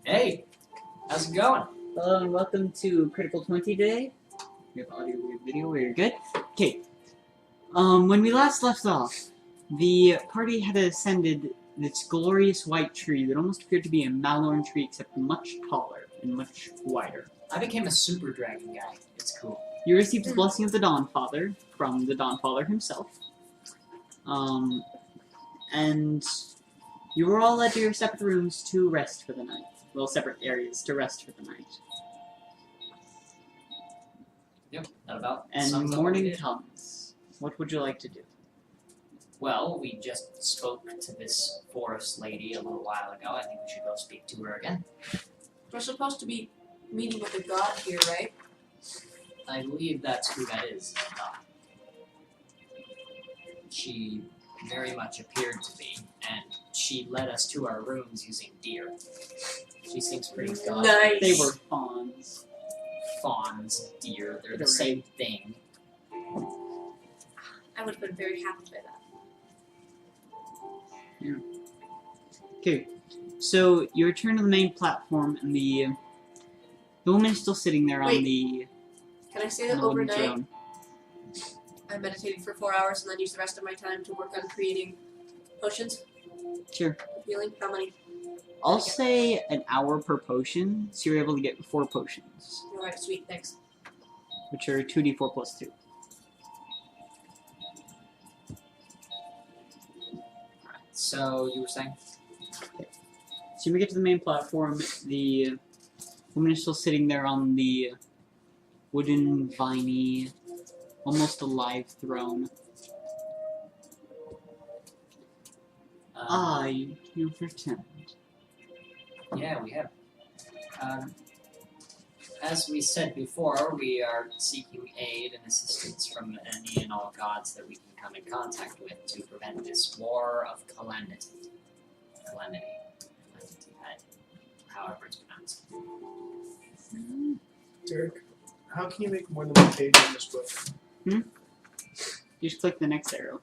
Hey, how's it going? Hello and welcome to Critical 20 today. We have audio, we have video, we're good. Okay. When we last left off, the party had ascended this glorious white tree that almost appeared to be a Malorn tree except much taller and much wider. I became a super dragon guy. It's cool. You received the blessing of the Dawnfather from the Dawnfather himself. And you were all at your separate rooms to rest for the night. Well, separate areas to rest for the night. Yep, that about And sums up what we morning did. comes. What would you like to do? Well, we just spoke to this forest lady a little while ago. I think we should go speak to her again. We're supposed to be meeting with a god here, right? I believe that's who that is. She very much appeared to be, and she led us to our rooms using deer. She seems pretty godly. Nice. They were fawns. Fawns, deer, they're the They're same thing. I would have been very happy by that. Okay, so you return to the main platform, and the woman is still sitting there on Wait. the Can I say that wooden overnight throne. I meditated for 4 hours and then used the rest of my time to work on creating potions Sure. of healing? How many? I'll say an hour per potion, so you're able to get 4 potions, Alright, sweet, thanks. which are 2d4 plus 2. So, you were saying? So when we get to the main platform, the woman is still sitting there on the wooden, viney, almost alive throne. You pretend. Yeah, we have. As we said before, we are seeking aid and assistance from any and all gods that we can come in contact with to prevent this war of calamity. Calamity, however it's pronounced. Derek, how can you make more than one page in this book? You just click the next arrow.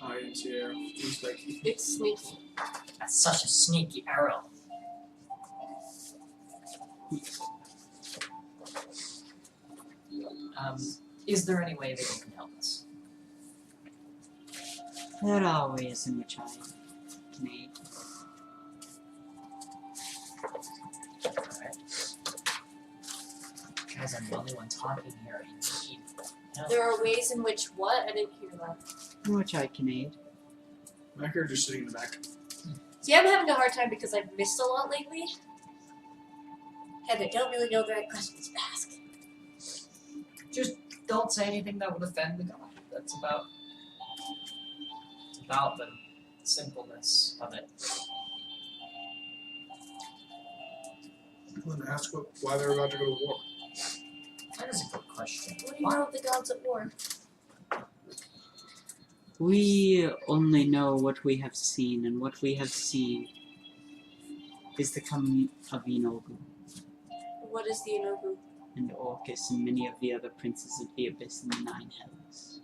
Oh, I didn't see the arrow. It was like, It's sneaky. That's such a sneaky arrow. Is there any way that you can help us? There are ways in which I can aid. Alright. Guys, I'm the only one talking here. Indeed. No. There are ways in which what? I didn't hear that. In which I can aid. my character's sitting in the back. See, I'm having a hard time because I've missed a lot lately. And I don't really know the right questions to ask. Just don't say anything that would offend the god. That's about. It's about the simpleness of it. Well, then ask why they're about to go to war. That is a good question. What do you know of the gods at war? We only know what we have seen, and what we have seen is the coming of Inobu What is the Inobu? and Orcus and many of the other princes of the Abyss and the Nine Hells.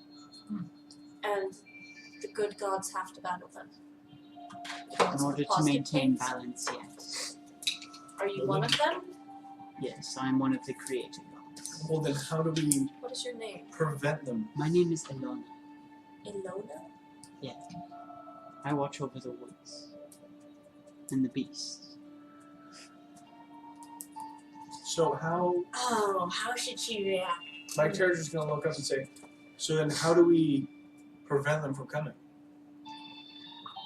And the good gods have to battle them. In order to maintain balance, yes. Are you one of them? Yes, I'm one of the creator gods. Well, then how do we What is your name? prevent them? My name is Elona. Ilona? I watch over the woods and the beasts. So how... Oh, how should she react? My character's going to look up and say, so then how do we prevent them from coming?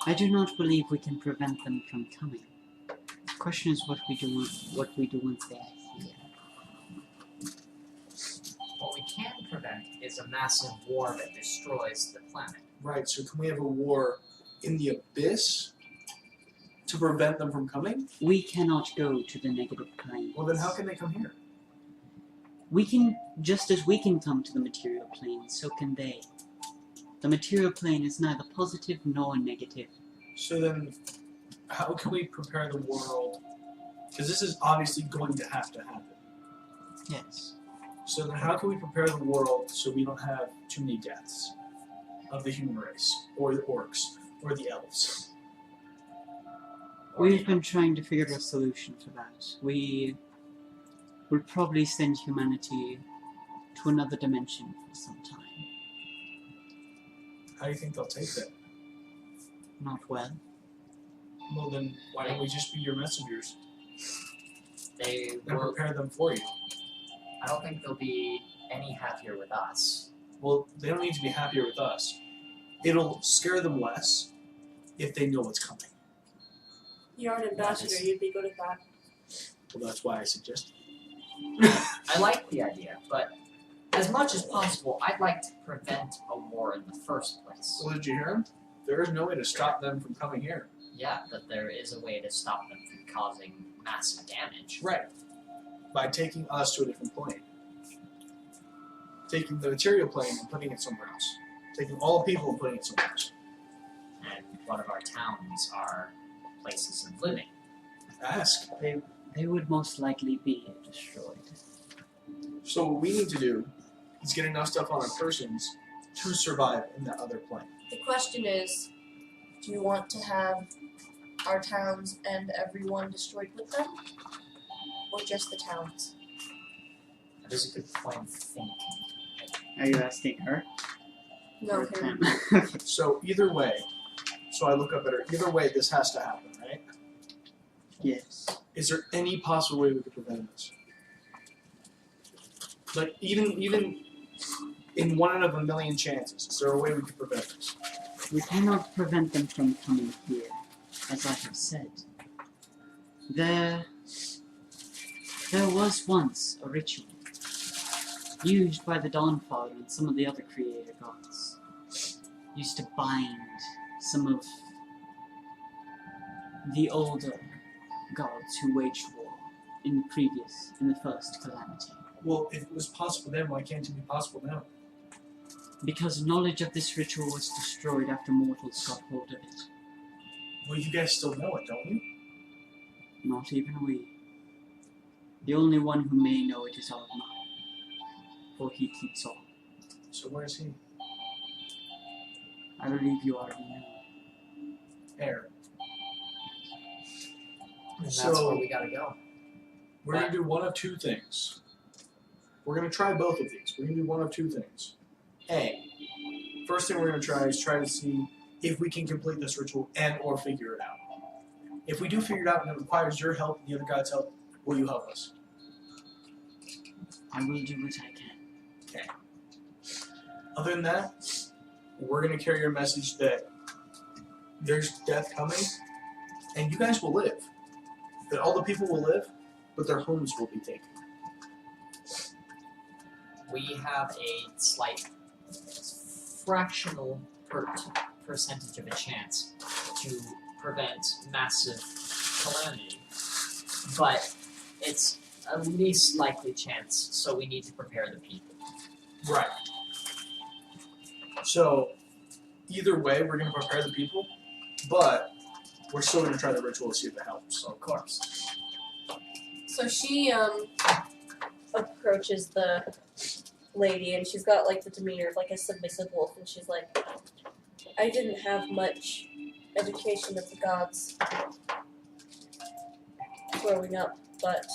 I do not believe we can prevent them from coming. The question is what we do once they are here. What we can prevent is a massive war that destroys the planet. Right, so can we have a war in the Abyss to prevent them from coming? We cannot go to the negative plane. Well, then how can they come here? We can, just as we can come to the material plane, so can they. The material plane is neither positive nor negative. So then, how can we prepare the world? Because this is obviously going to have to happen. Yes. So then how can we prepare the world so we don't have too many deaths of the human race, or the orcs, or the elves? Or, We've been trying to figure out a solution for that. We will probably send humanity to another dimension for some time. How do you think they'll take that? Not well. Well, then why don't we just be your messengers they and will, prepare them for you? I don't think they'll be any happier with us. Well, they don't need to be happier with us. It'll scare them less if they know what's coming. You're an ambassador, you'd be good at that. Well, that's why I suggested. I like the idea, but as much as possible, I'd like to prevent a war in the first place. Well, did you hear him? There is no way to stop them from coming here. Yeah, but there is a way to stop them from causing massive damage. Right. By taking us to a different plane. Taking the material plane and putting it somewhere else. Taking all the people and putting it somewhere else. And one of our towns are places of living. Ask. They would most likely be destroyed. So what we need to do is get enough stuff on our persons to survive in that other plane. The question is, do you want to have our towns and everyone destroyed with them? Or just the towns? That is a good point of thinking. Are you asking her? No, Or him. them? So either way, so I look up at her, either way this has to happen, right? Yes. Is there any possible way we could prevent this? Like even in 1 out of a million chances, is there a way we could prevent this? We cannot prevent them from coming here, as I have said. There was once a ritual used by the Dawnfather and some of the other creator gods. Used to bind some of the older gods who waged war in the first calamity. Well, if it was possible then, why can't it be possible now? Because knowledge of this ritual was destroyed after mortals got hold of it. Well, you guys still know it, don't you? Not even we. The only one who may know it is Alma, for he keeps all. So where is he? I believe you already know. Air. And that's So- where we gotta go. We're going to do one of two things. We're going to try both of these. We're going to do one of two things. A, first thing we're going to try is try to see if we can complete this ritual and or figure it out. If we do figure it out and it requires your help and the other guy's help, will you help us? I will do what I can. Okay. Other than that, we're going to carry your message that there's death coming and you guys will live. That all the people will live, but their homes will be taken. We have a slight fractional percentage of a chance to prevent massive calamity, but it's a least likely chance, so we need to prepare the people. Right. So, either way, we're going to prepare the people, but we're still going to try the ritual to see if it helps. So, of course. So she approaches the lady and she's got like the demeanor of like a submissive wolf and she's like, I didn't have much education of the gods growing up, but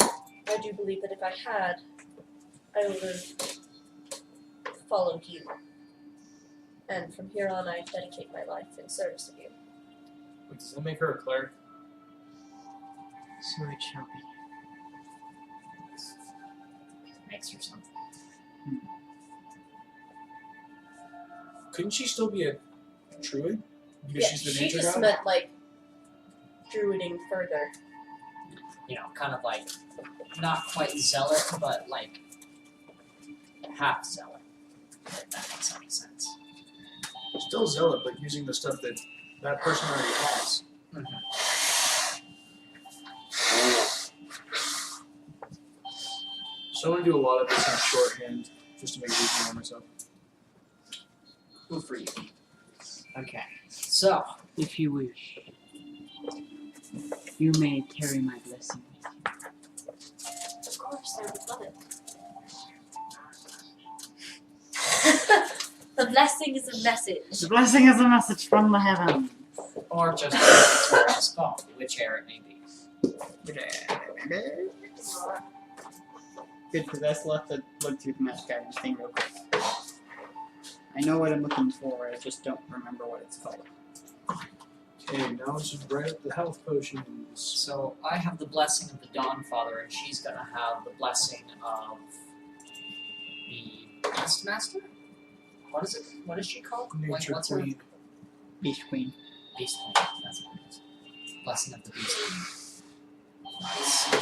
I do believe that if I had, I would have followed you. And from here on I dedicate my life in service of you. Wait, does that make her a cleric? So it shall be. Makes her something. Couldn't she still be a druid? Because Yeah, she's the she nature just god? meant like druiding further. You know, kind of like, not quite zealot, but like half zealot, if that makes any sense. Still zealot, but using the stuff that that person already has. So I'm going to do a lot of this in shorthand, just to make it easier on myself. Good for you. Okay, so, If you wish, you may carry my blessing with you. Of course, I would love it. The blessing is a message. The blessing is a message from the heavens. oh Or just it's where it's called, which air it may be. Good, because I still have to look through the magic items thing real quick. I know what I'm looking for, I just don't remember what it's called. Okay, now let's just write up the health potions. So I have the blessing of the Dawn Father, and she's gonna have the blessing of the Beastmaster? What is it? What is she called? Nature what's Queen. Beast Queen. Beast Queen. That's what it is. Blessing of the Beast Queen. So,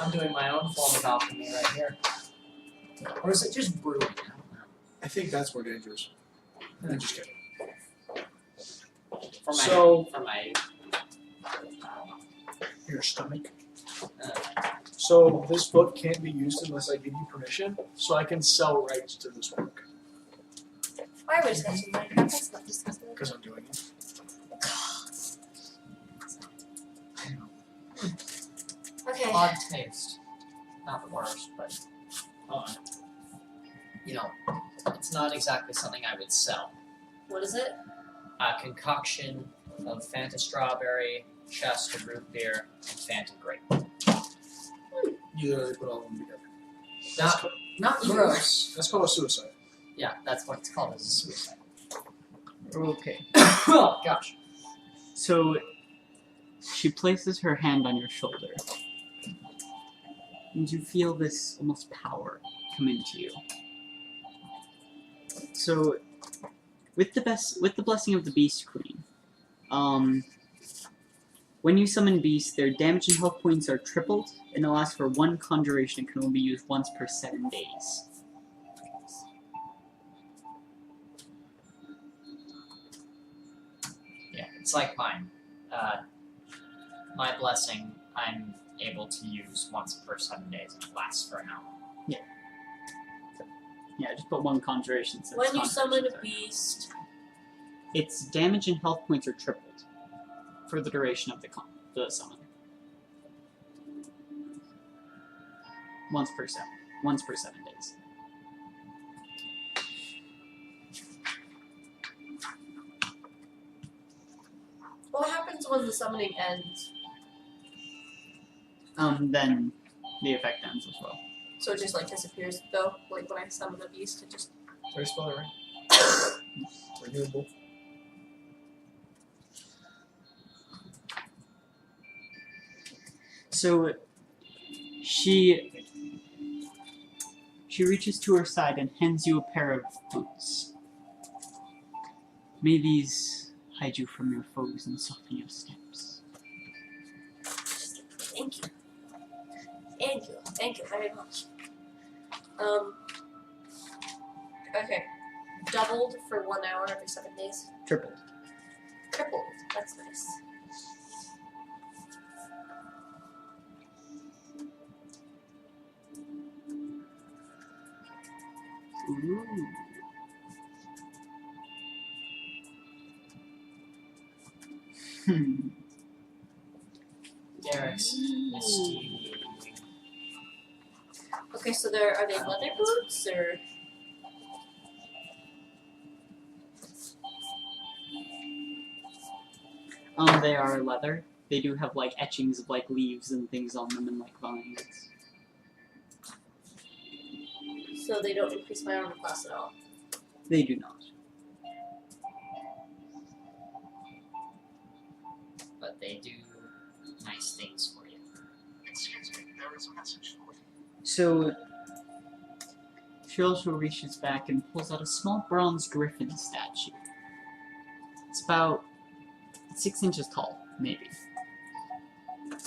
I'm doing my own form of alchemy right here. Or is it just brewing? I don't know. I think that's more dangerous. I'm just kidding. For my, So- for my Your stomach. uh, So this book can't be used unless I give you permission, so I can sell rights to this work Why are we discussing Minecraft? That's not discussing because I'm doing it. Okay. odd taste. Not the worst, but you know, it's not exactly something I would sell. What is it? A concoction of Fanta strawberry, Shasta root beer, and Fanta grape. You literally put all of them together. Not gross. That's called a suicide. Yeah, that's what it's called, as a suicide. Okay. Oh gosh. So, she places her hand on your shoulder. And you feel this almost power come into you. So, with the blessing of the Beast Queen, when you summon beasts, their damage and health points are tripled, and they'll last for one conjuration and can only be used once per 7 days. Yeah, it's like mine. My blessing, I'm able to use once per 7 days, and it lasts for an hour. Yeah, just put one conjuration. Since When you summon a conjurations beast, its damage and health points are tripled for the duration of the summon. Once per 7 days. what happens when the summoning ends? Then the effect ends as well. So it just like disappears though? Like when I summon a beast, it just Did I spell it right? Renewable. So she reaches to her side and hands you a pair of boots. May these hide you from your foes and soften your steps. thank you. Thank you very much. Okay. Doubled for 1 hour every 7 days. Tripled. Tripled. That's nice. Ooh. Derek's misty. Okay, so are they leather boots or? They are leather. They do have like etchings of like leaves and things on them and like vines. So they don't increase my armor class at all. They do not. But they do nice things for you. Excuse me, there is a message for you. So she also reaches back and pulls out a small bronze griffin statue. It's about 6 inches tall, maybe.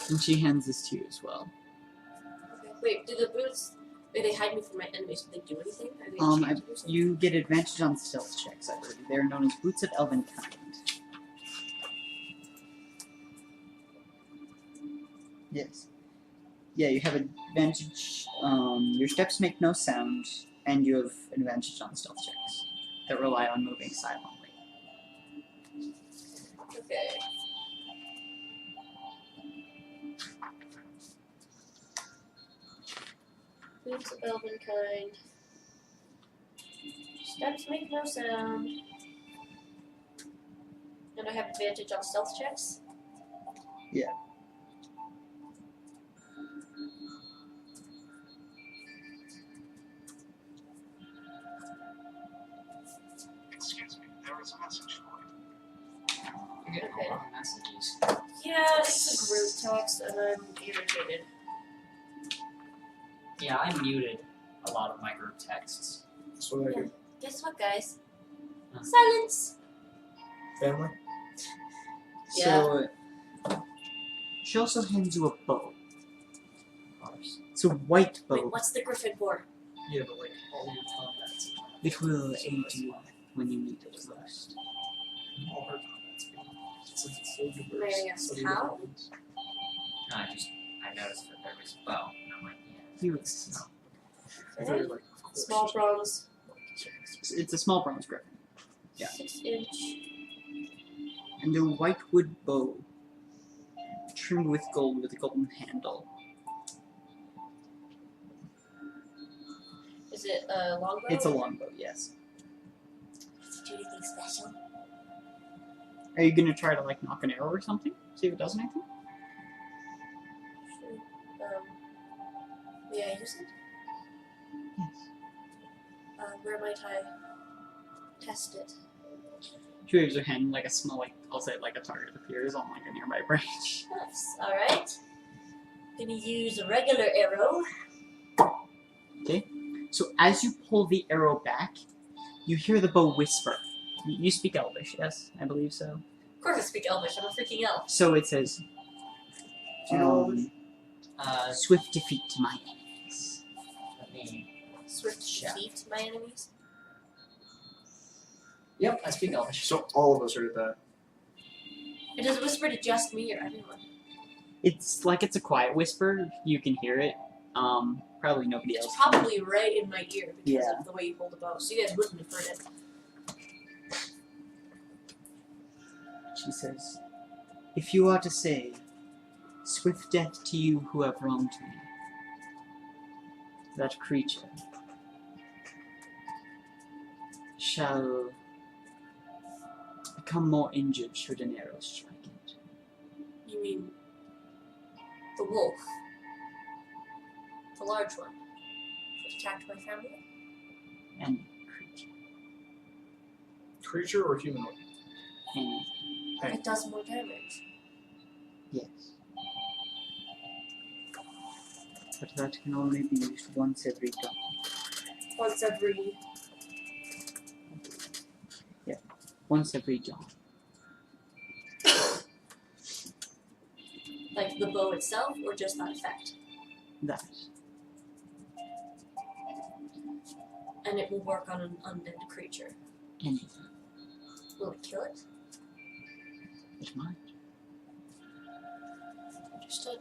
And she hands this to you as well. Okay. Wait, do the boots? Wait, they hide me from my enemies. Do they do anything? Are they enchanted or something? You get advantage on stealth checks, I believe. They are known as boots of elven kind. Yes. Yeah, you have advantage. Your steps make no sound, and you have advantage on stealth checks that rely on moving silently. Okay. Boots of elven kind. Steps make no sound. And I have advantage on stealth checks. Excuse me, there is a message for you. You're getting Okay. a lot of messages. Yeah, it's a group text, and I'm irritated. Yeah, I muted a lot of my group texts. That's what I do. Guess what, guys? Huh. Silence! Family? So, she also hands you a bow. Of course. It's a white Wait, bow. what's the griffin for? Yeah, but like all your combats. It will aid you when you need it most. All her combats. Since it's so diverse. May I ask so many how? different ones. No, I noticed that there was a bow, and I'm like, yeah. Here it is. I thought you were like, of course. Small bronze, It's a small bronze griffin. Yeah. 6-inch. And a white wood bow, trimmed with gold with a golden handle. Is it a longbow? It's a longbow, yes. Do anything special? Are you gonna try to like knock an arrow or something? See if it does anything? Sure. May I use it? Yes. Where might I test it? She waves her hand like a small, like I'll say, like a target appears on like a nearby branch. Nice. Alright. Gonna use a regular arrow. So as you pull the arrow back, you hear the bow whisper. You speak Elvish, yes? I believe so. Of course I speak Elvish, I'm a freaking elf. So it says, Do you know Elvish? swift defeat to my enemies. Let me. Swift Yeah. defeat my enemies. Yep, I speak Elvish. So all of us heard that. It does it whisper to just me or everyone? It's like it's a quiet whisper. You can hear it. Probably nobody It's else. probably right in my ear because Yeah. of the way you hold the bow, so you guys wouldn't have heard it. She says, if you are to say, swift death to you who have wronged me, that creature shall become more injured should an arrow strike it. You mean the wolf? The large one that attacked my family? Any creature. Creature or humanoid? Anything. Hey. It does more damage. Yes. But that can only be used once every dawn. Once every... Once every dawn. Like the bow itself, or just that effect? That. And it will work on an undead creature. Anything. Will it kill it? It might. Understood.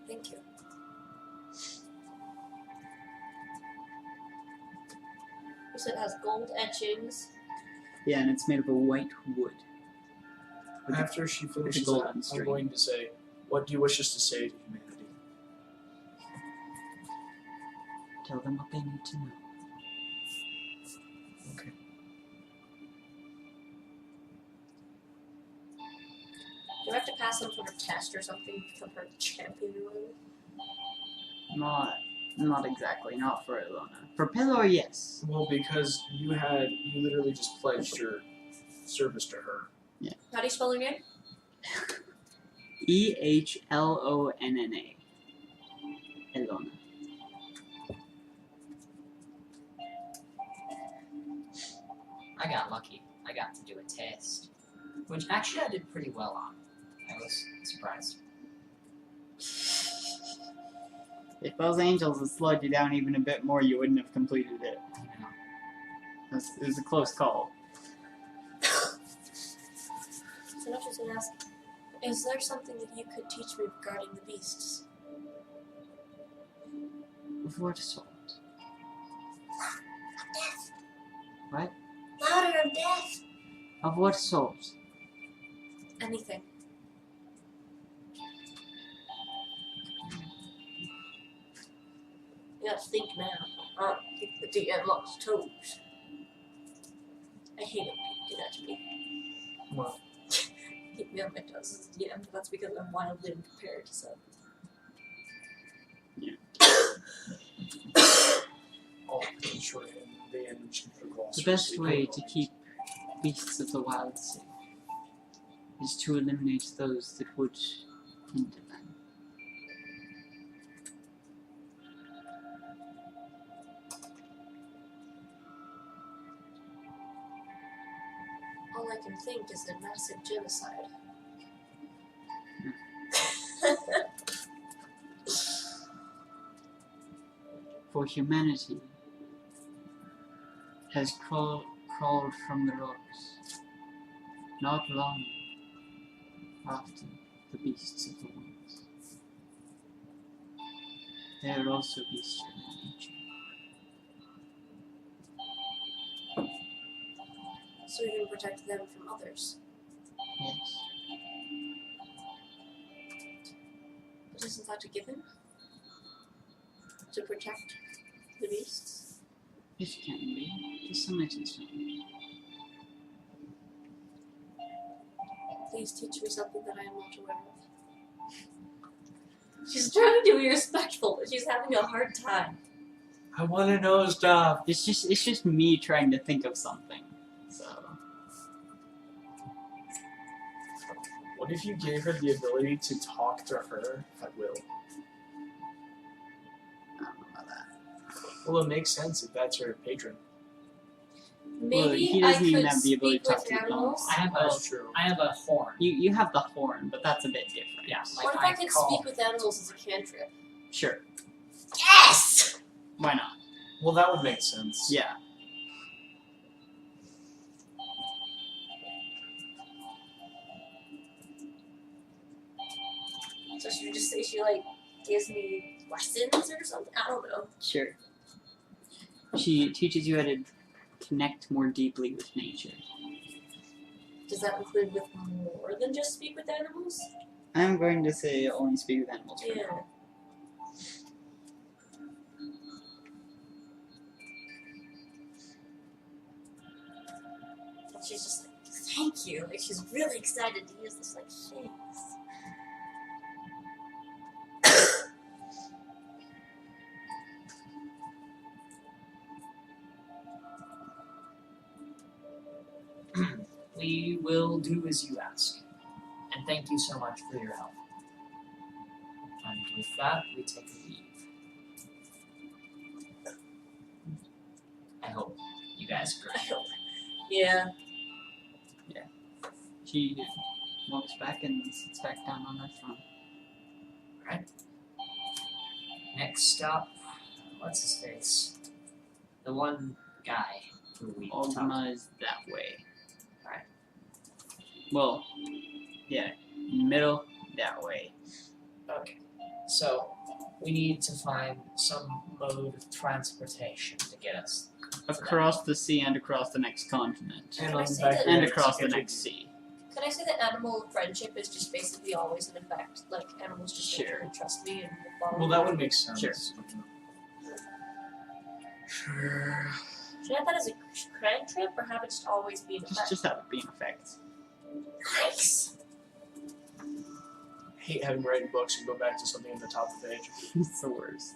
Thank you. You said it has gold etchings. Yeah, and it's made of a white wood. With a- After she finishes golden that, I'm string. going to say, what do you wish us to say to humanity? Tell them what they need to know. Okay. Do I have to pass some sort of test or something to become her champion or whatever? Not exactly. Not for Ilona. For Pelor, yes. Well, because you literally just pledged your service to her. How do you spell her name? Ehlonna. Ilona. I got lucky. I got to do a test, which actually I did pretty well on. I was surprised. If those angels had slowed you down even a bit more, you wouldn't have completed it. You know. It was a close call. So I was going to ask, is there something that you could teach me regarding the beasts? Of what sort? Death! What? Louder of death! Of what sort? Anything. You gotta think now. I don't think the DM lost toes. I hate it when people do that to me. Well, Keep me on my toes as a DM, but that's because I'm wildly unprepared, so. all pretty short and the energy for gloss. The best way to keep beasts of the wild safe is to eliminate those that would hinder them. All I can think is a massive genocide. For humanity has crawled from the rocks not long after the beasts of the woods. They are also beasts of nature. So we can protect them from others. Yes. But isn't that a given? To protect the beasts? It can be, to some extent. Please teach me something that I am not aware of. She's trying to be respectful, but she's having a hard time. I want to know stuff. It's just me trying to think of something. So What if you gave her the ability to talk to her at will? I don't know about that. Well, it makes sense if that's her patron. Maybe Well, he I doesn't even could have the ability speak to talk with to animals. I have a That's true. horn. You have the horn, but that's a bit different. Yeah. What Like if I I could call. speak with animals as a cantrip? Sure. Yes! Why not? Well, that would make sense. Yeah. So should we just say she like gives me lessons or something? I don't know. Sure. She teaches you how to connect more deeply with nature. Does that include with more than just speak with animals? I'm going to say only speak with animals for Yeah. now. And she's just like, thank you. Like she's really excited to use this. Like, thanks. We will do as you ask. And thank you so much for your help. And with that, we take a leave. I hope you guys agree. I hope. Yeah. She walks back and sits back down on her throne. Next stop, what's his face? The one guy who we talked to. Aldma is that way. Alright. Well, yeah, middle, that way. Okay. So, we need to find some mode of transportation to get us. Across the sea and across the next continent. Can I on say back that- there And to across the get next to- sea. Can I say that animal friendship is just basically always an effect? Like animals just Sure. naturally trust me and will follow Well, me? that would make sense. Sure. Sure. Should I have that as a cantrip or have it just always be an effect? Just have it be an effect. Nice! I hate having to write books and go back to something at the top of the page. It's the worst.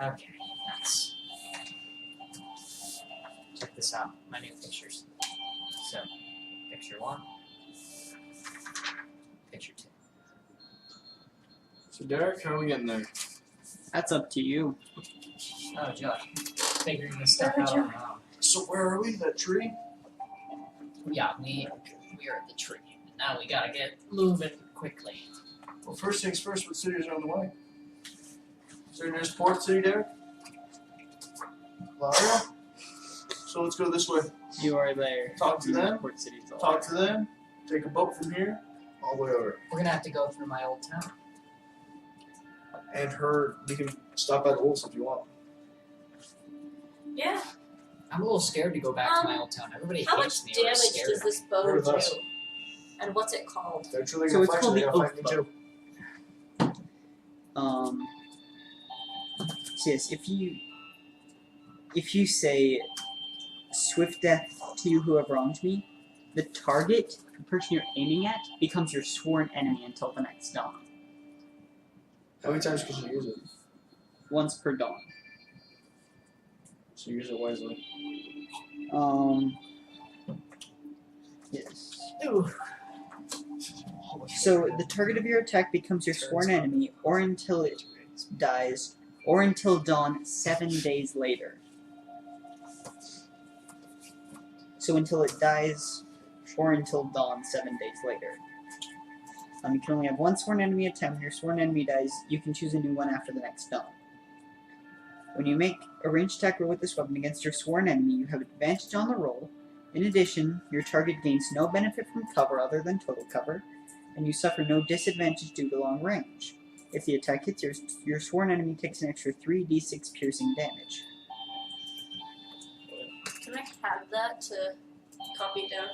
Okay, nice. Check this out, my new pictures. So, picture 1, picture 2. So, Derek, how are we getting there? That's up to you. Oh, Josh, figuring this stuff out on our own. So, where are we? That tree? Yeah, we are at the tree. Now we gotta get moving quickly. Well, first things first, what cities are on the way? Is there nearest port city, Derek? Lario? So, let's go this way. You are there. Talk to them. Port City's all Talk to them. Take a boat from here all the way over. We're gonna have to go through my old town. And her, you can stop by the wolves if you want. Yeah. I'm a little scared to go back to my old town. Everybody How hates much me. or is damage scared does of me. this bow Where with us? do? And what's it called? They're truly So gonna it's fight called you, the they're gonna fight me Oath too. So yes, if you say swift death to whoever wrongs me, the target, the person you're aiming at, becomes your sworn enemy until the next dawn. How many times can you use it? Once per dawn. So use it wisely. Yes. Ooh. So the target of your attack becomes your sworn enemy, or until it dies, or until dawn 7 days later. So until it dies, or until dawn 7 days later. You can only have one sworn enemy at a time. When your sworn enemy dies, you can choose a new one after the next dawn. When you make a ranged attack roll with this weapon against your sworn enemy, you have advantage on the roll. In addition, your target gains no benefit from cover other than total cover, and you suffer no disadvantage due to long range. If the attack hits, your sworn enemy takes an extra 3d6 piercing damage. Can I have that to copy it down?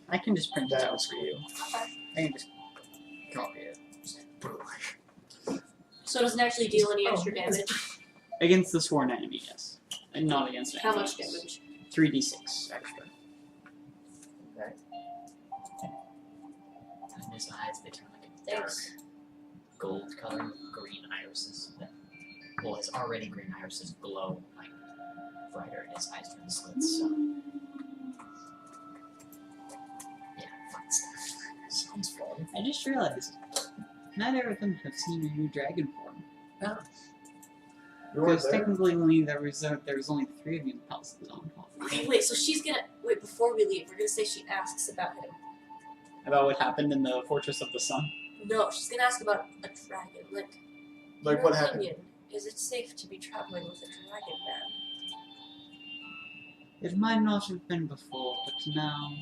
I can just print it That out was for you. Okay. I can just copy it. So it doesn't actually deal any extra damage. Against the sworn enemy, yes. And not against How enemies. much damage? 3d6 extra. In his eyes, they turn like a dark Thanks. gold color, green irises. Well, his already green irises glow like brighter, and his eyes turn slits. So, yeah, fun stuff. Sounds fun. I just realized, neither of them have seen a new dragon form. You weren't Because there? technically there was only 3 of you in the Palace of the Dawn Hall. Wait, so she's gonna wait before we leave. We're gonna say she asks about him. About what happened in the Fortress of the Sun. No, she's gonna ask about a dragon. Like Like in what your happened? opinion, is it safe to be traveling with a dragon man? It might not have been before, but now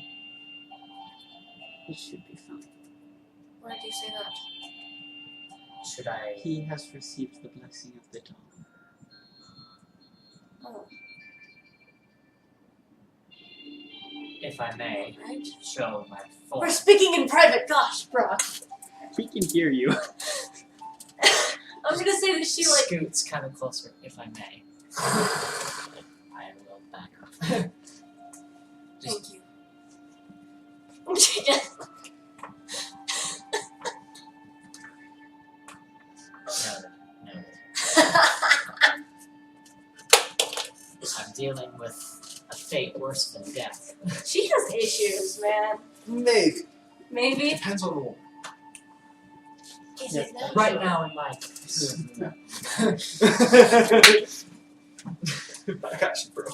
it should be fine. Why do you say that? Should I? He has received the blessing of the dawn. Oh, If I may, right. show my full. We're speaking in private. Gosh, Brock. He can hear you. I was gonna say that she like. Scoots kind of closer, if I may. I will back up. Thank you. She just. No. I'm dealing with a fate worse than death. She has issues, man. Maybe. Maybe. Depends on the woman. Is Yeah. it not? Right now in my I got you, bro.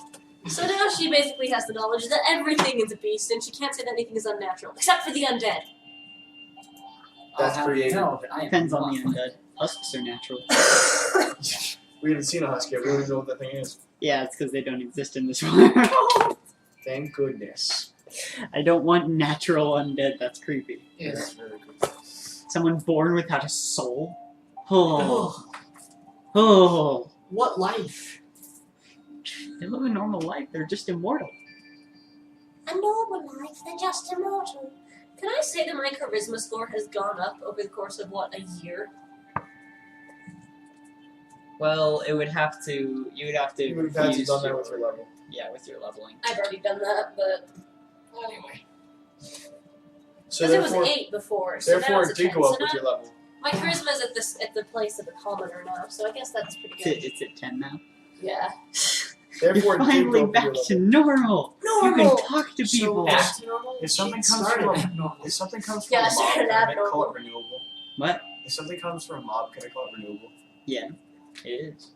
So now she basically has the knowledge that everything is a beast, and she can't say that anything is unnatural, except for the undead. That's I'll have creative. you know that I am Depends on the not- undead. Husks are natural. We haven't seen a husky yet. We don't even know what that thing is. Yeah, it's because they don't exist in this world. Thank goodness. I don't want natural undead, that's creepy. Yes. Very good. Someone born without a soul? Oh. Oh. What life? They live a normal life, they're just immortal. A normal life, they're just immortal. Can I say that my charisma score has gone up over the course of, what, a year? Well, you would have to You would have had to use done that your- with your level. Yeah, with your leveling. I've already done that, but... Anyway. So Because it was therefore, 8 before, so now therefore it's it a did 10. go up So with now your level. my charisma is at the place of a commoner now, so I guess that's pretty good. It's at 10 now. Yeah. Therefore, You're it did finally go up back with to your normal! You Normal! can talk to people! Back to normal? If something comes Started from abnormal. if something comes from Yeah, I a mob, started can I call abnormal. it renewable? What? If something comes from a mob, can I call it renewable? Yeah, it is.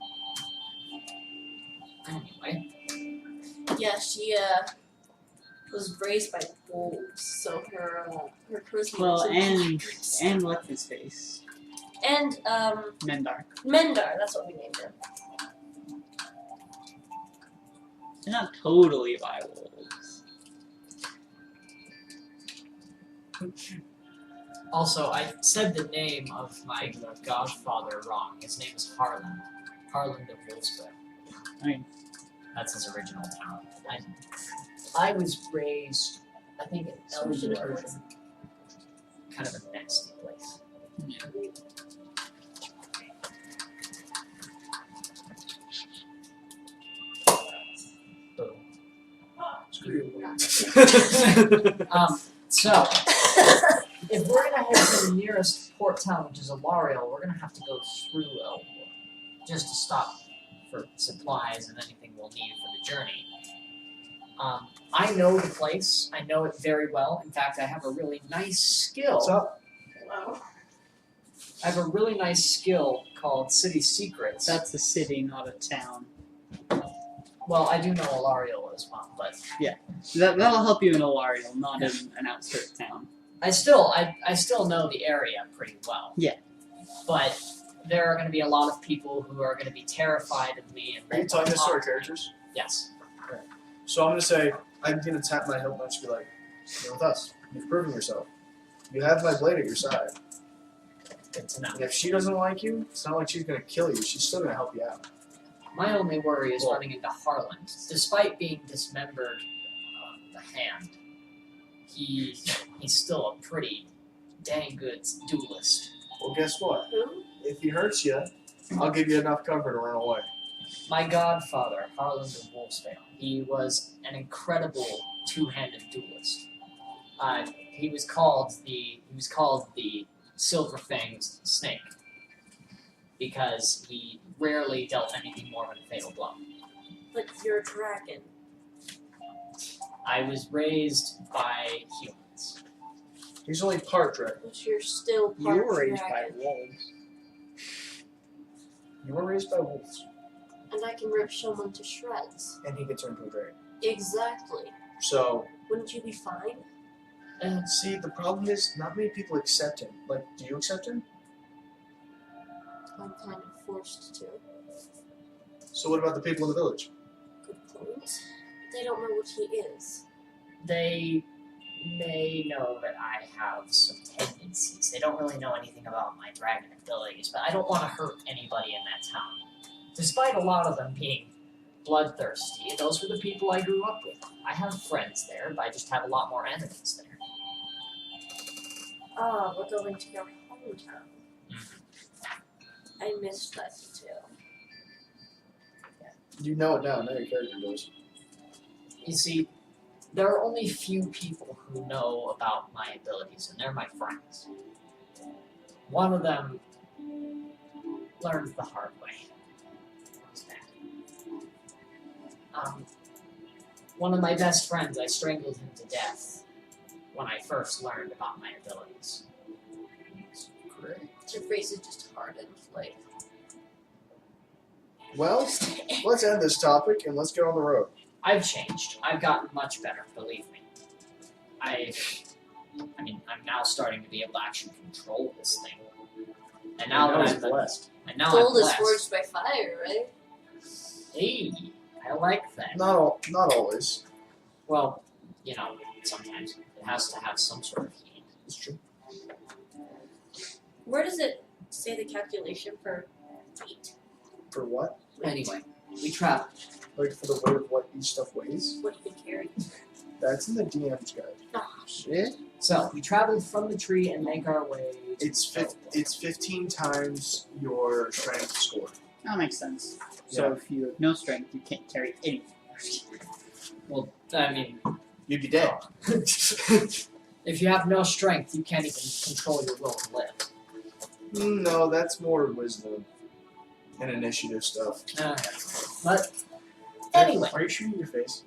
Anyway. Yeah, she, was raised by wolves, so her charisma Well, was and what's his face? And, Mendar. Mendar, that's what we named him. They're not totally by wolves. Also, I said the name of my godfather wrong. His name is Harland. Harland of Wolfsburg. I mean, That's his original town. I was raised, I think, in Switching Elton, it. kind of a nasty place. Boom. Screw you. So, if we're gonna head to the nearest port town, which is Alariel, we're gonna have to go through Elmore, just to stop for supplies and anything we'll need for the journey. I know the place. I know it very well. In fact, I have a really nice skill. What's up? Wow. I have a really nice skill called City Secrets. That's a city, not a town. Well, I do know Alariel as well, but That'll help you in Alariel, not in an outskirt town. I still know the area pretty well. Yeah. But there are going to be a lot of people who are going to be terrified of me. And Are you won't talking this to talk our me. characters? Yes. So I'm gonna say, I'm gonna tap my hilt and just be like, you're with us. You've proven yourself. You have my blade at your side. Good to know. And if she doesn't like you, it's not like she's gonna kill you. She's still gonna help you out. My only worry is Well- running into Harland. Despite being dismembered the hand, he's still a pretty dang good duelist. Well, guess what? Who? If he hurts you, I'll give you enough cover to run away. My godfather, Harland of Wolfsdale, he was an incredible two-handed duelist. He was called the Silver Fanged Snake because he rarely dealt anything more than a fatal blow. But you're a dragon. I was raised by humans. He's only part dragon. But you're still You part were raised by dragon. wolves. You were raised by wolves, And I can rip someone to shreds. and he gets turned into a dragon. Exactly. So, Wouldn't you be fine? see, the problem is not many people accept him. Like, do you accept him? I'm kind of forced to. So what about the people in the village? Good point. They don't know what he is. They may know that I have some tendencies. They don't really know anything about my dragon abilities, but I don't want to hurt anybody in that town. Despite a lot of them being bloodthirsty, those were the people I grew up with. I have friends there, but I just have a lot more enemies there. Ah, we're going to your hometown. I missed that detail. You know it now. Now your character knows. You see, there are only few people who know about my abilities, and they're my friends. One of them learned the hard way. It was bad. One of my best friends, I strangled him to death when I first learned about my abilities. Great. Your face is just hardened, like. Well, let's end this topic and let's get on the road. I've changed. I've gotten much better, believe me. I mean, I'm now starting to be able to actually control this thing. And now that he's I'm blessed. and now Gold I'm is blessed. forged by fire, right? Hey, I like that. Not always. Well, you know, sometimes it has to have some sort of heat. It's true. Where does it say the calculation for weight? For what? Anyway, we travel. Like for the weight of what each stuff weighs? What you can carry? That's in the DM's guide. Oh, Shit. So we traveled from the tree and make our way. To It's 15 times your strength score. That makes sense. So if you have no strength, you can't carry anything. Well, I mean, You'd be dead. if you have no strength, you can't even control your will to live. No, that's more wisdom and initiative stuff. But anyway, Are you shooting your face?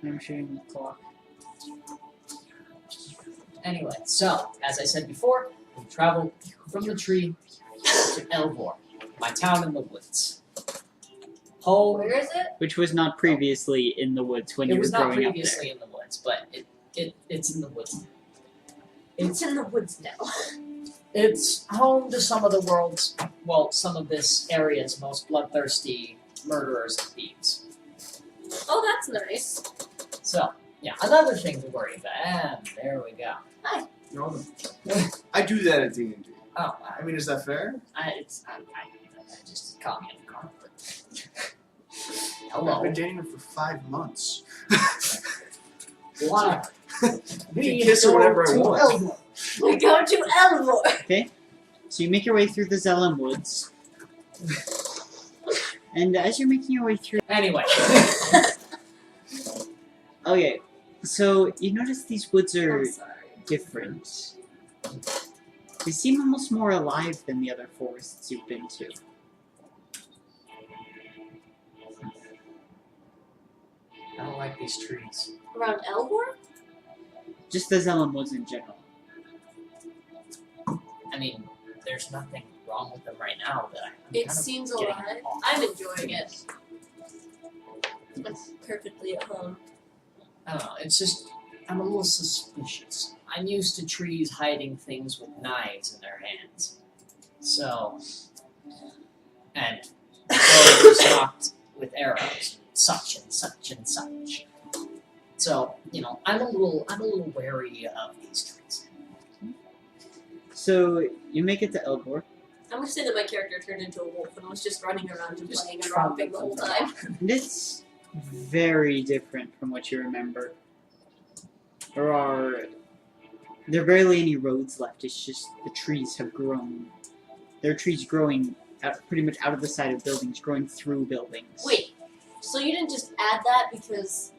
I'm shooting the clock. anyway, so as I said before, we traveled from the tree to Elvor, my town in the woods. Home. where is it? Which was not previously in the woods when It you were was not growing up there. previously in the woods, but it's in the woods. It's in the woods now. It's home to some of the world's, well, some of this area's most bloodthirsty murderers and thieves. Oh, that's nice. So, yeah, another thing to worry about. And there we go. You're on the... I do that at D&D. Oh, I mean, is that fair? I just caught me in the car. I've Hello. been dating her for 5 months. Whatever. You can kiss her whenever I want. We go to Elmore. Okay. So you make your way through the Zellum Woods. And as you're making your way through... Anyway. Okay. So you notice these woods are I'm sorry. different. They seem almost more alive than the other forests you've been to. I don't like these trees. Around Elmore? Just the Zellum Woods in general. I mean, there's nothing wrong with them right now that I'm It kind of seems getting alive. off. I'm enjoying it. I'm perfectly at home. I don't know, it's just, I'm a little suspicious. I'm used to trees hiding things with knives in their hands. So, and arrows knocked with arrows, such and such and such. So, you know, I'm a little wary of these trees. So you make it to Elbor. I'm gonna say that my character turned into a wolf and was just running around and Just playing and trying romping to the whole figure time. And it's very different from what you remember. There are barely any roads left. It's just the trees have grown. There are trees growing pretty much out of the side of buildings, growing through buildings. Wait, so you didn't just add that because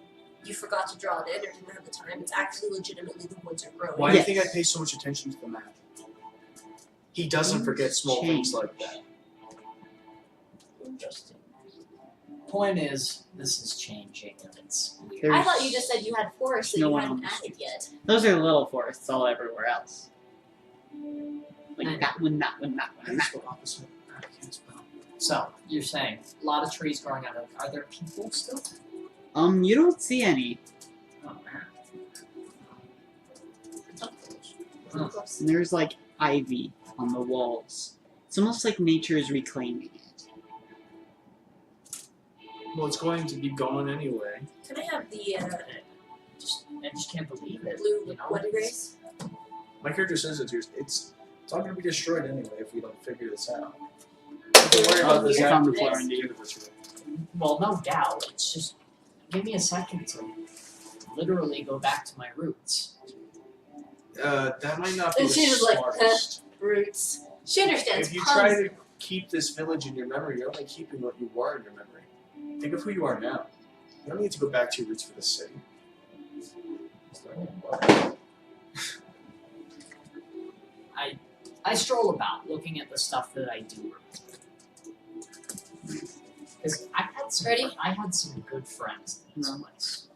you forgot to draw it in or didn't have the time? It's actually legitimately the woods are growing. Why do you Yes. think I pay so much attention to the map? He doesn't forget small things like that. Interesting. Point is, this is changing and it's weird. There's I thought you just said you had forests that no you one hadn't on the added yet. Those are little forests all everywhere else. Like I that one, that one, that one, and that That's the opposite. I can't spell. So, you're saying, a lot of trees growing out of, are there people still? one. You don't see any. Oh man. Too close. And there's like ivy on the walls. It's almost like nature is reclaiming it. Well, it's going to be gone anyway. Can I have the I just can't believe it. blue you know? wedding race? My character says it's all going to be destroyed anyway if we don't figure this out. Don't worry about this It's on the after floor the indeed. anniversary. Well, no doubt. It's just, give me a second to literally go back to my roots. That might not be And the she's just like, smartest. Roots. She understands If you puns. try to keep this village in your memory, you're only keeping what you are in your memory. Think of who you are now. You don't need to go back to your roots for the city. I stroll about looking at the stuff that I do remember. Because Ready? I had some good friends in this place.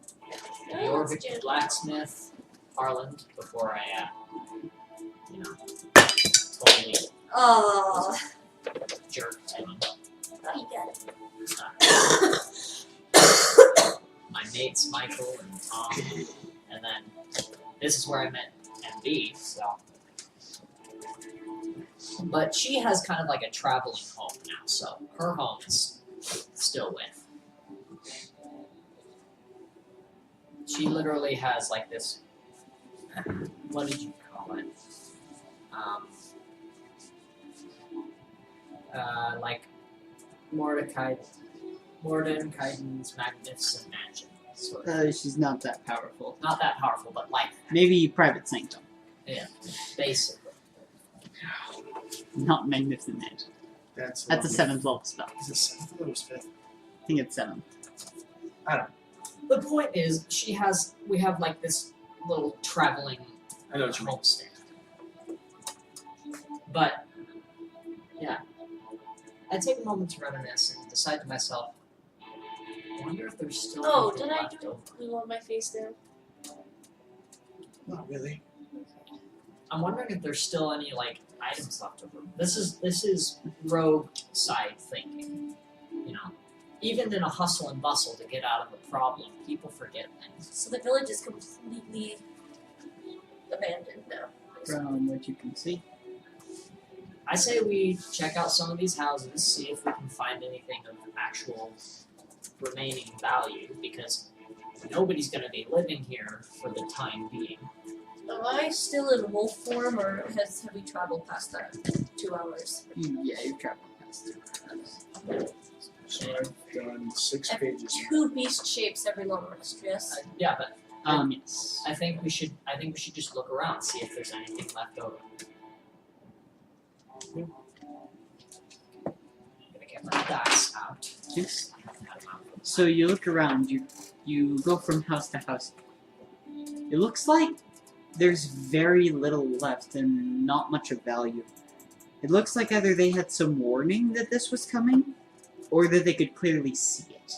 Oh, Jorvik that's the good. blacksmith, Harland, before I, totally Oh, jerked him. you got it. My mates, Michael and Tom, and then this is where I met MB, so. But she has kind of like a traveling home now, so her home is still with. She literally has like this, what did you call it? Like Mordenkainen's Magnificent Mansion. Sort of. She's not that powerful. Not that powerful, but like that. Maybe Private Sanctum. Yeah, basically. Not Magnificent Mansion. That's That's a 7th level spell. Is it 7th? I thought it was 5th. I think it's 7th. The point is, we have like this little traveling I know what you mean. homestead. But, yeah. I take a moment to reminisce and decide to myself, I wonder if there's still Oh, anything did I left do over. glue on my face there? Not really. I'm wondering if there's still any like items left over. This is rogue side thinking. You know, even in a hustle and bustle to get out of a problem, people forget things. So the village is completely abandoned now. From what you can see. I say we check out some of these houses, see if we can find anything of actual remaining value, because nobody's going to be living here for the time being. Am I still in wolf form, or have we traveled past that 2 hours? Yeah, you've traveled past it. So I've done 6 I've pages. 2 beast shapes every long rest, yes? Yeah, but Yes. I think we should just look around, see if there's anything left over. Yeah. Gonna get my dice out. Yes. I haven't had them out. So you look around, you go from house to house. It looks like there's very little left and not much of value. It looks like either they had some warning that this was coming, or that they could clearly see it.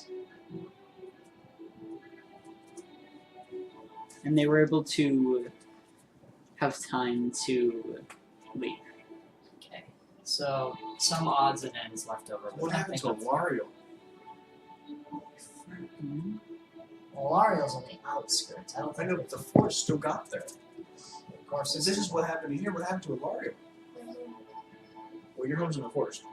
And they were able to have time to leave. Okay. So some odds and ends left over. But What happened to nothing- Wario? Mhm. Well, Ario's on the outskirts. I don't I think know, they- but the force still got there. of course, So this is what happened here. What happened to Ilario? Well, your home's in the forest.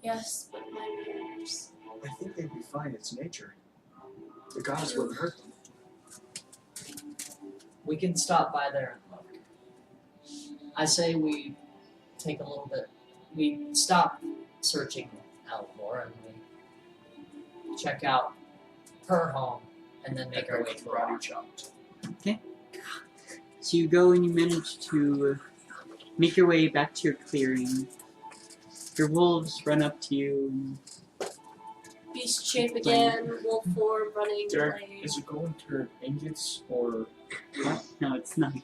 Yes, but my parents. I think they'd be fine. It's nature. The gods wouldn't hurt them. We can stop by there and look. I say we take a little bit. We stop searching Elmore and we check out her home and then make our way to karate our chopped. So you go and you manage to make your way back to your clearing. Your wolves run up to you. Beast shape again, wolf form, running Derek, away. is it going to hurt ingots or No, it's not. If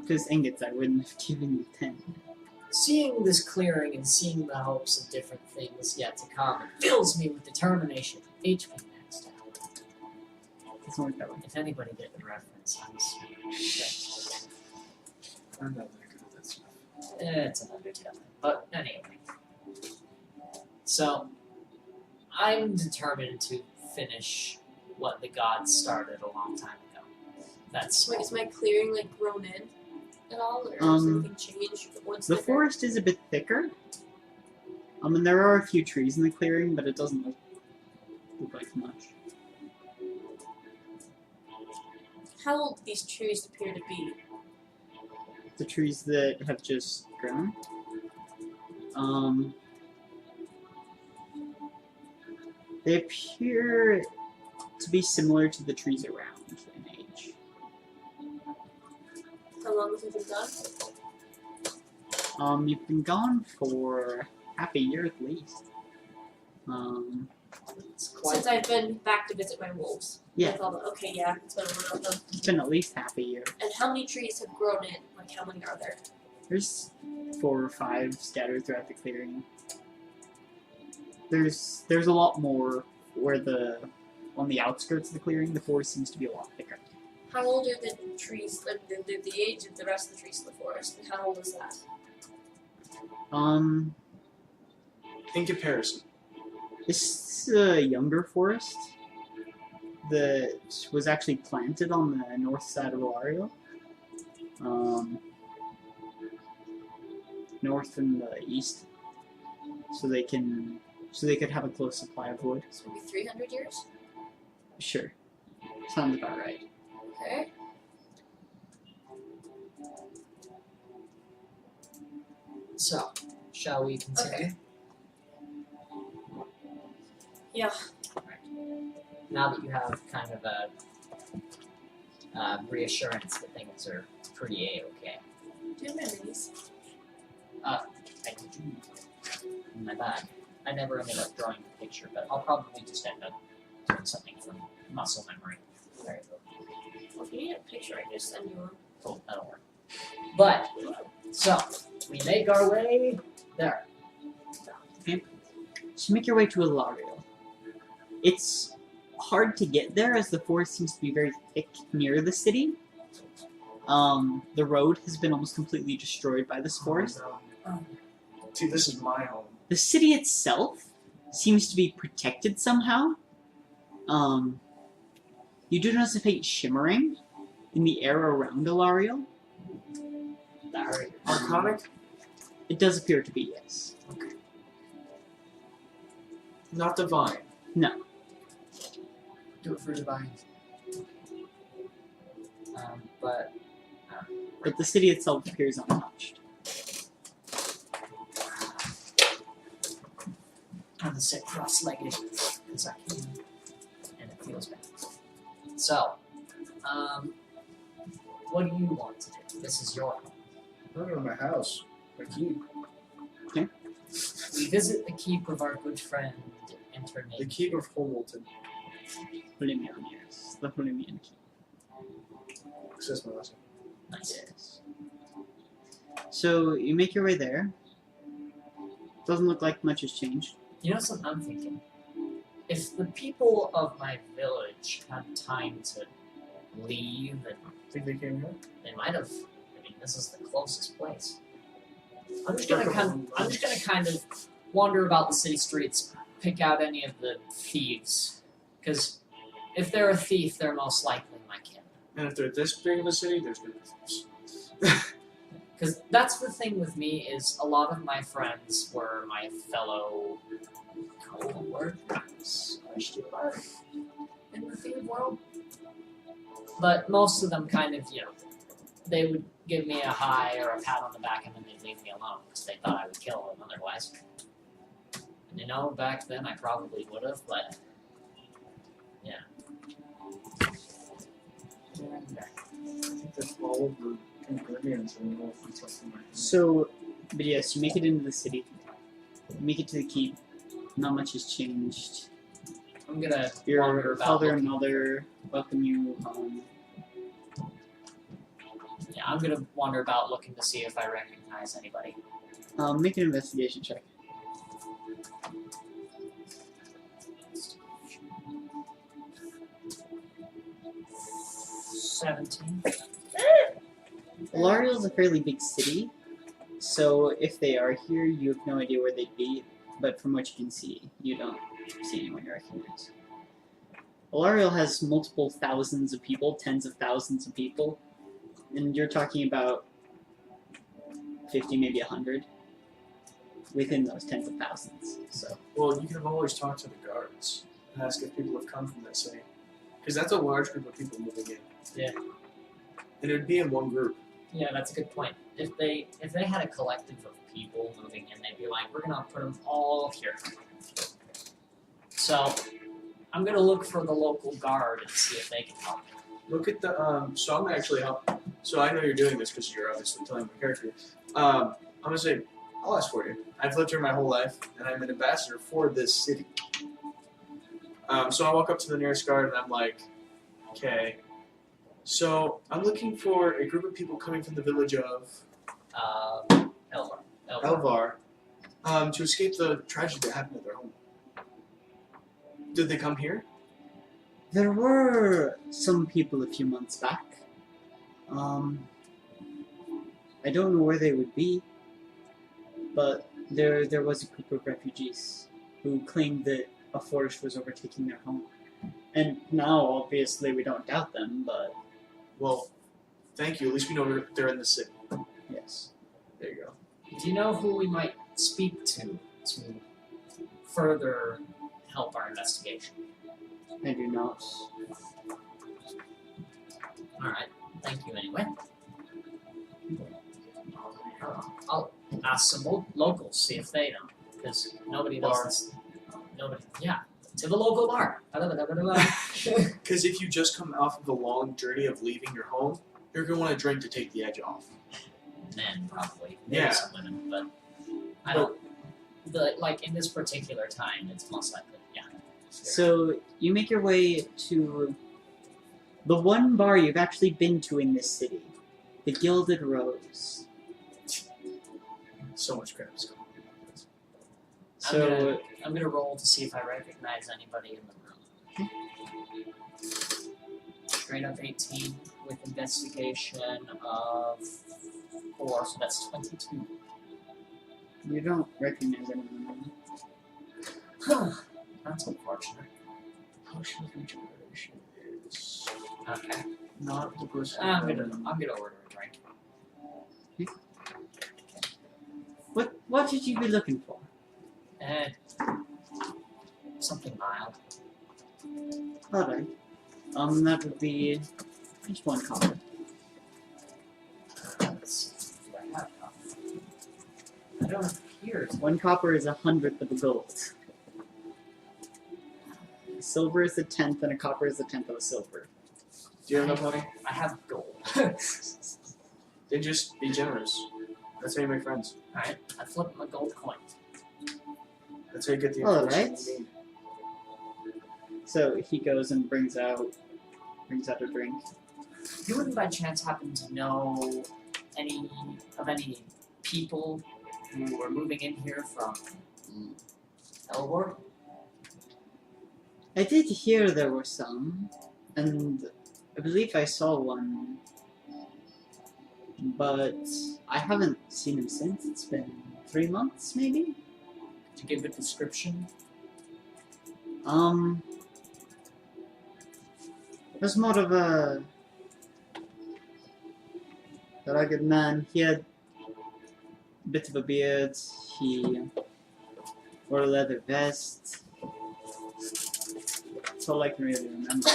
it was ingots, I wouldn't have given you 10. Seeing this clearing and seeing the hopes of different things yet to come, it fills me with determination. HP next time. It doesn't work that way. If anybody get the reference, I'm sorry. I'm not that good at that stuff. It's an undertaking. But anyway. So, I'm determined to finish what the gods started a long time ago. That's Wait, is my clearing like grown in at all, or has anything changed? The woods The thicker? forest is a bit thicker. And there are a few trees in the clearing, but it doesn't look like much. How old these trees appear to be? The trees that have just grown. They appear to be similar to the trees around in age. How long have you been gone? You've been gone for half a year at least. it's quite. Since I've been back to visit my wolves. Yeah. With all the, okay, yeah, it's been a while though. It's been at least half a year. And how many trees have grown in? Like, how many are there? There's 4 or 5 scattered throughout the clearing. There's a lot more where on the outskirts of the clearing, the forest seems to be a lot thicker. How old are the trees, like the age of the rest of the trees in the forest? And how old is that? In comparison, This is a younger forest that was actually planted on the north side of Ilario. North and the east. So they could have a close supply of wood. So maybe 300 years? Sure. Sounds about right. Okay. So, shall we continue? Okay. Yeah. Now that you have kind of a reassurance that things are pretty A-okay. Do you have my minis? I do in my bag. I never ended up drawing the picture, but I'll probably just end up doing something from muscle memory. There you go. Well, if you need a picture, I can just send you one. Cool, that'll work. But, so, we make our way there. So make your way to Ilario. It's hard to get there as the forest seems to be very thick near the city. The road has been almost completely destroyed by this forest. See, this is my home. The city itself seems to be protected somehow. You do notice a faint shimmering in the air around Ilario. Arconic? It does appear to be, yes. Not divine. No. Do it for divine. But But the city itself appears untouched. I'm gonna sit cross-legged because I can, and it feels bad. So, What do you want to do? This is your home. I'm going to my house. My keep. We visit the keep of our good friend, Enter The keep of Hamilton. Polemian, yes. The Polemian key. Access my last name. Nice. Yes. So you make your way there. Doesn't look like much has changed. You know something I'm thinking? If the people of my village had time to leave, and Think they came here? they might have. I mean, this is the closest place. I'm just gonna kind of wander about the city streets, pick out any of the thieves, because if they're a thief, they're most likely my kin. And if they're this big of a city, there's no difference. Because that's the thing with me is a lot of my friends were my fellow co-workers, question mark, in the thief world. But most of them kind of, they would give me a hi or a pat on the back and then they'd leave me alone because they thought I would kill them otherwise. And back then I probably would have, but yeah. I think that's all of the ingredients in the something like that. So, but yes, you make it into the city. You make it to the keep. Not much has changed. I'm gonna wander Your about father and looking- mother welcome you home. Yeah, I'm gonna wander about looking to see if I recognize anybody. Make an investigation check. 17. Lariel is a fairly big city, so if they are here, you have no idea where they'd be, but from what you can see, you don't see anyone you recognize. Lariel has multiple thousands of people, tens of thousands of people, and you're talking about 50, maybe 100 within those tens of thousands, so. Well, you can always talk to the guards and ask if people have come from that city. Because that's a large group of people moving in. Yeah. And it would be in one group. Yeah, that's a good point. If they had a collective of people moving in, they'd be like, we're gonna put them all here. So, I'm gonna look for the local guard and see if they can help. Look at the, so I'm actually helping. So I know you're doing this because you're obviously telling my character. I'm gonna say, I'll ask for you. I've lived here my whole life, and I'm an ambassador for this city. So I walk up to the nearest guard, and I'm like, okay. So I'm looking for a group of people coming from the village of Elvar. Elvar, to escape the tragedy that happened at their home. Did they come here? There were some people a few months back. I don't know where they would be, but there was a group of refugees who claimed that a forest was overtaking their home. And now, obviously, we don't doubt them, but Well, thank you. At least we know they're in the city. yes. There you go. Do you know who we might speak to further help our investigation? I do not. Alright, thank you anyway. I'll ask some locals, see if they know. Because nobody does Bar. this. Nobody, yeah. To the local bar. Because if you just come off of a long journey of leaving your home, you're going to want a drink to take the edge off. Men, probably. Maybe Yeah. some women, but I don't. In this particular time, it's most likely, yeah. So, you make your way to the one bar you've actually been to in this city. The Gilded Rose. So much crap is going on. So, I'm gonna roll to see if I recognize anybody in the room. Straight up 18 with investigation of 4, so that's 22. you don't recognize anyone. That's unfortunate. Potion of regeneration is Okay. not the person. I'm gonna order a drink. What should you be looking for? And something mild. Alright. That would be just 1 copper. Let's see. Do I have coffee? I don't appear to. 1 copper is 100th of a gold. Silver is a 10th, and a copper is a 10th of a silver. Do you have enough money? I have gold. Then just be generous. That's how you make friends. Alright, I flip him a gold coin. That's how you get the All information right. you need. So he goes and brings out a drink. You wouldn't by chance happen to know any people who were moving in here from Elward? I did hear there were some, and I believe I saw one, but I haven't seen him since. It's been 3 months, maybe? To give a description? It was more of a rugged man. He had a bit of a beard. He wore a leather vest. That's all I can really remember.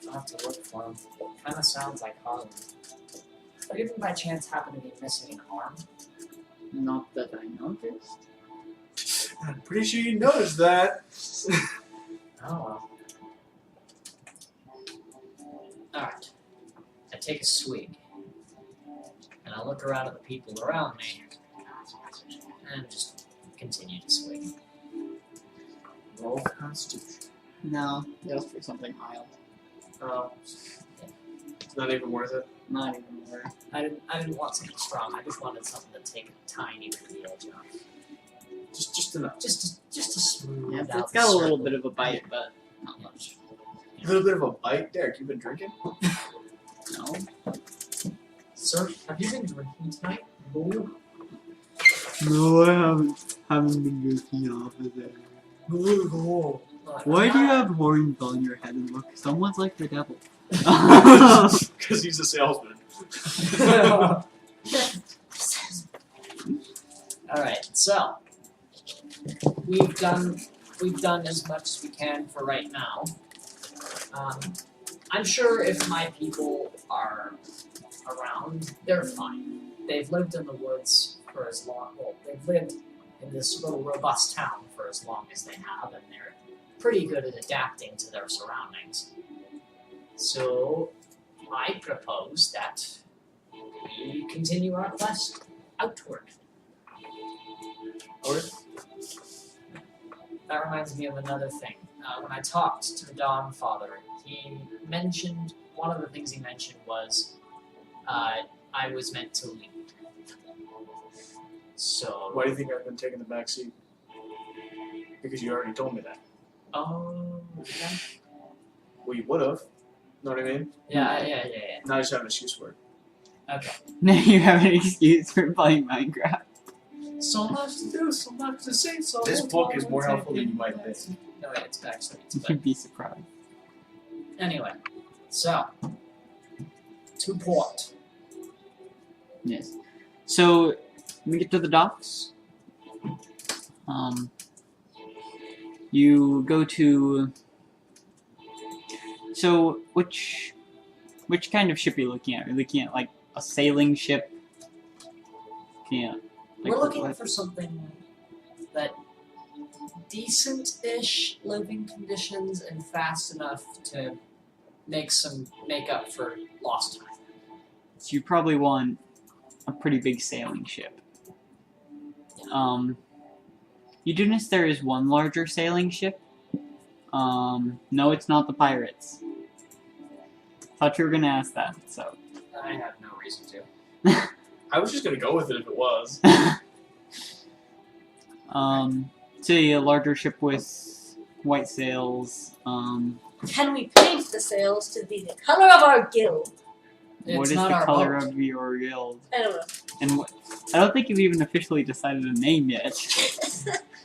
I'll have to look for him. Kinda sounds like Harlan. But you by chance happen to be missing an arm? Not that I noticed. I'm pretty sure you noticed that. Oh well. Alright. I take a swig. And I look around at the people around me. And just continue to swig. Roll Constitution. No, just for something mild. Oh. It's not even worth it. Not even more. I didn't want something strong. I just wanted something to take a tiny bit of the edge off. Just enough. Just to smooth Yeah, out it's the got a little circle. bit of a bite, but not much. A little bit of a bite. Derek, you been drinking? No. Sir, have you been drinking tonight? No. No, I haven't been drinking off of there. No. Why do you have horns on your head and look somewhat like the devil? Because he's a salesman. Alright, so we've done as much as we can for right now. I'm sure if my people are around, they're fine. They've lived in the woods for as long, well, they've lived in this little robust town for as long as they have, and they're pretty good at adapting to their surroundings. So, I propose that we continue our quest outward. Okay. That reminds me of another thing. When I talked to the Dawn Father, he mentioned, one of the things he mentioned was, I was meant to lead. So... Why do you think I've been taking the back seat? Because you already told me that. Oh, okay. Well, you would have. Know what I mean? Yeah. Now I just have an excuse for it. Okay. Now you have an excuse for playing Minecraft. So much to do, so much to see, so This much book is more to helpful than take you might in. think. No, yeah, it's backstory. It's back. You'd be surprised. Anyway, so to port. Yes. So, when we get to the docks, you go to... So, which kind of ship are you looking at? Are you looking at, like, a sailing ship? Yeah. Like, We're looking what- for something that decent-ish living conditions and fast enough to make up for lost time. So you probably want a pretty big sailing ship. You do notice there is one larger sailing ship. No, it's not the pirates. Thought you were gonna ask that, so. I have no reason to. I was just gonna go with it if it was. It's a larger ship with white sails. Can we paint the sails to be the color of our guild? It's What is not the our color boat. of your guild? I don't know. And what? I don't think you've even officially decided a name yet.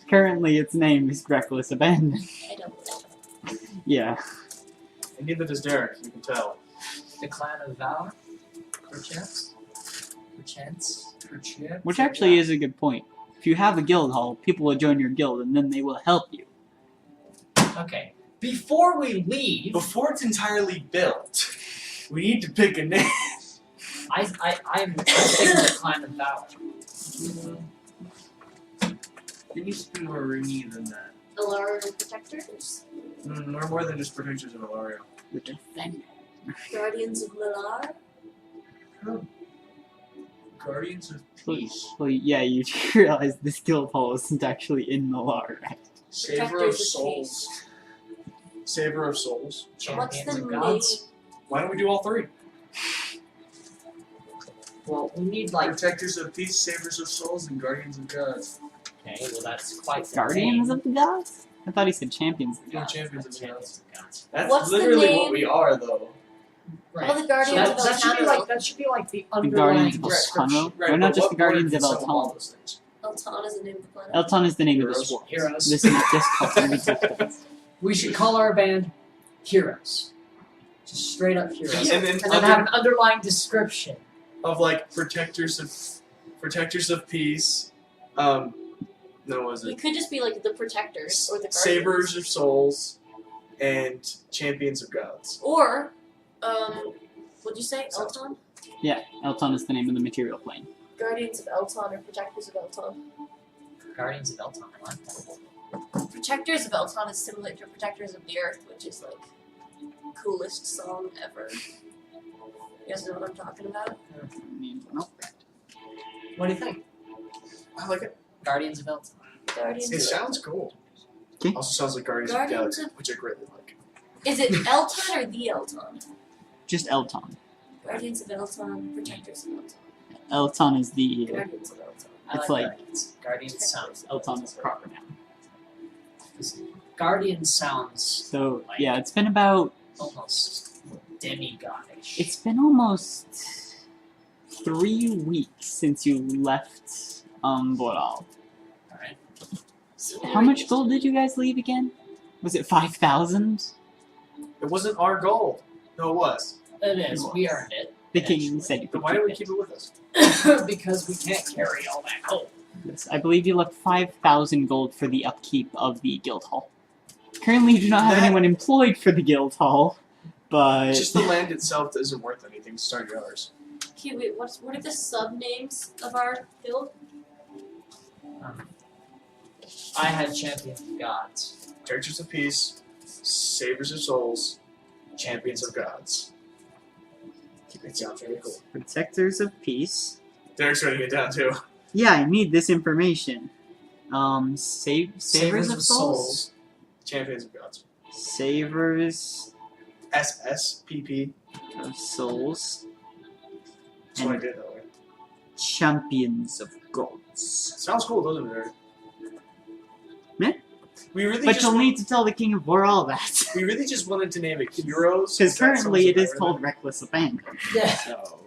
Currently, its name is Reckless Abandon. I don't know. Yeah. And neither does Derek, you can tell. The Clan of Valor? Perchance? Which actually is a good point. If you have a guild hall, people will join your guild, and then they will help you. Okay. Before we leave, Before it's entirely built, we need to pick a name. I'm thinking the Clan of Valor. It needs to be more ringy than that. Alarm protectors? We're more than just protectors of Ilaria. The Defender. Guardians of Milar? Guardians of Well, Peace. well, yeah, you realize this guild hall isn't actually in Milar, right? Saver of Protectors of Souls. Saver of Souls. What's Champions the of name? gods. Why don't we do all three? Well, we need like. Protectors of Peace, Savers of Souls, and Guardians of Gods. Okay, well that's quite the Guardians name. of the Gods? I thought he said Champions of the Yeah, Gods. Champions of the Champions of gods. That's What's the literally what name? we are, though. Right. All the Guardians So of that should be Elton. like that should be like the The underlying Guardians of description. Elton. We're not but just what the Guardians word of can sum all Elton. those things? Elton is the name of the planet. Elton is the name of Heroes. this world. Heroes. This is just called existence. We should call our band Heroes. Just straight up Heroes. And then And then have an underlying description. of like protectors of peace. No, what was We it? could just be like the Protectors or the Guardians. Savers of souls, and champions of gods. Or, what'd you say? Elton? Yeah, Elton is the name of the material plane. Guardians of Elton or Protectors of Elton. Guardians of Elton, I like that. Protectors of Elton is similar to Protectors of the Earth, which is like coolest song ever. You guys know what I'm talking about? What do you think? I like it. Guardians of Elton. Guardians It of sounds cool. Okay. Also sounds like Guardians of the Guardians Galaxy, which I greatly like. Is it Elton or the Elton? Just Elton. Guardians of Elton, Protectors of Elton. Elton is the... Guardians of Elton. I It's like like- Guardians. Guardians sounds. Elton is proper now. Guardians sounds So, yeah, it's been about... almost demigodish. It's been almost 3 weeks since you left, Boral. Alright. So How much gold did you guys leave again? Was it 5,000? It wasn't our goal. No, it was. It is. We earned it. The king said you Then could why do we keep keep it with us? Because we can't carry all that gold. it. I believe you left 5,000 gold for the upkeep of the guild hall. Currently, you do not have That- anyone employed for the guild hall, but... Just the land itself isn't worth anything to start yours. Okay, wait, what are the sub-names of our guild? I had Champions of Gods. Protectors of Peace, Savers of Souls, Champions of Gods. It sounds really cool. Protectors of Peace. Derek's writing it down too. Yeah, I need this information. Savers of Souls? Champions of Gods. Savers SSPP. of Souls. That's what I did that way. Champions of Gods. Sounds cool, doesn't it, Derek? Meh. We really But just you'll want- need to tell the king of Boral that. we really just wanted to name it Heroes. Because That currently sounds it is better called than- Reckless Abandon. Yeah. So,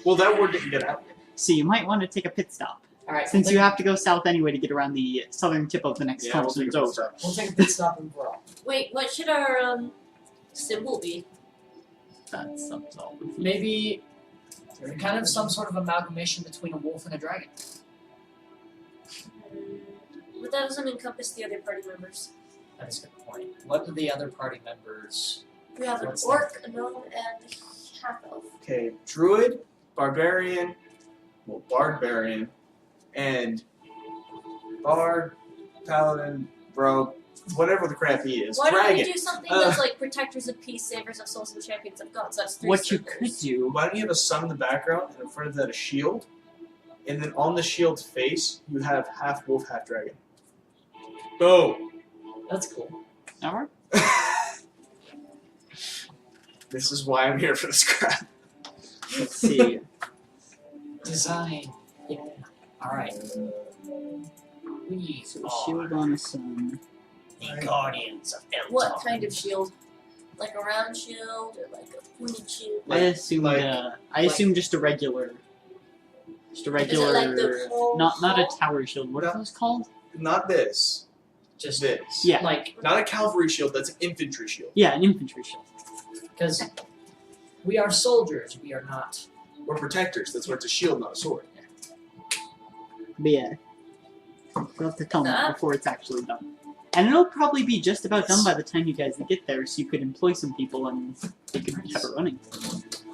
Well, that word didn't get out yet. so you might want to take a pit stop. Alright. Since you have to go south anyway to get around the southern tip of the next Yeah, tunnel we'll take it's a over. pit stop. We'll take a pit stop in Brawl. Wait, what should our symbol be? That's all. Maybe kind of some sort of amalgamation between a wolf and a dragon. But that doesn't encompass the other party members. That is a good point. What do the other party members? We have an What's orc, a gnome, and a half-elf. Okay, Druid, Barbarian, well, Barbarian, and Bard, Paladin, Rogue, whatever the crap he is. Why don't Dragon. we do something that's like Protectors of Peace, Savers of Souls, and Champions of Gods? That's three What you circles. could do, Why don't you have a sun in the background, and in front of that a shield, and then on the shield's face you have half wolf, half dragon. Boom. That's cool. Alright. This is why I'm here for this crap. Let's see. Design. Yeah. Alright. We So are shield on a sun. the Guardians of Elton. What kind of shield? Like a round shield or like a pointed shield? I assume just a regular. Just a regular, like the whole not a hull? tower shield. What are those called? Not this. Just This. Yeah. like Not a cavalry shield, that's an infantry shield. Yeah, an infantry shield. because we are soldiers. We are not. We're protectors, that's why it's a shield, not a sword. But yeah, we'll have to tell me That- before it's actually done. And it'll probably be just about done by the time you guys get there, so you could employ some people and they could have it running.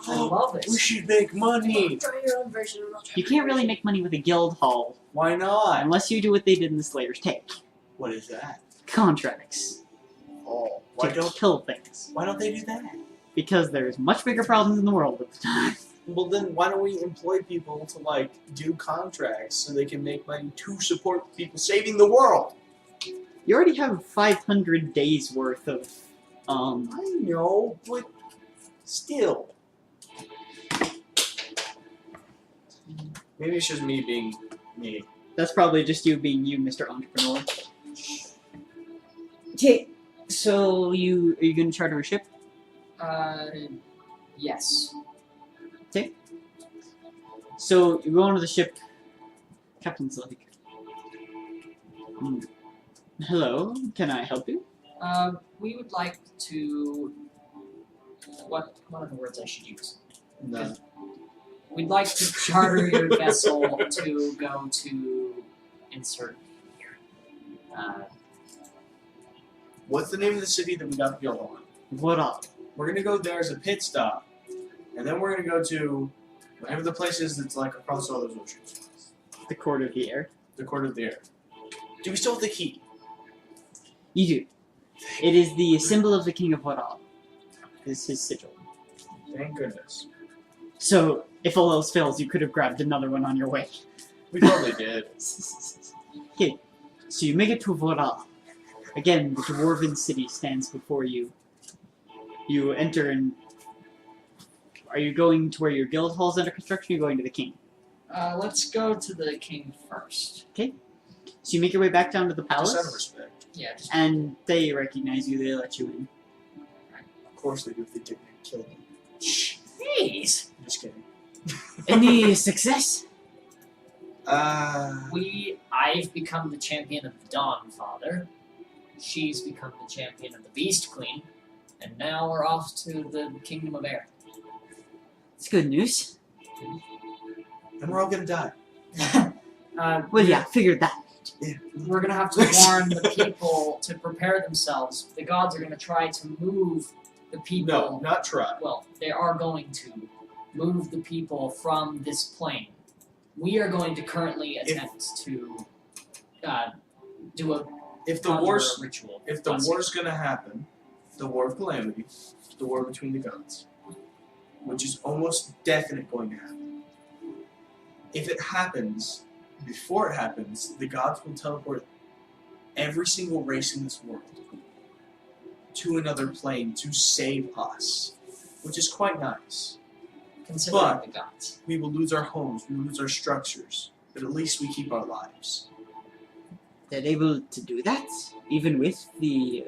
I love it. We should make money! Try your own version. And I'll try You my can't really version. make money with a guild hall Why not? unless you do what they did in the Slayer's Take. What is that? Contracts. all. to kill things. Why don't they do that? Because there's much bigger problems in the world at the time. Well, then why don't we employ people to like do contracts so they can make money to support people saving the world? You already have 500 days worth of, I know, but still. Maybe it's just me being me. That's probably just you being you, Mr. Entrepreneur. Okay, so are you gonna charter a ship? Yes. So you go onto the ship. Captain's like, hello, can I help you? We would like to. What are the words I should use? No. We'd like to charter your vessel to go to insert here. What's the name of the city that we got the yellow on? What up? We're gonna go there as a pit stop, and then we're gonna go to whatever the place is that's like across all those oceans. The court of the air. The Court of the Air. Do we still have the key? You do. It is the symbol of the King of Waral. Is his sigil. Thank goodness. So, if all else fails, you could have grabbed another one on your way. We probably did. Okay, so you make it to Waral. Again, the dwarven city stands before you. You enter and... Are you going to where your guild hall is under construction, or are you going to the king? Let's go to the king first. So you make your way back down to the palace, Just out of respect. Yeah, just and they recognize you, they let you in. Of course they do if they didn't kill them. jeez. I'm just kidding. Any success? I've become the champion of the Dawn Father. She's become the champion of the Beast Queen. And now we're off to the Kingdom of Air. It's good news. And we're all gonna die. Well, yeah, figured that. Yeah. We're gonna have to warn the people to prepare themselves. The gods are gonna try to move the people. No, not try. Well, they are going to move the people from this plane. We are going to currently attempt to do a If the conjure war's a ritual. if the war's gonna happen, the war of calamity, the war between the gods, which is almost definite going to happen. If it happens, before it happens, the gods will teleport every single race in this world to another plane to save us, which is quite nice. Considering but- the gods. We will lose our homes, we will lose our structures, but at least we keep our lives. They're able to do that, even with the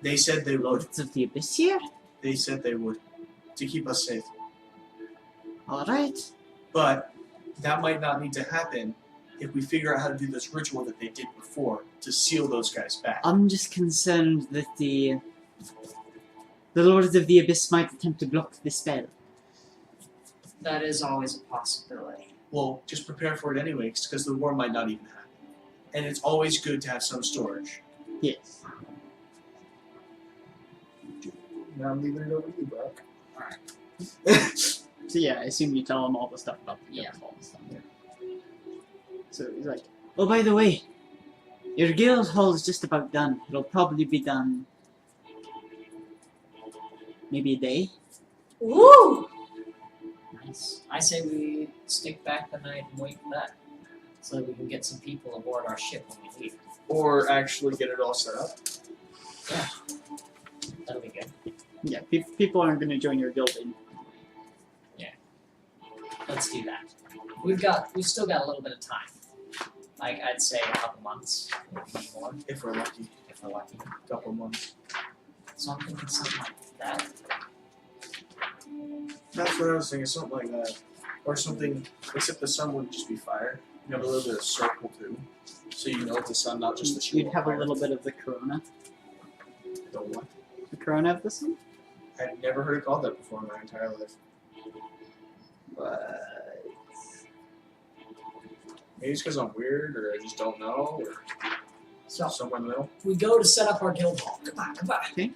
They said they would. Lords of the Abyss here? They said they would, to keep us safe. Alright. But that might not need to happen if we figure out how to do this ritual that they did before to seal those guys back. I'm just concerned that the Lords of the Abyss might attempt to block the spell. That is always a possibility. Well, just prepare for it anyway, because the war might not even happen. And it's always good to have some storage. Yes. Now I'm leaving it over to you, Brock. Alright. So yeah, I assume you tell him all the stuff about the Yeah. guild hall and stuff. So he's like, oh, by the way, your guild hall is just about done. It'll probably be done maybe a day. Woo! Nice. I say we stick back the night and wait for that. So that we can get some people aboard our ship when we leave. Or actually get it all set up. Yeah. That'll be good. Yeah, people aren't going to join your guild in. Let's do that. We've still got a little bit of time. Like, I'd say a couple months, maybe more, If we're lucky. if we're lucky. Couple months. So I'm thinking something like that. That's what I was thinking, something like that. Or something, except the sun wouldn't just be fire. You have a little bit of circle too. So you know it's the sun, not just the shield. You'd have a little bit of the corona. The what? The corona of the sun? I'd never heard it called that before in my entire life. But Maybe it's because I'm weird, or I just don't know, or So somewhere in the middle. we go to set up our guild hall. Come on, come on. Okay.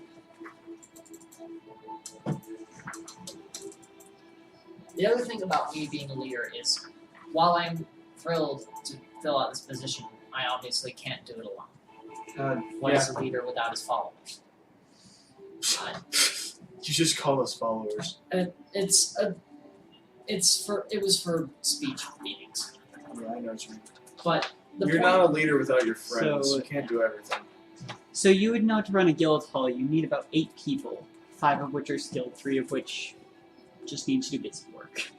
The other thing about me being a leader is, while I'm thrilled to fill out this position, I obviously can't do it alone. What is a leader without his followers? You just call us followers. It was for speech meetings. Yeah, I know what you mean. But the You're point, not a leader without your friends. So- You can't do everything. So you would know to run a guild hall, you need about 8 people, 5 of which are skilled, 3 of which just need to do basic work.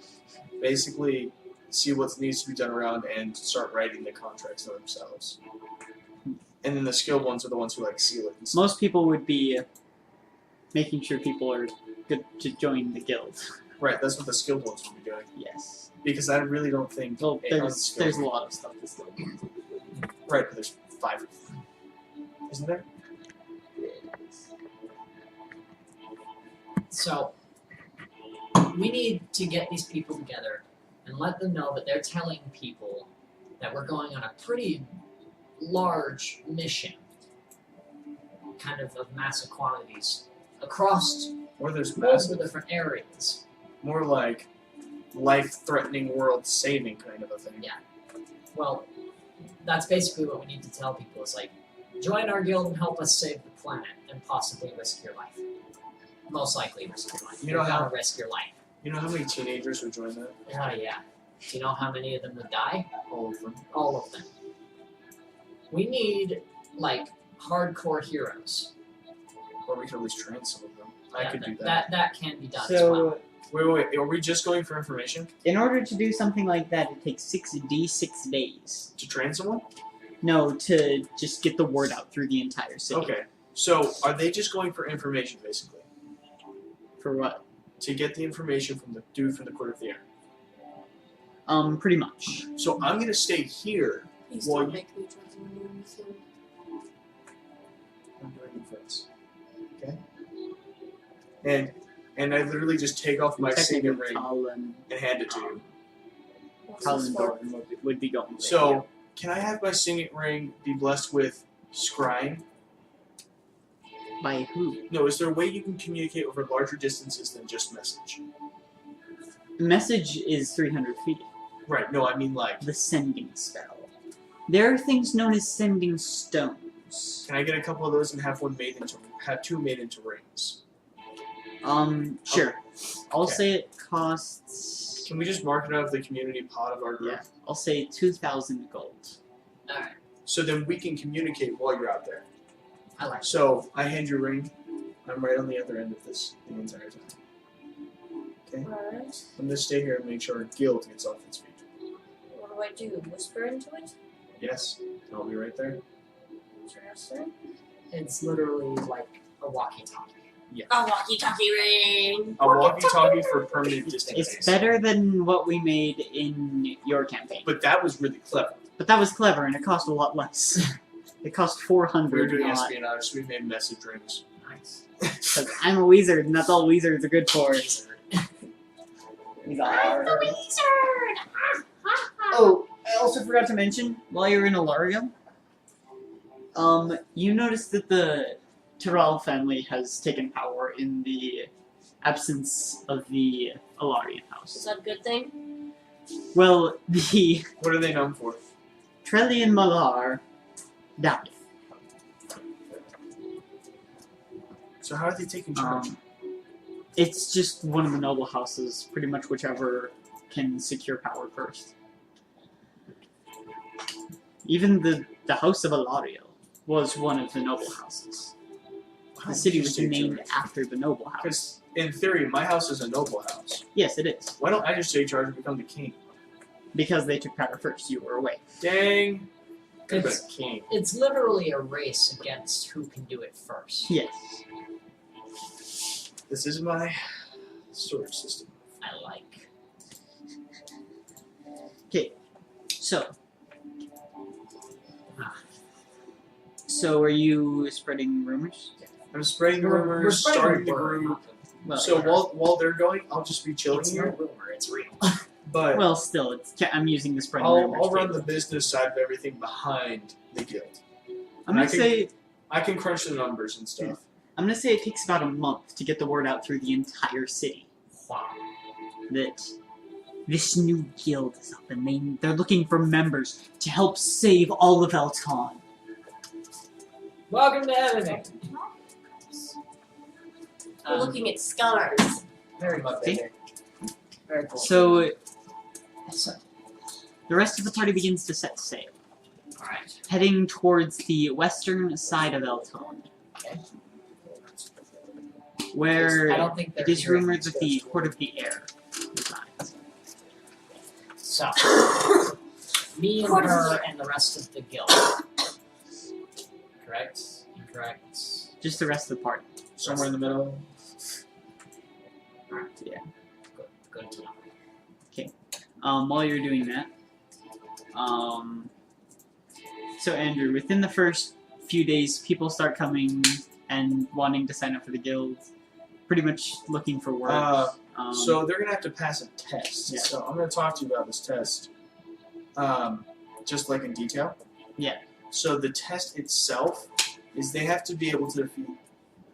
Basically, see what needs to be done around and start writing the contracts for themselves. And then the skilled ones are the ones who like seal it. And stuff. Most people would be making sure people are good to join the guild. Right, that's what the skilled ones will be doing. Yes. Because I really don't think. Well, a there's unskilled- a lot of stuff to still do. Right, but there's 5 of them. Isn't there? so we need to get these people together and let them know that they're telling people that we're going on a pretty large mission, kind of massive quantities, across Or there's multiple massive. different areas. More like life-threatening, world-saving kind of a thing. Yeah. Well, that's basically what we need to tell people is like, join our guild and help us save the planet and possibly risk your life. Most likely risk your life. You know You're how- gonna risk your life. You know how many teenagers would join that? Oh yeah. Do you know how many of them would die? All of them. All of them. We need like hardcore heroes. Or we could at least train some of them. I Yeah, could do that. That can be done as well. So, Wait. Are we just going for information? in order to do something like that, it takes 6 days. To train someone? No, to just get the word out through the entire city. Okay. So, are they just going for information, basically? For what? To get the information from the dude from the Court of the Air. Pretty much. So, I'm going to stay here. Please Well, don't you- make me try to remove anything. I'm doing new friends. Okay? And I literally just take off my signet ring Talon, and hand it to you. What's this Talon for? Doran would be going with So, can I have my signet ring be blessed with scrying? you. By who? No, is there a way you can communicate over larger distances than just message? Message is 300 feet. Right, no, I mean like, The sending spell. There are things known as sending stones. can I get a couple of those and have have 2 made into rings? Sure. I'll Okay. say it costs. Can we just mark it out of the community pot of our group? Yeah, I'll say 2,000 gold. Alright, So then we can communicate while you're out there. I like So, I hand you a ring. I'm right on the other end of this the entire time. Okay? Alright. I'm gonna stay here and make sure our guild gets off its feet. What do I do? Whisper into it? Yes? I'll be right there. Interesting. It's literally like a walkie-talkie. A walkie-talkie ring! A walkie-talkie for permanent distance. It's better than what we made in your campaign. But that was really clever. But that was clever, and it cost a lot less. It cost We were 400, doing not... espionage, so we made message rings. Nice. Because I'm a wizard, and that's all wizards are good for. Oh, I also forgot to mention, while you're in Alarium, you noticed that the Tyrell family has taken power in the absence of the Alarian Is house. that a good thing? Well, the What are they known for? Trellian Malar died. So how are they taking charge? It's just one of the noble houses, pretty much whichever can secure power first. Even the House of Alario was one of the noble houses. The city was named after the noble house. Because in theory, my house is a noble house. Yes, it is. Why don't I just take charge and become the king? Because they took power first, you were away. Dang. Could have been It's- a king. It's literally a race against who can do it first. Yes. This is my storage system. I like. Okay, so. So, are you spreading rumors? I'm spreading We're rumors, spreading starting the word, group. not the- Well, So while they're going, I'll just be chilling It's no here. rumor, it's real. But well, still, I'm using the spreading I'll rumors. run thing. the business side of everything behind the guild. I'm gonna I can- say I can crunch the numbers and stuff. it takes about a month to get the word out through the entire city Wow. that this new guild is up, and they're looking for members to help save all of Elton. Welcome to editing. We're looking at scars. Very much. Okay. Very cool. So, the rest of the party begins to set sail, Alright. heading towards the western side of Elton, Okay. where I don't think it they're is hearing rumored us. that the Court of the Air resides. So, me and her and the rest of the guild. Correct? Incorrect? Just the rest of the party. Somewhere in the middle. Alright. Yeah. Good to know. While you're doing that, so Andrew, within the first few days, people start coming and wanting to sign up for the guild, pretty much looking for work. So they're gonna have to pass a test. Yeah. So I'm gonna talk to you about this test, just like in detail. Yeah. So the test itself is they have to be able to defeat.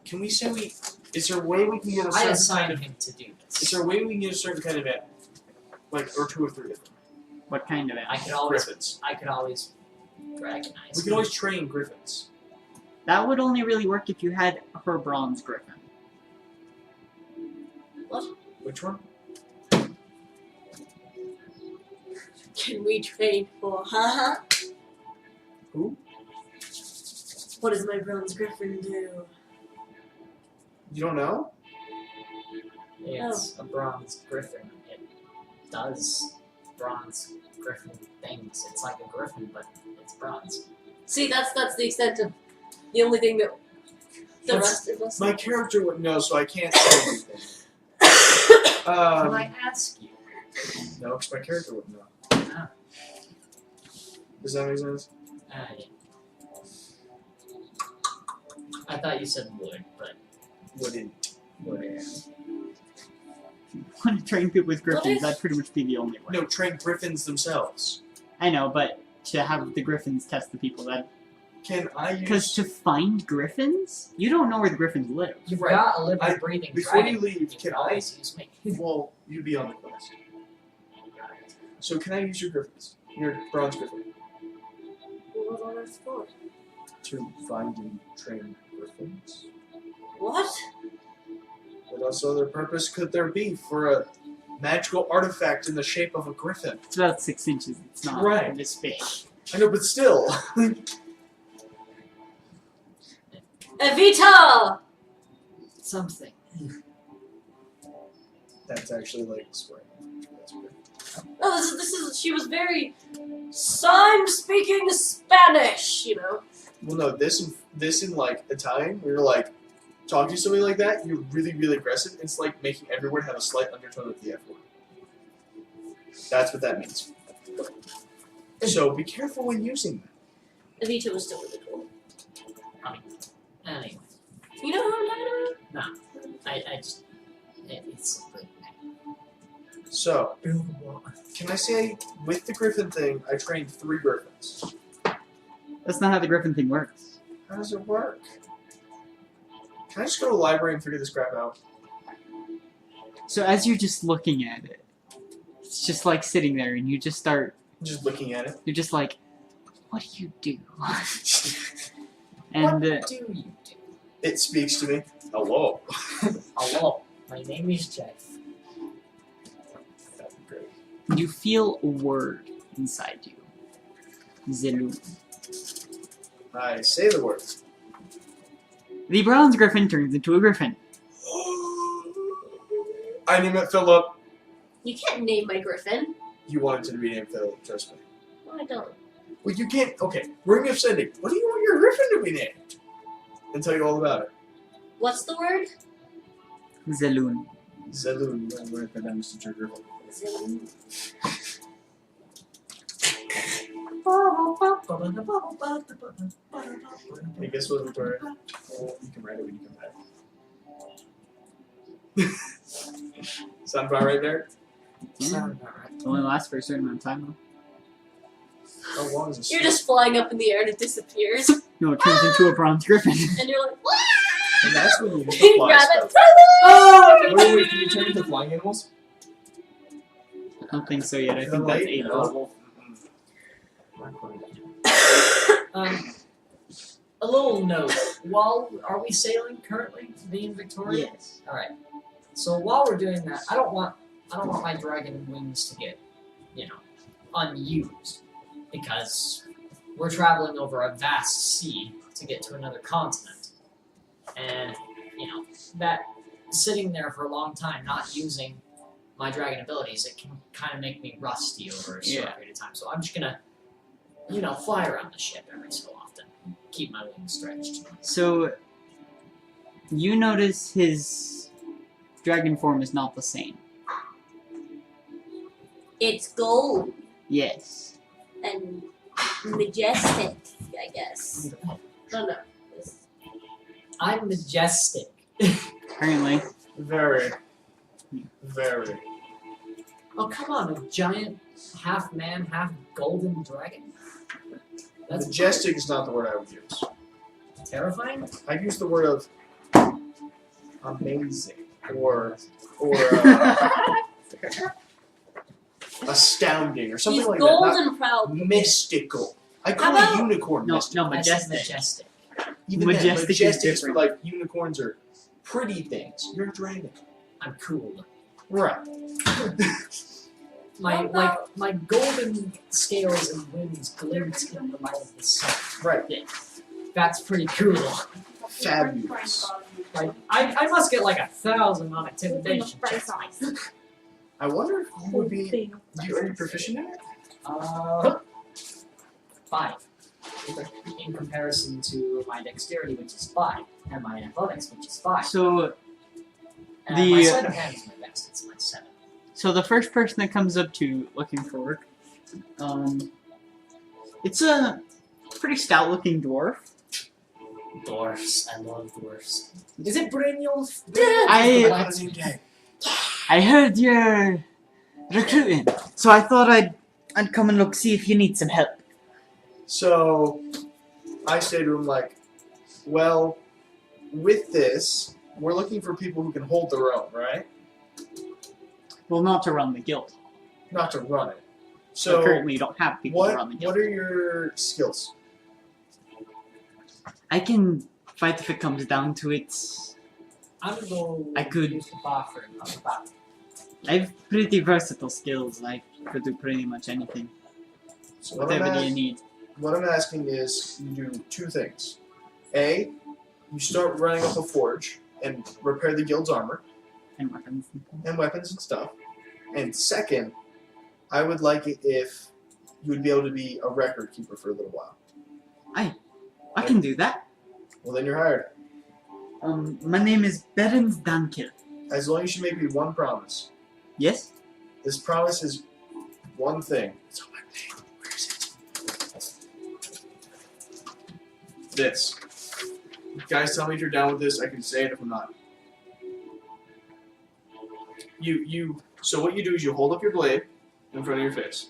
Can we say we? Is there a way we can get a I certain kind assigned of? him to do Is this. there a way we can get a certain kind of animal, like or 2 or 3 of them? What kind of it? I could always Griffins. recognize. We can always train griffins. That would only really work if you had her bronze griffin. Which one? Can we trade for haha? Who? What does my bronze griffin do? You don't know? It's a bronze griffin. It does bronze griffin things. It's like a griffin, but it's bronze. See, that's the extent of the only thing that the That's- rest of us. My character wouldn't know, so I can't say anything. Can I ask you? No, because my character wouldn't know. Ah. Does that make sense? Yeah. I thought you said would, but Wouldn't. If you want to train people with griffins, if- that'd pretty much be the only way. No, train griffins themselves. I know, but to have the griffins test the people, that Can I because use... to find griffins, you don't know where the griffins live. you've Right. got a living, breathing Before dragon. you leave, You can can I... always use me. Well, you'd be on the quest. So can I use your griffins? Your bronze griffin? What on earth for? To find and train griffins? What? What else other purpose could there be for a magical artifact in the shape of a griffin? It's about 6 inches. It's not Right. this big. I know, but still. Evita! Something. That's actually like swearing. That's weird. No, this is. She was very. I'm speaking Spanish, you know. Well, no, this in like Italian, we were like talking to somebody like that. You're really, really aggressive. It's like making every word have a slight undertone of the F word. That's what that means. So be careful when using that. Evita was still really cool. Anyway, You know who I'm talking about? I just it's a good name. So, can I say with the griffin thing, I trained 3 griffins? That's not how the griffin thing works. How does it work? Can I just go to the library and figure this crap out? So as you're just looking at it, it's just like sitting there, and you just start. Just looking at it. You're just like, what do you do? And what do you do? It speaks to me. Hello. Hello, my name is Jeff. That'd be great. you feel a word inside you. Zelu. I say the word. The bronze griffin turns into a griffin. I name it Philip. You can't name my griffin. You wanted to be named Philip, trust me. No, I don't. Well, you can't. Okay, ring of sending. What do you want your griffin to be named? And tell you all about it. What's the word? Zeloon. Zeloon. I'm going to put down Mr. Griffin. Zillion. Hey, guess what, Victoria? Oh, you can write it when you come back. Sound about right there? Yeah. Sound about right. It only lasts for a certain amount of time, though. How long is this? You're just flying up in the air and it disappears. No, it turns into a bronze griffin. And you're like, what? And that's when you get the You fly grab stuff. it. Wait, can you turn into flying animals? I don't think so yet. I The think that's light? 8th No. level. Um, A little note. Are we sailing currently, being Victoria? Yes. All right. So while we're doing that, I don't want my dragon wings to get, unused, because we're traveling over a vast sea to get to another continent, and that sitting there for a long time, not using my dragon abilities, it can kind of make me rusty over a short period of time. So I'm just gonna, fly around the ship every so often, keep my wings stretched. So, you notice his dragon form is not the same. It's gold Yes. and majestic, I guess. Oh no. I'm majestic. Apparently. Very. Very. Oh, come on, a giant half man, half golden dragon? That's Majestic is not the word I would use. terrifying. I'd use the word of amazing or astounding or something He's like gold that. Not and proud. mystical. I How call about- it unicorn No, mystical. no, I said majestic. majestic. Even Majestic is majestic is for different. like unicorns are pretty things. You're a dragon. I'm cool. Right. My golden scales and wings glint in the light of the sun. Right. That's pretty cool. Fabulous. Like I must get like 1,000 on intimidation checks. I wonder if you would be. Are you proficient in it? 5. In comparison to my dexterity, which is 5, and my athletics, which is 5. So, And the- my sleight of hand is my best. It's my 7. so the first person that comes up to looking for work, it's a pretty stout-looking dwarf. Dwarfs. I love dwarfs. Is it Brynjolf? I heard you're recruiting, so I thought I'd come and look, see if you need some help. So I say to him like, well, with this, we're looking for people who can hold their own, right? Well, not to run the guild. Not to run it. So So currently you don't have people to run the guild. what are your skills? I can fight if it comes down to it. I'm gonna go I could- use the bathroom. I have pretty versatile skills. I could do pretty much anything. So what I'm, Whatever you need. what I'm asking is you do two things. A, you start running up a forge and repair the guild's armor And weapons. and weapons and stuff. And second, I would like it if you would be able to be a record keeper for a little while. I can do that. Well, then you're hired. My name is Berens Dankil. As long as you make me one promise. Yes? This promise is one thing. It's on my name. Where is it? This. Guys, tell me if you're down with this. I can say it if I'm not. So what you do is you hold up your blade in front of your face.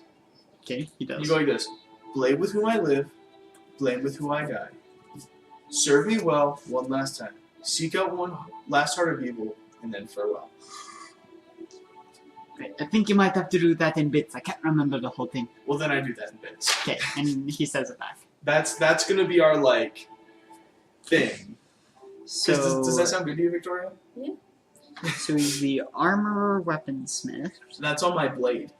Okay, he does. You go like this. Blade with whom I live. Blade with whom I die. Serve me well one last time. Seek out one last heart of evil, and then farewell. Right, I think you might have to do that in bits. I can't remember the whole thing. Well, then I do that in bits. Okay, and he says it back. That's gonna be our like thing. So, Does that sound good to you, Victoria? so he's the armorer weaponsmith, So that's on my blade.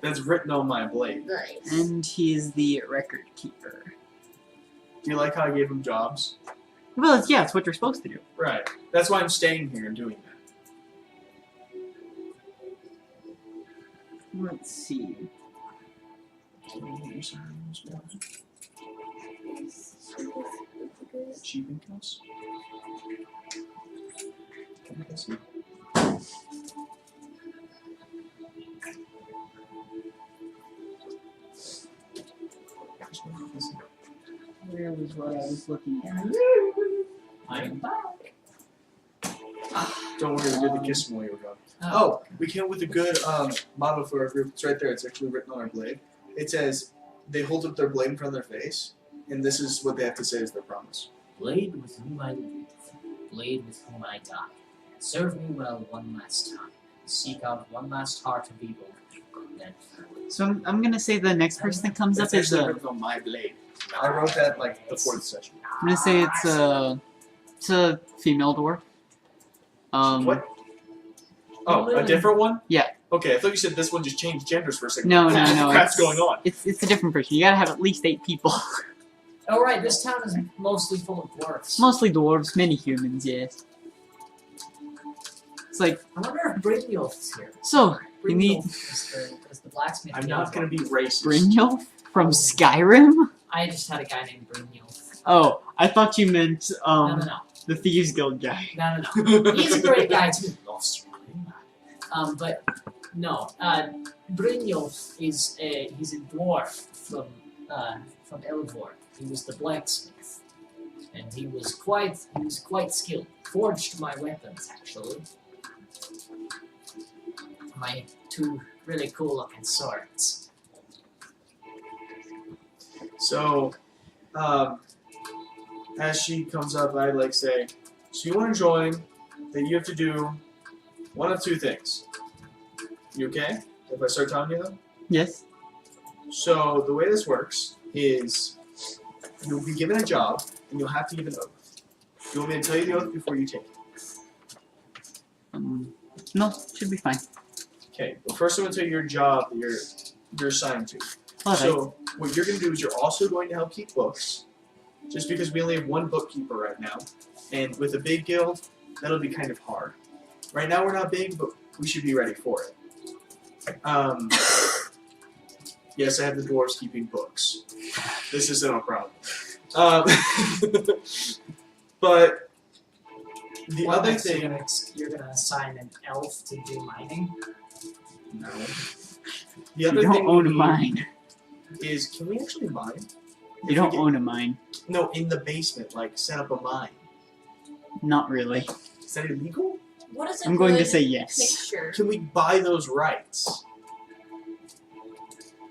That's written on my blade. Nice. and he's the record keeper. Do you like how I gave him jobs? Well, yeah, it's what you're supposed to do. Right. That's why I'm staying here and doing that. Let's see. Achievement counts? Can I see? Where was what I was looking at? I'm back. Don't worry, we did the kiss when we were gone. Oh, we came up with a good motto for our group. It's right there. It's actually written on our blade. It says, they hold up their blade in front of their face, and this is what they have to say as their promise. Blade with whom I live, blade with whom I die. Serve me well one last time. Seek out one last heart of evil. Then farewell. So I'm gonna say the next person that comes It's up is actually written on my blade. I wrote that like before the session. I'm gonna say it's a female dwarf. What? Oh, a different one? Yeah. Okay, I thought you said this one just changed genders for a second. No. What the crap's It's going on? It's a different person. You gotta have at least 8 people. Oh right, this town is mostly full of dwarfs. Mostly dwarves, many humans. Yes. It's like I wonder if Brynjolf's here. so. You need Brynjolf is the blacksmith. I'm not gonna be racist. Brynjolf from Skyrim. I just had a guy named Brynjolf. Oh, I thought you meant No. the Thieves Guild guy. No. He's a great guy too. But no. Brynjolf is he's a dwarf from Elvor. He was the blacksmith, and he was quite skilled. Forged my weapons actually. My 2 really cool looking swords. So, as she comes up, I like say, so you want to join, then you have to do one of 2 things. You okay? If I start telling you them? Yes. So, the way this works is you'll be given a job, and you'll have to give an oath. You want me to tell you the oath before you take it? No, should be fine. Okay, well first I'm going to tell you your job that you're assigned to. Alright. So, what you're going to do is you're also going to help keep books, just because we only have 1 bookkeeper right now, and with a big guild, that'll be kind of hard. Right now we're not big, but we should be ready for it. Yes, I have the dwarves keeping books. This isn't a problem. But the What other next, thing, you're gonna assign an elf to do mining. no. The You other don't thing own we a need mine. is, can we actually mine? You don't own a mine. No, in the basement, like set up a mine. Not really. Is that illegal? What is it? I'm going to good say yes. Mixture. Can we buy those rights?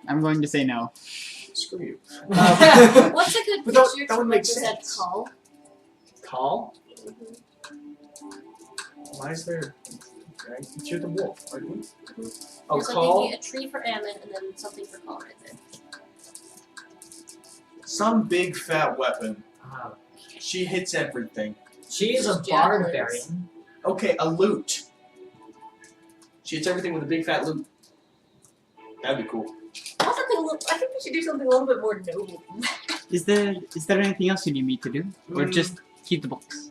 I'm going to say no. Screw you. What's a good But that- mixture that to would make represent sense. call? Call? Why is there? Right? You're the wolf, aren't you? Oh, There's like call. maybe a tree for Ammon and then something for call right there. Some big fat weapon. Uh, She hits everything. she is a Just javelins. barbarian. Okay, a lute. She hits everything with a big fat lute. That'd be cool. I think we should do something a little bit more noble than that. Is there anything else you need me to do, or just keep the books?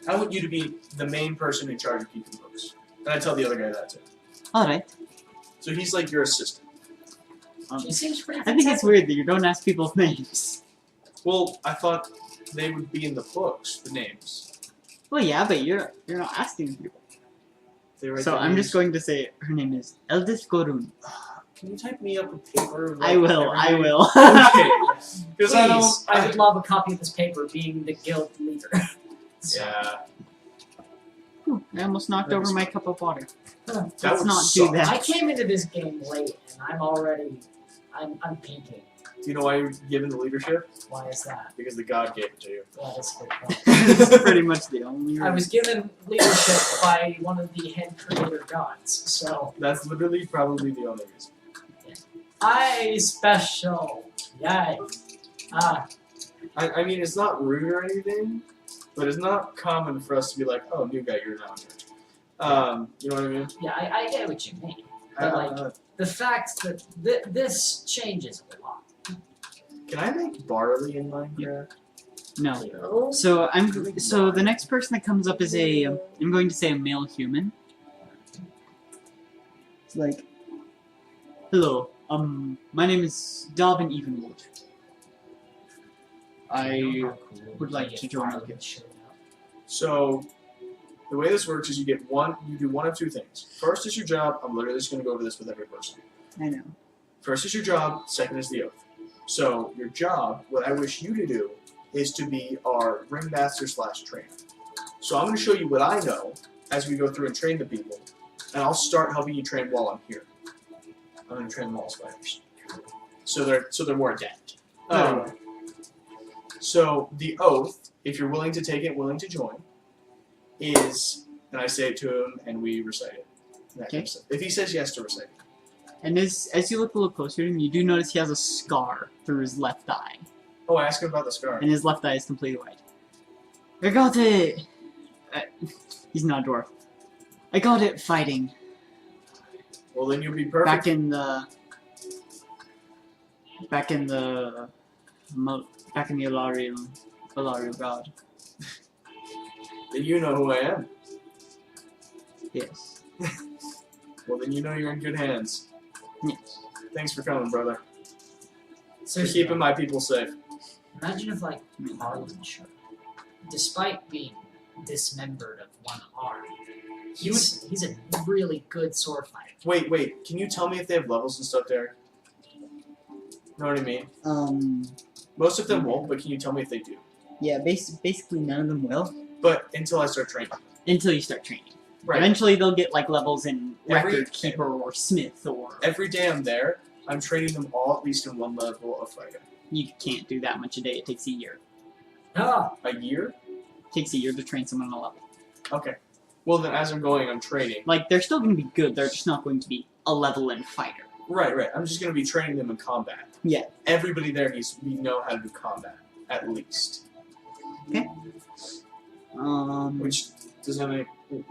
I want you to be the main person in charge of keeping the books. And I tell the other guy that too. All right. So he's like your assistant. She seems pretty. I think it's weird that you don't ask people's names. Well, I thought they would be in the books, the names. Well, yeah, but you're not asking people. They write So their I'm names. just going to say her name is Eldis Gorun. Can you type me up a paper? I will. I will. Okay. Because I don't. Please, I would love a copy of this paper, being the guild leader. Yeah. Ooh, I almost knocked over my cup of water. That Let's would not suck. do that. I came into this game late, and I'm peaking. Do you know why you're given the leadership? Why is that? Because the god gave it to you. That is a good point. It's pretty much the only I was given leadership by one of the head creator gods, so That's literally probably the only reason. I special. Yay. I mean, it's not rude or anything, but it's not common for us to be like, oh, new guy, you're now in charge. You know what I mean? Yeah, I get what you mean. But like the fact that this changes a lot. Can I make barley in Minecraft? No. No. So the next person that comes up is I'm going to say a male human. It's like, hello, my name is Darwin Evenwood. I would like to join the guild. So, the way this works is you do one of 2 things. First is your job. I'm literally just going to go over this with every person. I know. First is your job. Second is the oath. So, your job, what I wish you to do, is to be our ringmaster / trainer. So, I'm going to show you what I know as we go through and train the people, and I'll start helping you train while I'm here. I'm going to train them all spiders. So they're more adept. So the oath, if you're willing to take it, willing to join, is, and I say it to him, and we recite it. That kind of stuff. If he says yes to recite it. And as you look a little closer to him, you do notice he has a scar through his left eye. Oh, ask him about the scar. and his left eye is completely white. I got it! He's not a dwarf. I got it fighting. Well, then you'll be perfect. Back in the Alarial God. Then you know who I am. Yes. Well, then you know you're in good hands. Yes. Thanks for coming, brother. For Seriously, keeping my people safe. imagine if like Harlan showed, despite being dismembered of one arm, he's a really good sword fighter. Wait. Can you tell me if they have levels and stuff there? Know what I mean? Most of them won't, but can you tell me if they do? Yeah, basically none of them will. But until I start training. Until you start training. Right. Eventually they'll get like levels in Every- Record Keeper or Smith or... Every day I'm there, I'm training them all at least in one level of fighting. You can't do that much a day, it takes a year. Ah, A year? It takes a year to train someone on a level. Okay. Well, then as I'm going, I'm training. Like, they're still going to be good, they're just not going to be a level in fighter. Right. I'm just going to be training them in combat. Yeah. Everybody there we know how to do combat, at least. Which doesn't make...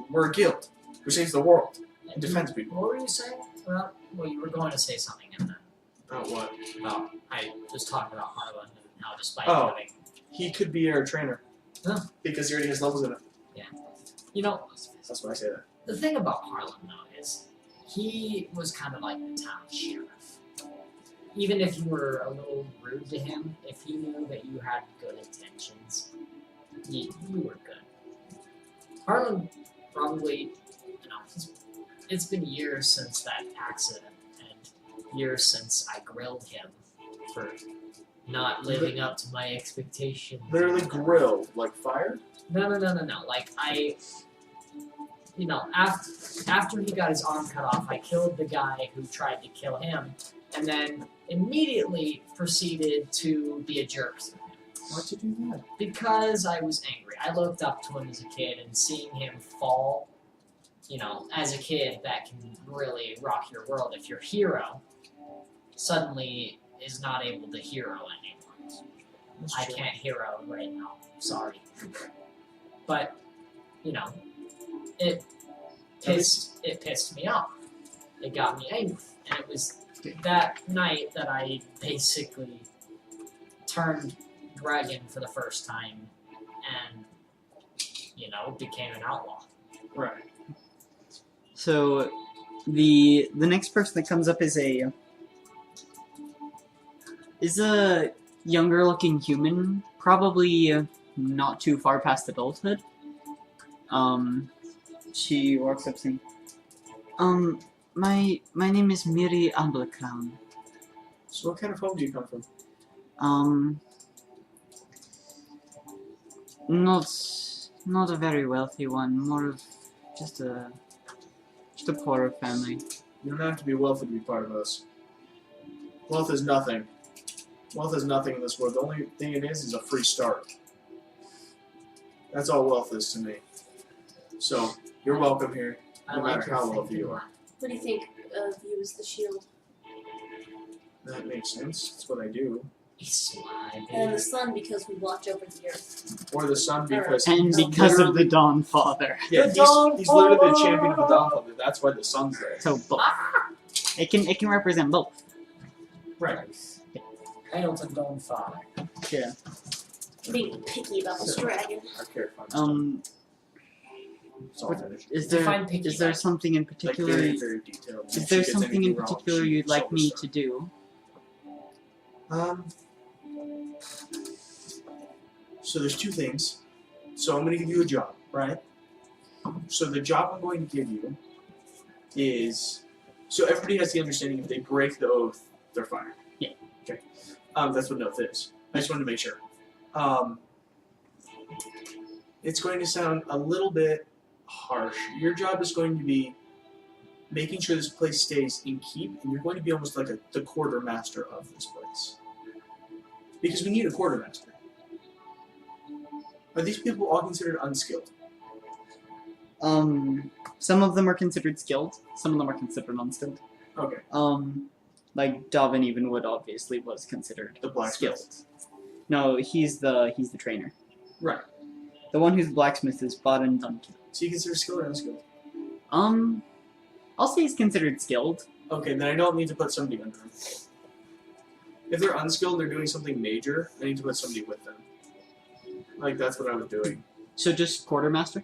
We're a guild who saves the world and defends people. What were you saying? Well, you were going to say something in that. About what? About I was talking about Harlan and how despite Oh. having, He could be our trainer. Huh. Because he already has levels in it. you know, That's why I say that. the thing about Harlan though is he was kind of like the town sheriff. Even if you were a little rude to him, if he knew that you had good intentions, you were good. Harlan probably, it's been years since that accident, and years since I grilled him for not living up to my expectations. Literally grilled, like fire? No. Like, after he got his arm cut off, I killed the guy who tried to kill him, and then immediately proceeded to be a jerk to him. Why'd you do that? Because I was angry. I looked up to him as a kid, and seeing him fall, as a kid, that can really rock your world if your hero suddenly is not able to hero anymore. That's I true. can't hero right now. Sorry. But, it pissed me off. It got me angry. And it was that night that I basically turned dragon for the first time and, became an outlaw. Right. So, the next person that comes up is a younger looking human, probably not too far past adulthood. She walks up saying, my name is Miri Amblecrown. So what kind of home do you come from? Not a very wealthy one, more of just a poorer family. You don't have to be wealthy to be part of us. Wealth is nothing. Wealth is nothing in this world. The only thing it is a free start. That's all wealth is to me. So, you're welcome here, I no like matter your how wealthy thinking. you are. What do you think of you as the shield? That makes sense. That's what I do. It's my And the baby. sun because we watch over the earth. Or the sun because And he's because of the literally- Dawn Father. Yeah, The he's literally the Dawn champion of the Father. Dawn Father. That's why the sun's there. So both. It can represent both. Right. Elton don't father. Yeah. Being picky about this dragon. Our character finds it's all what- finished. Is Define there picky, is there like- something in Like particular? very, very detailed. Is If there she gets something in anything wrong, particular she you'd like me solves to do? So there's two things. So I'm going to give you a job, right? So the job I'm going to give you is... So everybody has the understanding if they break the oath, they're fired. Yeah. Okay. That's what an oath is. I just wanted to make sure. It's going to sound a little bit harsh. Your job is going to be making sure this place stays in keep, and you're going to be almost like the quartermaster of this place. Because we need a quartermaster. Are these people all considered unskilled? Some of them are considered skilled. Some of them are considered unskilled. Okay. Like Davin Evenwood obviously was considered The blacksmith. skilled. No, he's the trainer. Right. The one who's blacksmith is bought and done. So you consider skilled or unskilled? I'll say he's considered skilled. Okay, then I don't need to put somebody under him. If they're unskilled, they're doing something major, I need to put somebody with them. Like, that's what I was doing. So just quartermaster.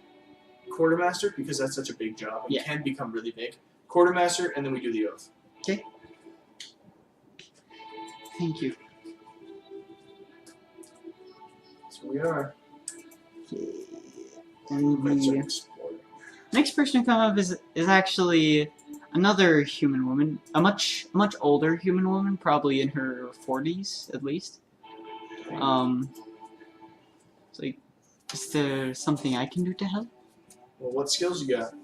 Quartermaster, because that's such a big job. It Yeah. can become really big. Quartermaster, and then we do the oath. Okay. Thank you. So we are. Okay. And Let's the explore. next person to come up is actually another human woman, a much older human woman, probably in her 40s at least. It's like, is there something I can do to help? Well, what skills you got?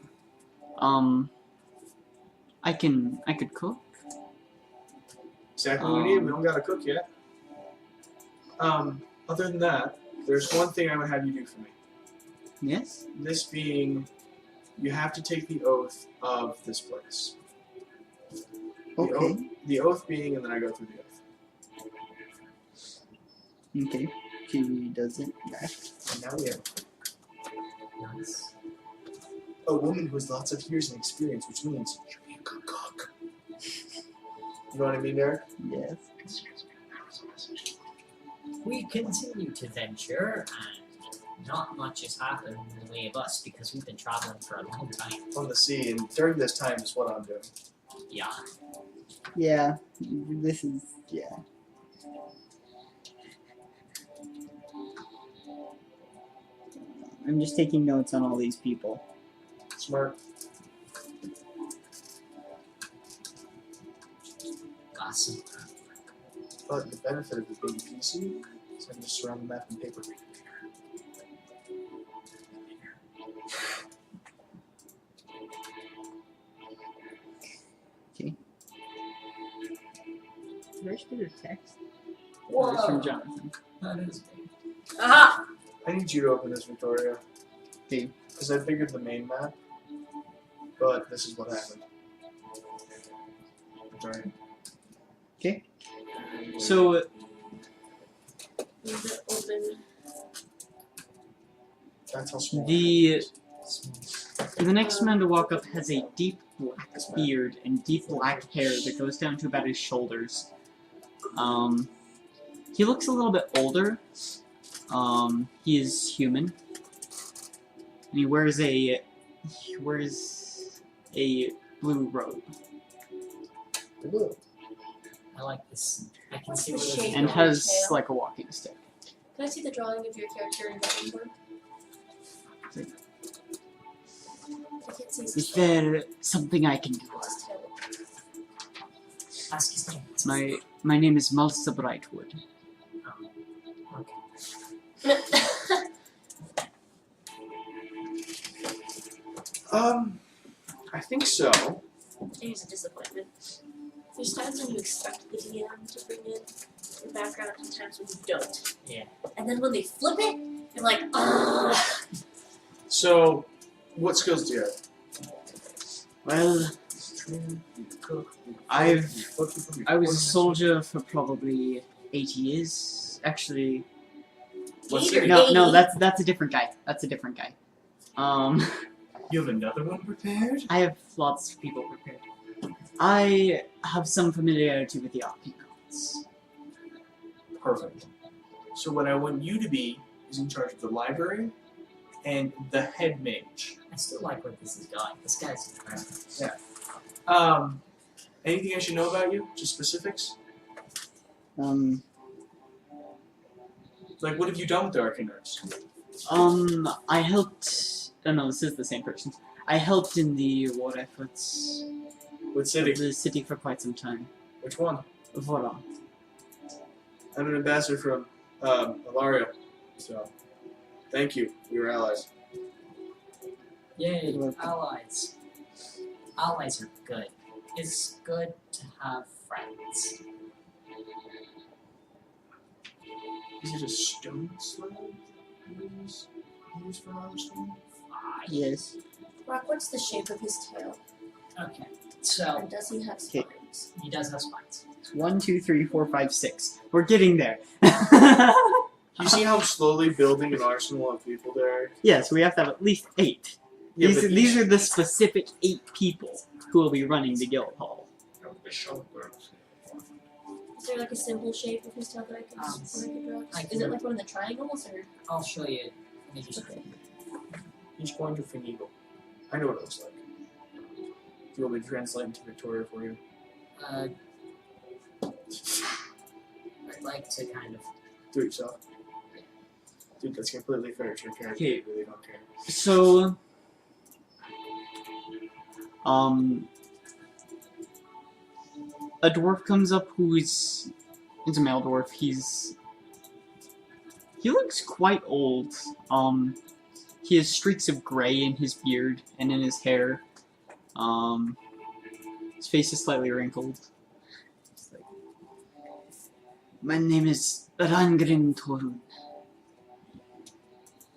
I could cook. Exactly what we need. We don't got to cook yet. Other than that, there's one thing I would have you do for me. Yes. This being, you have to take the oath of this place. The oath being, and then I go through the oath. Okay. She does it. And now we have Nice. a woman who has lots of years and experience, which means you can cook. You know what I mean, Derek? Yes. Excuse me, there is a message. We continue to venture, and not much has happened in the way of us because we've been traveling for a long time. On the sea, and during this time is what I'm doing. Yeah. Yeah. This is yeah. I'm just taking notes on all these people. Smart. Awesome. But the benefit of this being PC is I can just surround the map in paper. Did I shoot a text? Whoa. It's from Jonathan. That is big. Aha! I need you to open this, Victoria. Okay. Because I figured the main map, but this is what happened. Sorry. So Leave it open. That's how small. the next man to walk up has a deep black beard and deep black hair that goes down to about his shoulders. He looks a little bit older. He is human. And he wears a blue robe Blue. I like this. I can see What's where the this shape? is and going. has Tail. like a walking stick. Can I see the drawing of your character in Dragon Board? I can't see his Is tail. there something I can do? What's his tail? Ask his name. My name is Malsa Brightwood. Okay. I think so. He's a disappointment. There's times when you expect the DM to bring in your background, and times when you don't. Yeah. And then when they flip it, you're like, ugh. So, what skills do you have? Well, I was a soldier for probably 8 years. Actually, What's Gator, it? no, 80. that's a different guy. That's a different guy. You have another one prepared? I have lots of people prepared. I have some familiarity with the Arcanauts. Perfect. So what I want you to be is in charge of the library and the head mage. I still like where this is going. This guy's incredible. Anything I should know about you? Just specifics? Like, what have you done with the Arcanauts? I helped. Oh no, this is the same person. I helped in the war efforts What of city? the city for quite some time. Which one? Voila. I'm an ambassador from Alario. So, thank you. We were allies. Yay, You're welcome. allies. Allies are good. It's good to have friends. Is it a stone slab? Use for another stone? Yes. Rock, what's the shape of his tail? Okay, so And does he have Okay. spines? he does have spines. 1, 2, 3, 4, 5, 6. We're getting there. You see how slowly building an arsenal of people there? Yes, we have to have at least 8. Yeah, these, but these are the specific 8 people who will be running the guild hall. Is there like a symbol shape of his tail that I can draw? I Is it like one of the triangles or? I'll show you. Let me just. he's going to finagle. I know what it looks like. Do you want me to translate into Victoria for you? I'd like to kind of. Do it yourself. Dude, that's completely fair. It's your character. Okay. You really don't care. So, a dwarf comes up who's... It's a male dwarf. He looks quite old. He has streaks of gray in his beard and in his hair. His face is slightly wrinkled. It's like, my name is Rangrim Torun.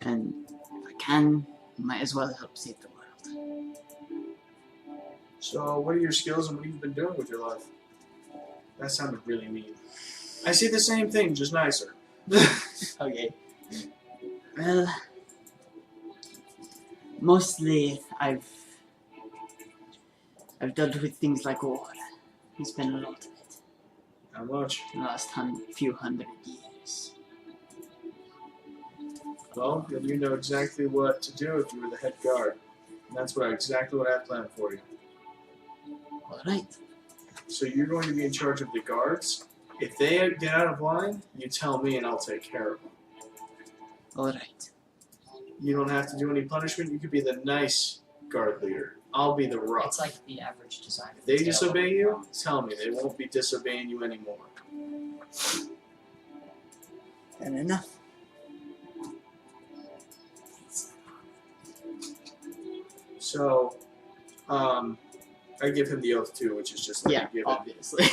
And if I can, might as well help save the world. So, what are your skills and what have you been doing with your life? That sounded really mean. I say the same thing, just nicer. Okay. Well, mostly I've dealt with things like war. There's been a lot of it How much? in the last few hundred years. Well, then you know exactly what to do if you were the head guard. And that's exactly what I have planned for you. Alright. So you're going to be in charge of the guards. If they get out of line, you tell me and I'll take care of them. Alright. You don't have to do any punishment. You could be the nice guard leader. I'll be the rough. It's like the average design. If they disobey you, tell me. They won't be disobeying you anymore. And enough. So, I give him the oath too, which is just like Yeah, a given. obviously.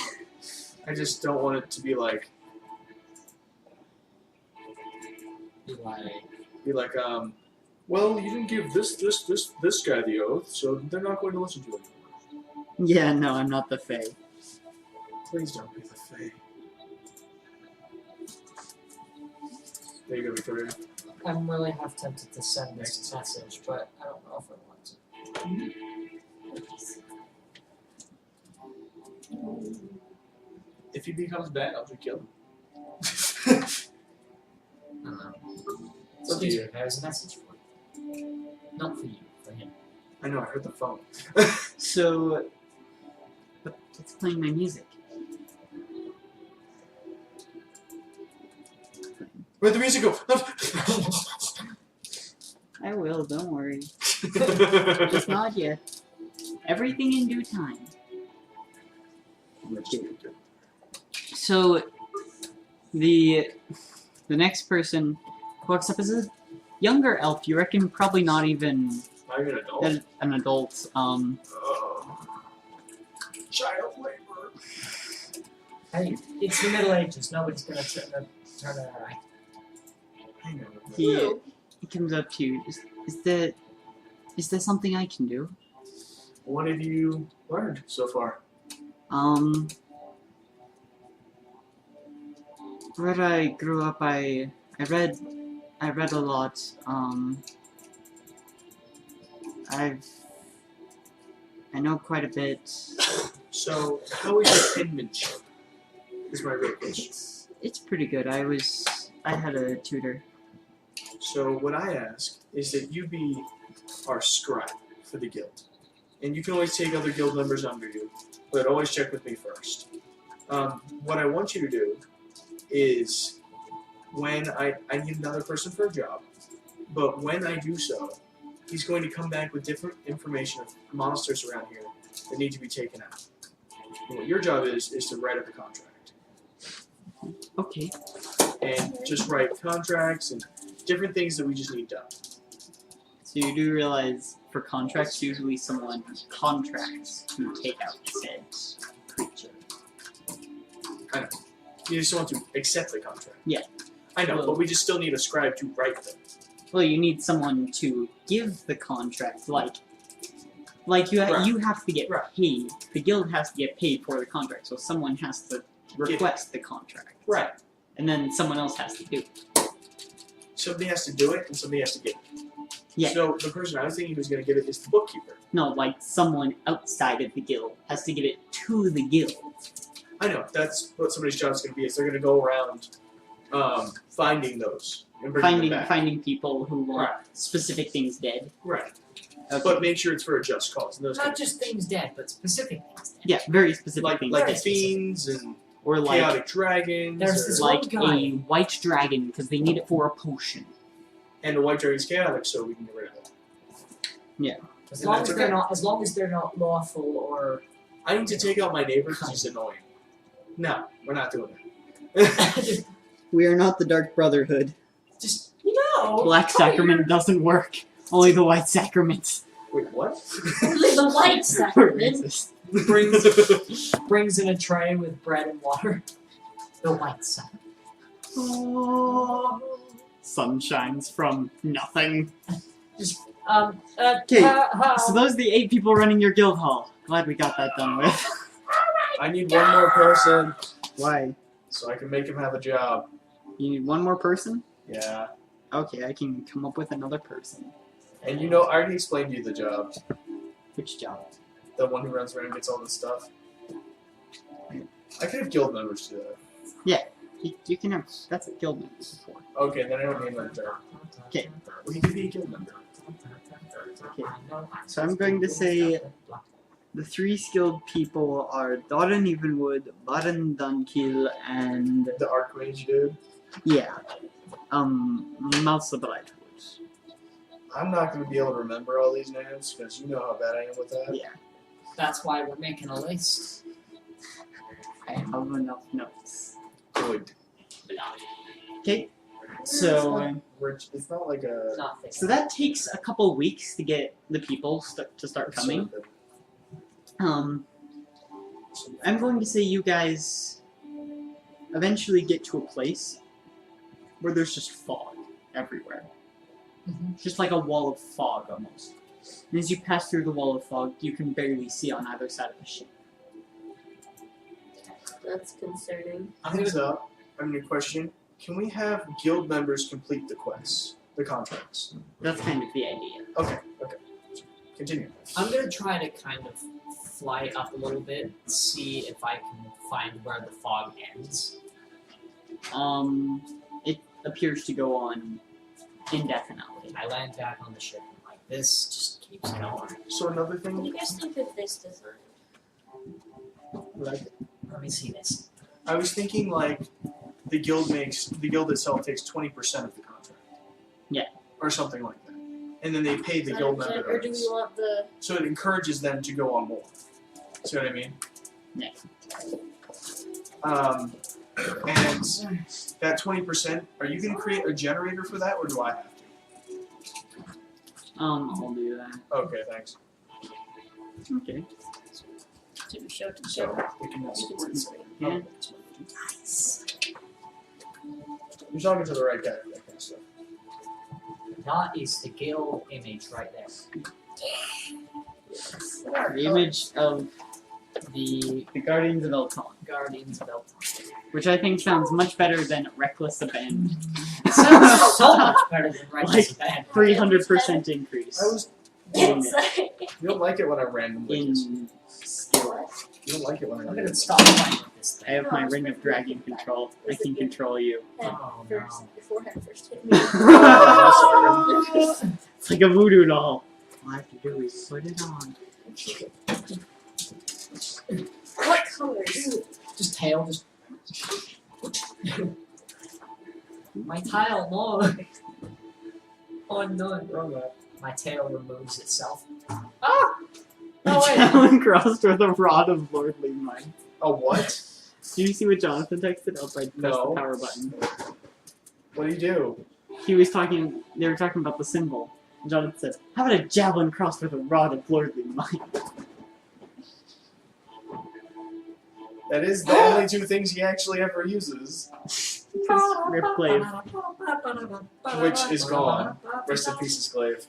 I just don't want it to be like, well, you didn't give this guy the oath, so they're not going to listen to it anymore. Yeah, no, I'm not the Fae. Please don't be the Fae. There you go, Victoria. I'm really half tempted to send this message, but I don't know if I want to. If he becomes bad, I'll just kill him. I don't know. So there's a message for you. Not for you, for him. I know, I heard the phone. So, what's playing my music? Where'd the music go? I will, don't worry. Just not yet. Everything in due time. So, the next person who walks up is a younger elf. You reckon probably not even Not even an adult? an adult. Child labor. Hey, it's the Middle Ages. Nobody's gonna turn an eye. I know. He comes up to you. Is there something I can do? What have you learned so far? Where I grew up, I read a lot. I know quite a bit. So, how is your penmanship? Is my real question. It's pretty good. I had a tutor. So, what I ask is that you be our scribe for the guild. And you can always take other guild members under you, but always check with me first. What I want you to do is, when I need another person for a job, but when I do so, he's going to come back with different information of monsters around here that need to be taken out. And what your job is to write up a contract. Okay. And just write contracts and different things that we just need done. So you do realize for contracts, usually someone contracts to take out said creature. I know. You just want to accept the contract. Yeah. I know, Well- but we just still need a scribe to write them. Well, you need someone to give the contract, like Like, you Right. you have to get Right. paid. The guild has to get paid for the contract, so someone has to request the contract. Right. And then someone else has to do it. Somebody has to do it, and somebody has to get it. Yeah. So the person I was thinking who's going to get it is the bookkeeper. No, like, someone outside of the guild has to give it to the guild. I know, that's what somebody's job's going to be, is they're going to go around finding those and bringing them back. Finding people who want Right. specific things dead. Right. Okay. But make sure it's for a just cause. And those Not just things dead, but specific things dead. Yeah, very specific like things. like Very fiends and or like chaotic dragons. There's or- this like one guy. a white dragon because they need it for a potion. and the white dragon's chaotic, so we can get rid of it. As And long that's as they're okay. not, as long as they're not lawful or I need to take out my neighbor because he's annoying. No, we're not doing that. We are not the Dark Brotherhood. just no. Black Sacrament doesn't work. Only the White Sacrament. Wait, what? Only the white sacrament. Racist. brings in a tray with bread and water. The white side. Sun shines from nothing. Okay. So those are the 8 people running your guild hall. Glad we got that done with. I need one more person Why? so I can make him have a job. You need one more person? Yeah. Okay, I can come up with another person. And you know, I already explained to you the job. Which job? The one who runs around and gets all this stuff. I could have guild members do that. You can have. That's a guild member before. Okay, then I don't need another job. Okay. Well, he could be a guild member. Okay. So I'm going to say the 3 skilled people are Doran Evenwood, Baran Dunkil, and The Archmage dude. yeah, Malsa Brightwood. I'm not going to be able to remember all these names because you know how bad I am with that. Yeah, That's why we're making a list. I have enough notes. Good. Okay, so It's not like a. Nothing. so that takes a couple weeks to get the people to start coming. I'm going to say you guys eventually get to a place where there's just fog everywhere. Mhm. Just like a wall of fog almost. And as you pass through the wall of fog, you can barely see on either side of the ship. That's concerning. Hands up. I'm going to question. Can we have guild members complete the quests? The contracts? That's kind of the idea. Okay. Continue. I'm gonna try to kind of fly up a little bit, see if I can find where the fog ends. It appears to go on indefinitely. I land back on the ship and like this just keeps going. So another What do thing. you guys think of this design? Let me see this. I was thinking like the guild itself takes 20% of the contract. Yeah. Or something like that. And then they pay the guild member Or do we earnings. want the... So it encourages them to go on more. See what I mean? Yeah. And that 20%, are you gonna create a generator for that or do I have to? I'll do that. Okay, thanks. Okay. To be show to So show. we can You can support see it. Yeah. Okay, that's fine. You're talking to the right guy for that kind of stuff. That is the guild image right there. The image of the Guardians of Elton, Guardians of Elton. which I think sounds much better than Reckless Abandon. It sounds so much better than Righteous Abandon. 300% increase I was. Yes. You don't like it when I randomly. in skill. You don't like it when I I'm randomly. gonna stop playing with this I thing. have my Ring of Dragon control. I can control you. Oh First, no. beforehand first hit me. It's like a voodoo doll. All I have to do is put it on. What colors? Just tail, just. My tail, no. Oh no, wrong way. My tail removes itself. Ah! No way. Talon crossed with a rod of lordly might. A what? Do you see what Jonathan texted? Oh, I pressed No. the power button. What do you do? He was talking. They were talking about the symbol. And Jonathan says, "How about a javelin crossed with a rod of lordly might?" That is the only two things he actually ever uses. Because Ripglaive. Which is gone. Rest in peace, Glaive.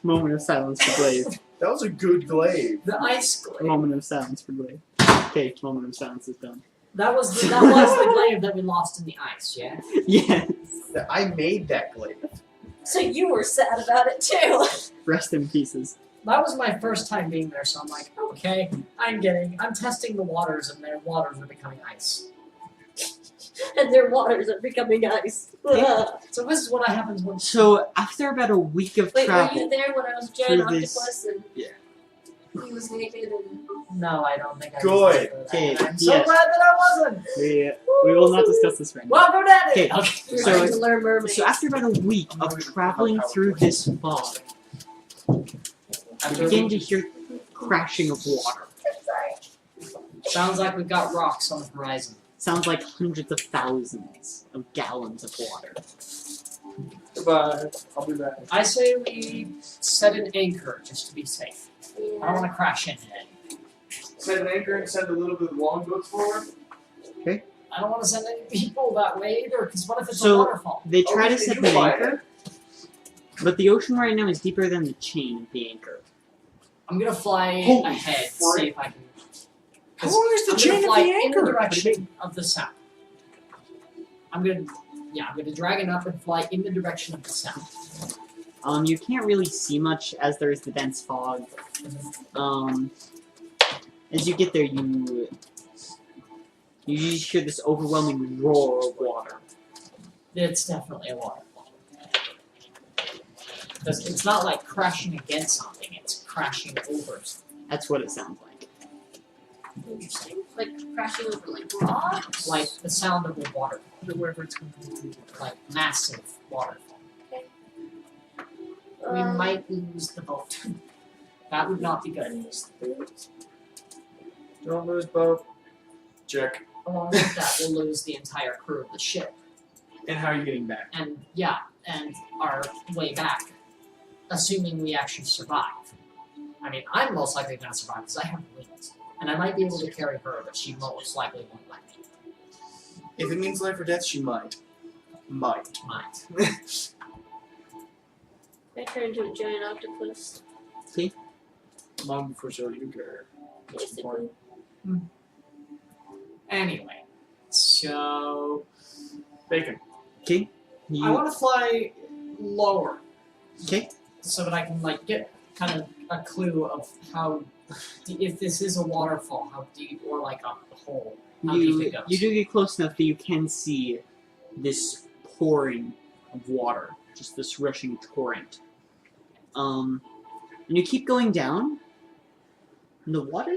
Moment of silence for Glaive. That was a good glaive. The ice A glaive. moment of silence for Glaive. Okay, moment of silence is done. That was the glaive that we lost in the ice, yeah? Yes. I made that glaive. So you were sad about it too. Rest in pieces. That was my first time being there, so I'm like, okay, I'm testing the waters, and their waters are becoming ice. And their waters are becoming ice. So this is what happens when... So, after about a week of Wait, were travel... you there when I was a giant through this- octopus and Yeah. he was naked and No, I don't think I Good. was there for that. Okay, I'm so yes. glad that I wasn't! We will not discuss this right now. Well, go daddy! Okay, Okay. we were So- trying to learn mermaids? So after about a week of traveling through this fog, you After begin we- to hear crashing of water. Sorry. Sounds like we've got rocks on the horizon. Sounds like hundreds of thousands of gallons of water. Goodbye. I'll be back. I say we set an anchor just to be safe. I don't Yeah. want to crash into it. Set an anchor and send a little bit of longboats forward. I don't want to send any people that way either, because what if it's So- a waterfall? They try to Okay, set you the fly anchor, but the ocean right now is deeper than the chain of the anchor. I'm gonna fly Holy ahead, frick. see if I can. How long is the I'm chain gonna of fly the in the anchor? direction of the sound. I'm gonna drag it up and fly in the direction of the sound. You can't really see much as there is the dense fog. As you get there, you just hear this overwhelming roar of water. It's definitely a waterfall. Because it's not like crashing against something, it's crashing over something. That's what it sounds like. Interesting. Like crashing over like rocks. Like the sound of a waterfall. Wherever it's going to be. Like massive waterfall. We Um, might lose the boat. That would not be good. Don't lose boat. Check. Along with that, we'll lose the entire crew of the ship. And how are you getting back? And yeah, and our way back. Assuming we actually survive. I mean, I'm most likely going to survive because I have wings. And I might be able to carry her, but she most likely won't let me. If it means life or death, she might. Might. I turned into a giant octopus. Long before so you care. Basically. Anyway, so Bacon. Okay? I want to fly lower Okay? so that I can like get kind of a clue of how, if this is a waterfall, how deep, or like a hole, how deep it goes. You do get close enough that you can see this pouring of water. Just this rushing torrent. And you keep going down, and the water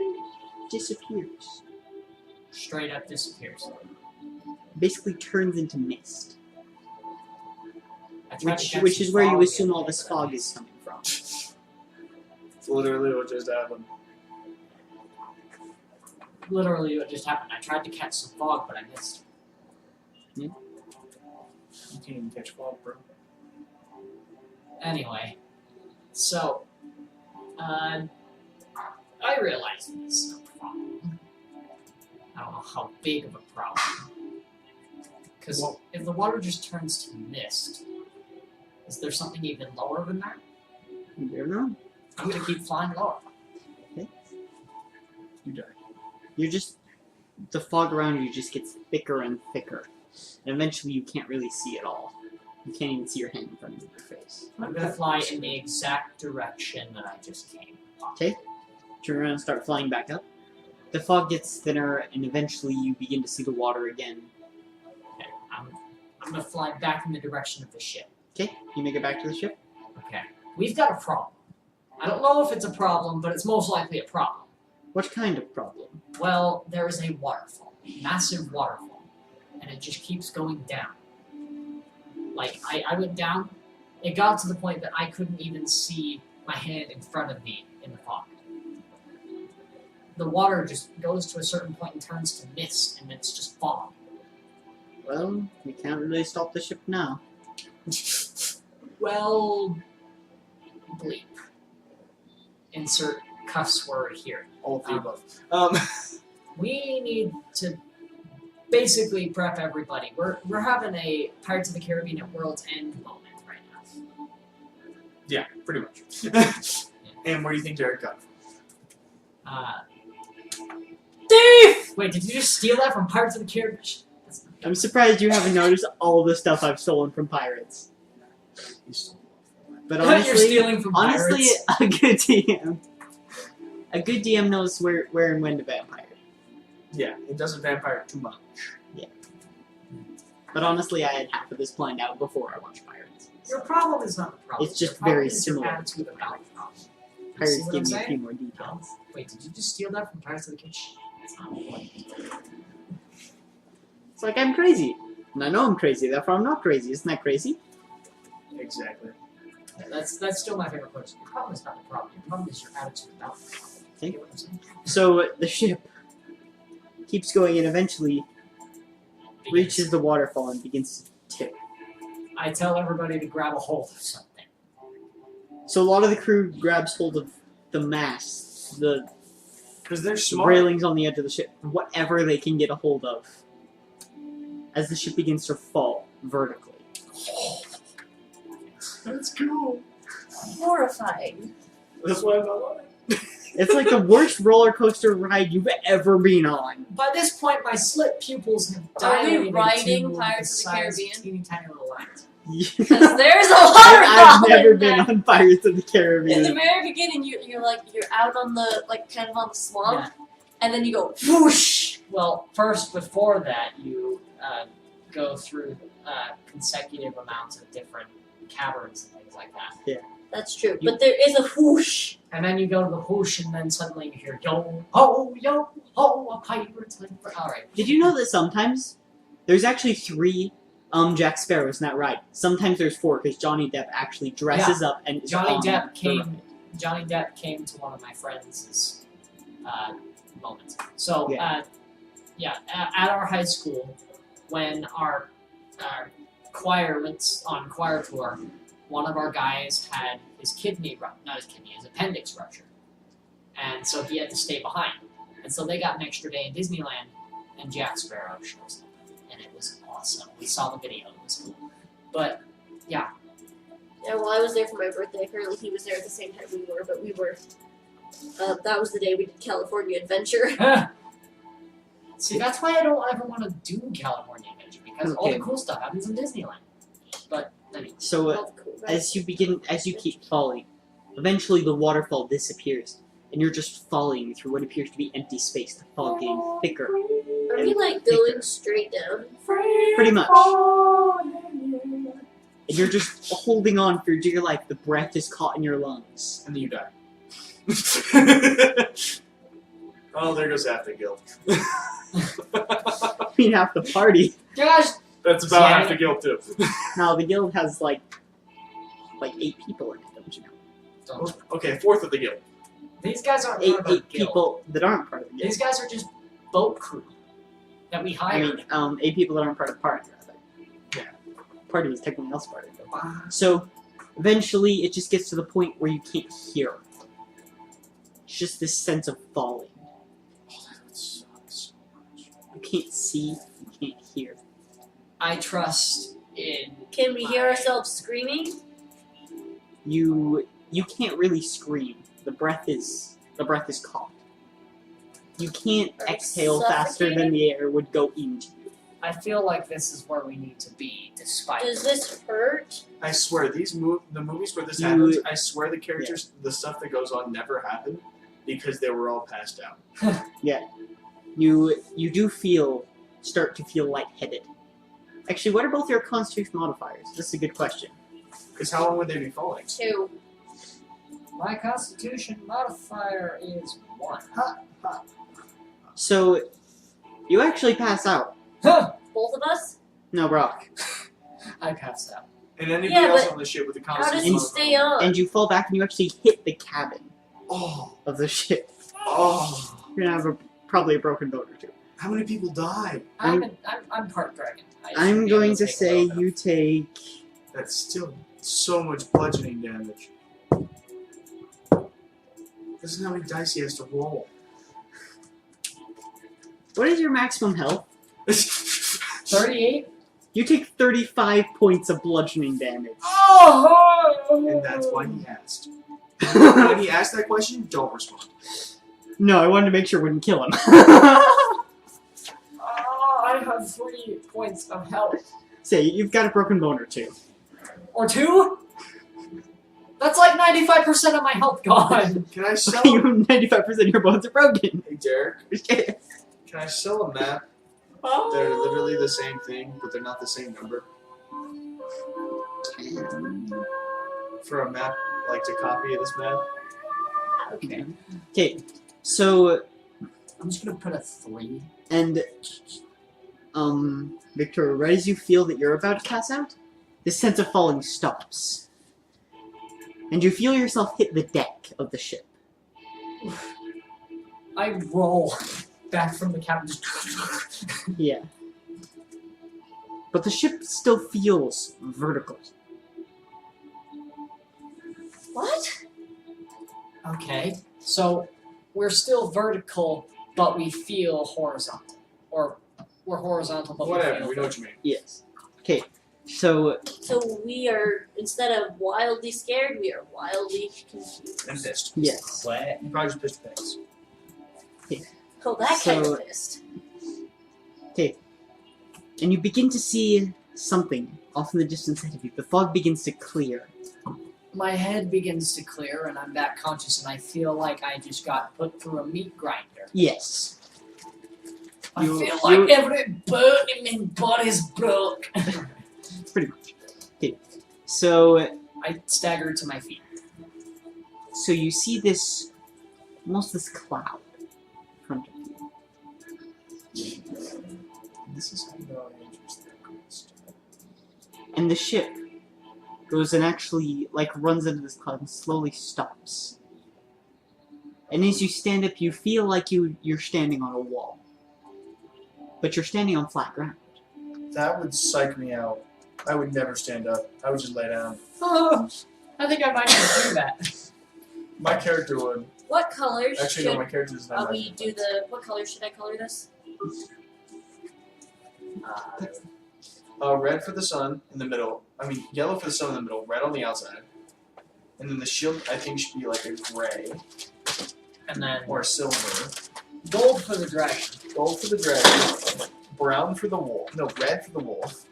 disappears. Straight up disappears. Basically turns into mist. I tried to catch Which some is where you fog assume the all other this day, fog but is coming from. It's literally what just happened. Literally, what just happened. I tried to catch some fog, but I missed. You can't even catch fog, bro. Anyway, so I realize this is a problem. I don't know how big of a problem. Because Well- if the water just turns to mist, is there something even lower than that? You don't know. I'm gonna keep flying lower. You die. You're just... The fog around you just gets thicker and thicker. And eventually you can't really see at all. You can't even see your hand in front of your face. I'm gonna fly in the exact direction that I just came. Turn around and start flying back up. The fog gets thinner, and eventually you begin to see the water again. Okay, I'm gonna fly back in the direction of the ship. Okay, you make it back to the ship. Okay, we've got a problem. I don't know if it's a problem, but it's most likely a problem. What kind of problem? Well, there is a waterfall, massive waterfall, and it just keeps going down. Like, I went down, it got to the point that I couldn't even see my hand in front of me in the fog. The water just goes to a certain point and turns to mist, and it's just fog. Well, we can't really stop the ship now. Well, bleep. Insert cuss word here. All of the above. We need to basically prep everybody. We're having a Pirates of the Caribbean at World's End moment right now. Yeah, pretty much. And where do you think Derek got it Thief! Wait, did you just steal that from Pirates of the Caribbean? I'm surprised you haven't noticed all the stuff I've stolen from pirates. from? But You're honestly, stealing from honestly, pirates. a good DM knows where and when to vampire. Yeah, it doesn't vampire too much. But honestly, I had half of this planned out before I watched Pirates. Your problem is not the problem. It's just Your problem very is your similar. attitude about the problem. You see Pirates what give I'm me a saying? few more details. Wait, did you just steal that from Pirates of the Caribbean? That's not the point. It's like I'm crazy. And I know I'm crazy, therefore I'm not crazy. Isn't that crazy? Exactly. That's still my favorite question. Your problem is not the problem. Your problem is your attitude about the problem. Okay. You get what I'm saying? So the ship keeps going and eventually reaches the waterfall and begins to tip. I tell everybody to grab a hold of something. So a lot of the crew grabs hold of the mast, the Because they're smart. railings on the edge of the ship, whatever they can get a hold of, as the ship begins to fall vertically. That's cool. Horrifying. That's why I'm not on it. It's like the worst roller coaster ride you've ever been on. By this point, my slit pupils have Are we dilated riding to Pirates the of the size Caribbean? teeny tiny little light. Because there's a I've waterfall never in been there. on Pirates of the In the Caribbean. very beginning, you're out on the kind of on the swamp, and then you go whoosh. Well, first, before that, you go through consecutive amounts of different caverns and things like that. That's true, but there is a whoosh. And then you go to the whoosh, and then suddenly you hear yo ho, a pirate's like. Alright. Did you know that sometimes there's actually 3 Jack Sparrows in that ride? Sometimes there's 4 because Johnny Depp actually dresses up and is Johnny on the ride. Johnny Depp came to one of my friends' moments. So, Yeah. at our high school, when our choir went on choir tour, one of our guys had his his appendix ruptured. And so he had to stay behind. And so they got an extra day in Disneyland, and Jack Sparrow shows up. And it was awesome. We saw the video, it was cool. But, Yeah, well, I was there for my birthday. Apparently, he was there at the same time we were, but we were. That was the day we did California Adventure. see, that's why I don't ever want to do California Adventure, because all the Okay. cool stuff happens in Disneyland. But, anyway. So All the cool rides. as you keep falling, eventually the waterfall disappears, and you're just falling through what appears to be empty space. The fog getting thicker. Are we like going straight down? Pretty much. And you're just holding on for dear life. The breath is caught in your lungs. And then you die. Oh, there goes half the guild. I mean, half the party. Gosh! That's about Yeah. half the guild too. Now the guild has like 8 people in it, don't you know? Don't. Okay, 4th of the guild. These guys aren't Eight part of our guild. people that aren't part of the guild. These guys are just boat crew that we I hired. mean, 8 people that aren't part of the party, rather. Yeah. Party is technically also part of the guild. So, eventually, it just gets to the point where you can't hear. It's just this sense of falling. Oh, that sucks so much. You can't see, you can't hear. I trust in. Can we hear ourselves screaming? You can't really scream. The breath is caught. You can't Are we exhale faster than the air would go into you. I feel like this is where we need to be, despite. Does this hurt? I swear, the movies where this You- happens, I swear the characters, the stuff that goes on never happened because they were all passed out. You do start to feel lightheaded. Actually, what are both your constitution modifiers? This is a good question. Because how long would they be falling? 2. My constitution modifier is 1. So, you actually pass out. Huh! Both of us? No, Brock. I passed out. And anybody Yeah, else but on the ship with the How does constitution he stay on? And you fall back and you actually hit the cabin Oh, of the ship. oh. You're gonna have probably a broken boat or two. How many people died? I'm part dragon. I should I'm be able going to take a say little bit. you take... That's still so much bludgeoning damage. This is how many dice he has to roll. What is your maximum health? 38? You take 35 points of bludgeoning damage. Oh! And that's why he asked. When he asked that question, don't respond. No, I wanted to make sure it wouldn't kill him. I have 3 points of health. Say, you've got a broken bone or two. Or 2? That's like 95% of my health gone. Can I sell? 95% of your bones are broken. Hey Derek, can I sell a map? They're literally the same thing, but they're not the same number. For a map, like to copy this map. Okay. Okay, so, I'm just gonna put a 3. and, Victoria, right as you feel that you're about to pass out, this sense of falling stops. And you feel yourself hit the deck of the ship. I roll back from the cabin. Yeah. But the ship still feels vertical. What? Okay, so we're still vertical, but we feel horizontal. Or we're horizontal, but Whatever, we we feel know what you mean. Yes. Okay, so So we are, instead of wildly scared, we are wildly confused. And pissed. yes. What? You probably just pissed pants. Oh, that kind So- of pissed. Okay. And you begin to see something off in the distance ahead of you. The fog begins to clear. My head begins to clear, and I'm back conscious, and I feel like I just got put through a meat grinder. Yes. I You- feel like you- every bone in my body's broke. Pretty much. Okay. So I staggered to my feet. you see this almost this cloud in front of you. This is how you know I'm interested. And the ship goes and actually runs into this cloud and slowly stops. And as you stand up, you feel like you're standing on a wall. But you're standing on flat ground. That would psych me out. I would never stand up. I would just lay down. Oh, I think I might have to do that. My character would. What colors Actually, should no, my character does not. we do the? What color should I color this? Red for the sun in the middle. I mean, yellow for the sun in the middle, red on the outside. And then the shield, I think, should be like a gray And then or a silver. gold for the dragon. Gold for the dragon. Brown for the wolf. No, red for the wolf.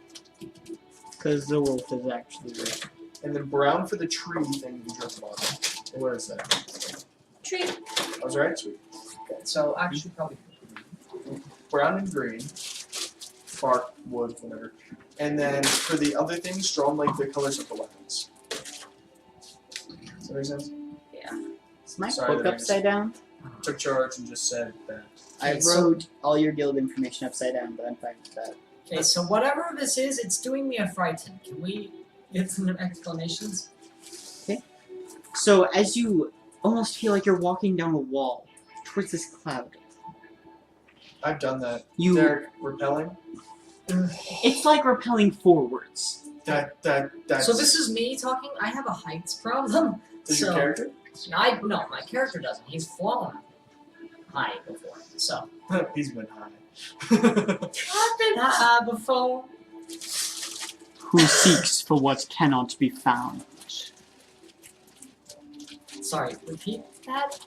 Because the wolf is actually red. And then brown for the tree thing you just bought. Where is that? Tree. I was right? Sweet. Okay, so actually probably Brown and green. Bark, wood, whatever. And then for the other things, draw like the colors of the weapons. Does that make sense? Is my Sorry, book that makes- upside down? Took charge and just said that. I Okay, so- wrote all your guild information upside down, but I'm fine with that. Okay, so whatever this is, it's doing me a frighten. Can we get some explanations? So as you almost feel like you're walking down a wall towards this cloud, I've done that. you Derek, repelling. it's like rappelling forwards. That's. So this is me talking. I have a heights problem. Does your so- character? No, my character doesn't. He's flown high before. So He's been high. I've been high before. Who seeks for what cannot be found? Sorry, repeat that.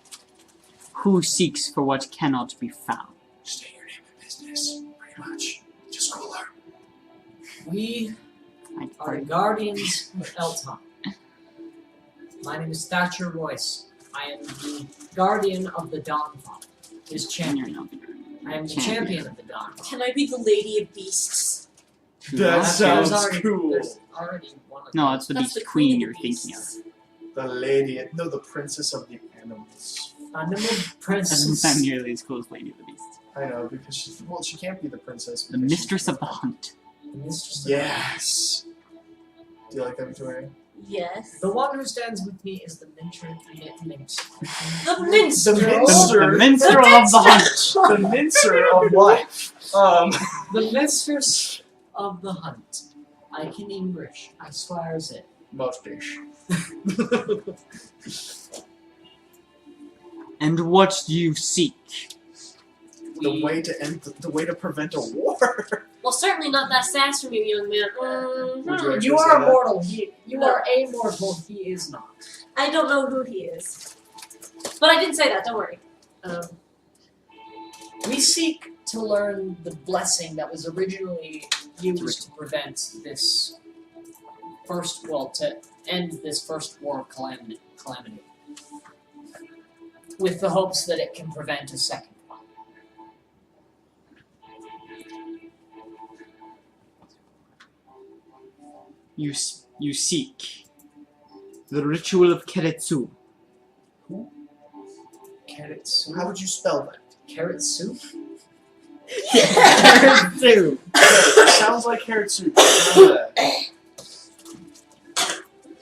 Who seeks for what cannot be found? Stay your name in business, pretty much. Just cooler. We I are the pray. guardians of Elton. My name is Thatcher Royce. I am the guardian of the Dawn Father, his You're champion. not I am the champion of the Dawn Father. Can I be the Lady of Beasts? Who That else? sounds There's already, cool. There's already one of No, them. it's the That's Beast the Queen Queen you're of thinking of. Beasts. The lady, no, the princess of the animals. Animal That doesn't princess. sound nearly as cool as Lady of the Beast. I know because she can't be the princess. The because Mistress she's- of the Hunt. The mistress of- Yes. Do you like that, Victoria? Yes. The one who stands with me is the minster. The The minstrel. minstrel. The Minstrel of the Hunt. The mincer of life. The mistress of the hunt. I can English. I swears it. Mustache. And what do you seek? The way to end, the way to prevent a war. Well, certainly not that sass from you, young man. Would you actually You say are that? mortal. You No. are immortal. He is not. I don't know who he is. But I didn't say that, don't worry. We seek to learn the blessing that was originally used to prevent this to end this first war of calamity. With the hopes that it can prevent a second one. You seek the ritual of Keretsu. Carrot soup? How would you spell that? Carrot soup? Keretsu. It sounds like carrot soup. I know that.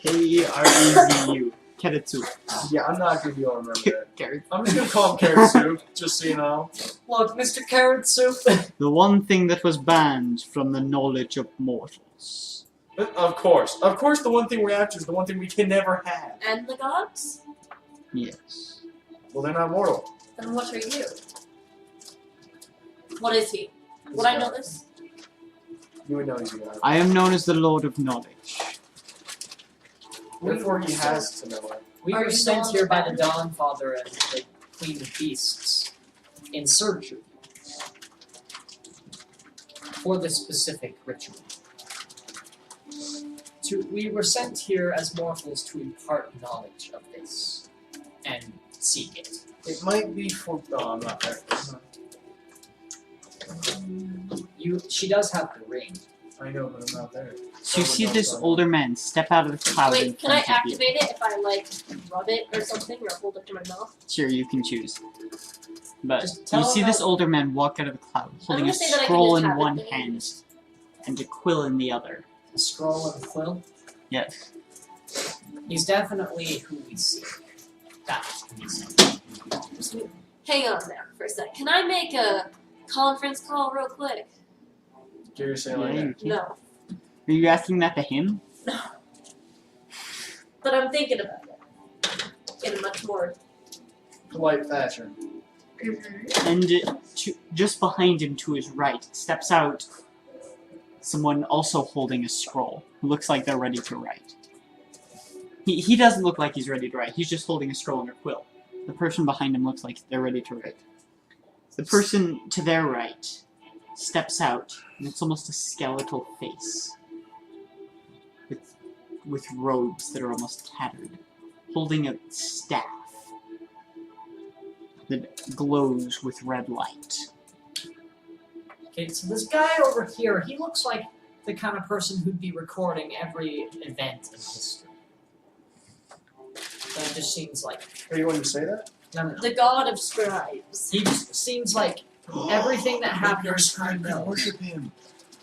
K-R-E-Z-U. Keretsu. Yeah, I'm not gonna be able to remember that. Carrot. I'm just gonna call him carrot soup, just so you know. Look, Mr. Carrot Soup. The one thing that was banned from the knowledge of mortals. Of course, the one thing we're after is the one thing we can never have. And the gods? Yes. Well, they're not mortal. Then what are you? What is he? Would I know this? You would know he's a god. I am known as the Lord of Knowledge. Therefore, he has to know it. We Are were you sent the here by the one- Dawn Father and the Queen of Beasts in search of you for this specific ritual. We were sent here as mortals to impart knowledge of this and seek it. It might be for. Oh, I'm not there. She does have the ring. I know, but I'm not there. So you see this older man step out of the cloud in Wait, can I front of you. activate it if I, like, rub it or something, or hold it to my mouth? Sure, you can choose. But Just tell you see him this how- older man walk out of the cloud, holding a gonna say that I can scroll just in have it one then. hand and a quill in the other. A scroll and a quill. Yes. He's definitely who we seek. That's who we seek. Hang on there for a sec. Can I make a conference call real quick? Dare you say Yeah, like you that? can. No. Are you asking that to him? But I'm thinking about it. In a much more... Polite fashion. And just behind him to his right steps out someone also holding a scroll, who looks like they're ready to write. He doesn't look like he's ready to write, he's just holding a scroll and a quill. The person behind him looks like they're ready to write. The person to their right steps out, and it's almost a skeletal face. With robes that are almost tattered, holding a staff that glows with red light. Okay, so this guy over here, he looks like the kind of person who'd be recording every event in history. That just seems like Are you going to say that? no. The god of scribes. He just seems like everything that happens. he knows. Worship him.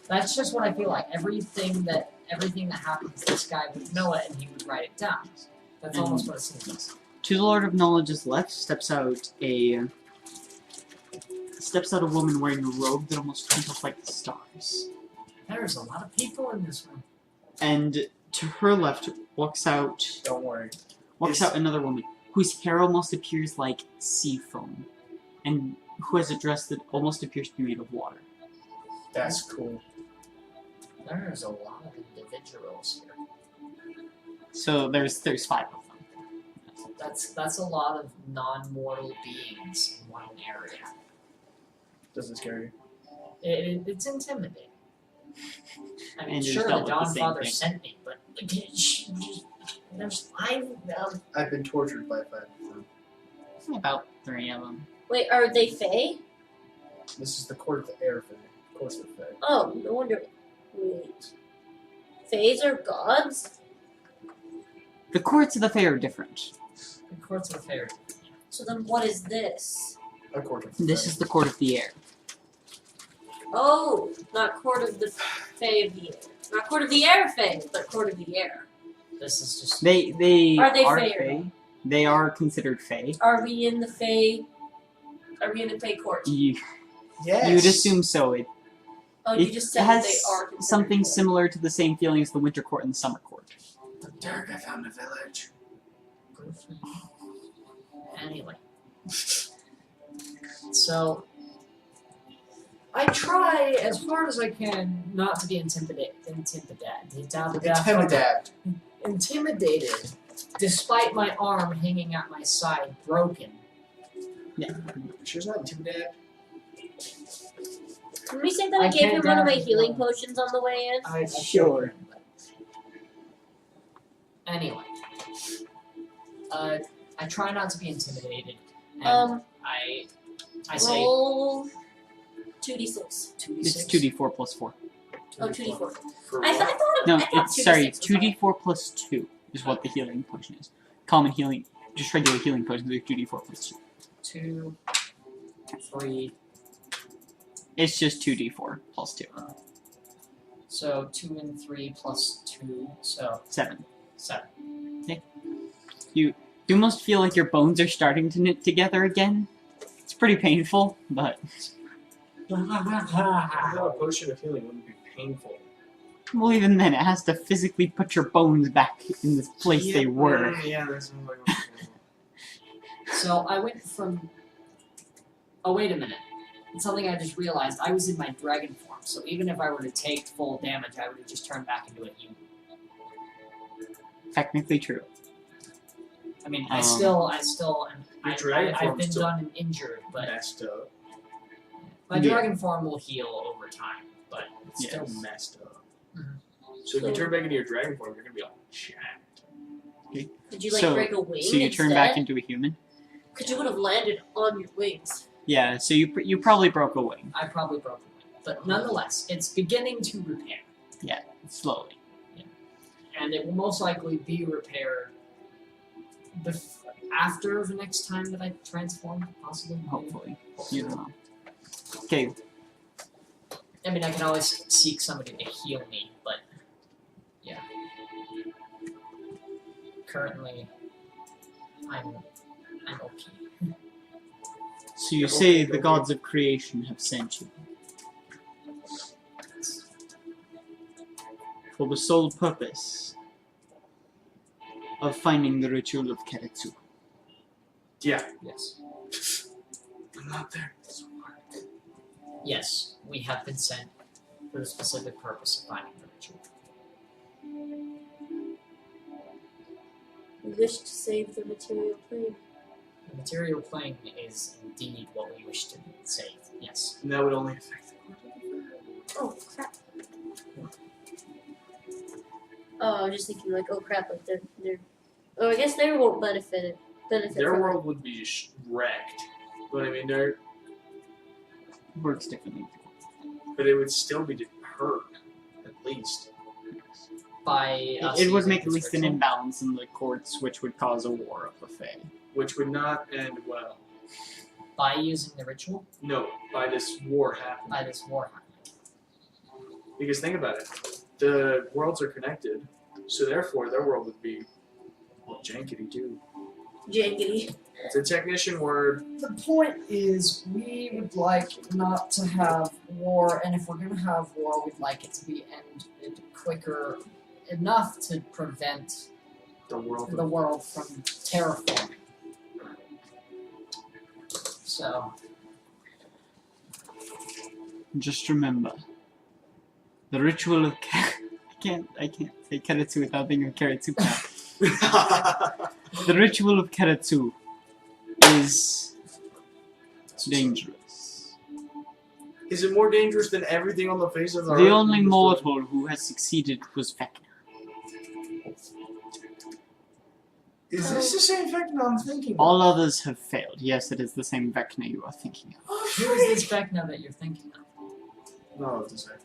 That's just what I feel like. Everything that happens, this guy would know it and he would write it down. That's almost what it seems like. To the Lord of Knowledge's left steps out a woman wearing a robe that almost twinkles like the stars. There's a lot of people in this room. And to her left walks out Don't worry. out another woman whose hair almost appears like sea foam, and who has a dress that almost appears to be made of water. That's cool. There's a lot of individuals here. So there's 5 of them. That's a lot of non-mortal beings in one area. Does it scare you? It's intimidating. I mean, And you're sure, the dealt with the Dawn same Father thing. sent me, but there's 5 of them. I've been tortured by 5 of them. About 3 of them. Wait, are they Fae? This is the court of the air fae. Of course they're fae. Oh, no wonder. Wait. Faes are gods? The courts of the fair are different. The Courts of the Fair. So then what is this? A court of the This fae. is the court of the air. Oh, not court of the Fae of the air. Not court of the air Fae, but court of the air. This is just They Are they are fae or fae. They are considered fae. Are we in the Fae? Are we in the Fae court? You Yes. would assume so. It Oh, you just said has that they are considered something Fae. similar to the same feeling as the winter court and the summer court. Derek, I found a village. anyway. So I try as hard as I can not to be intimidated despite my arm hanging at my side broken, She's not intimidated. Can we say that I I gave can't him one of my damage healing him. potions on the way in? I Sure. Anyway, I try not to be intimidated, and I say Roll 2d6. 2d6. It's 2d4 plus 4. Oh, 2d4. For I what? thought No, I thought it's sorry, 2d6 was right. 2d4 plus 2 is what the healing potion is. Common healing, just regular healing potions are 2d4 plus 2. 2, 3. It's just 2d4 plus 2. So 2 and 3 plus 2, so 7. 7. You almost feel like your bones are starting to knit together again. It's pretty painful, but I thought a potion of healing wouldn't be painful. well, even then, it has to physically put your bones back in the place they were. Yeah, that sounds like a So I went from. Oh, wait a minute. It's something I just realized. I was in my dragon form, so even if I were to take full damage, I would have just turned back into a human. Technically true. I mean, I still am. Your dragon I've form's been still done and injured, but messed up. my Yeah. dragon form will heal over time. But It's Yes. still messed up. Mhm. So if you turn back into your dragon form, you're gonna be all jacked. Did you like So- break a wing So you instead? turn back into a human? Because you would have landed on your wings. Yeah, so you probably broke a wing. I probably broke a wing. But nonetheless, it's beginning to repair, Slowly. and it will most likely be repaired after the next time that I transform, possibly. maybe. Hopefully. You don't know. Okay, I mean, I can always seek somebody to heal me, but yeah. Currently, I'm okay. so you say the gods of creation have sent you. For the sole purpose of finding the ritual of Keretsu. Yeah. Yes. I'm not there. Yes, we have been sent for the specific purpose of finding the ritual. We wish to save the material plane. The material plane is indeed what we wish to save. Yes. And that would only affect the Oh, crap. Oh, I was just thinking, like, oh crap, like, they're. Oh, I guess they won't benefit Their from it. world would be wrecked. But I mean, Works differently. but it would still be hurt, at least. By us It would using make at this least an ritual. imbalance in the courts, which would cause a war of the Fae. Which would not end well. By using the ritual, No, by this war happening. by this war happening. Because think about it. The worlds are connected, so therefore their world would be, well, jankety too. Jankety. It's a technician word. The point is, we would like not to have war, and if we're going to have war, we'd like it to be ended quicker enough to prevent The world. the world from terraforming. So, Just remember, the ritual of I can't say Keretsu without thinking of Keretsu. The ritual of Keretsu is dangerous. Is it more dangerous than everything on the face of the earth? The only mortal who has succeeded was Vecna. Is this the same Vecna I'm thinking of? All others have failed. Yes, it is the same Vecna you are thinking of. who is this Vecna that you're thinking of? No, it's the same.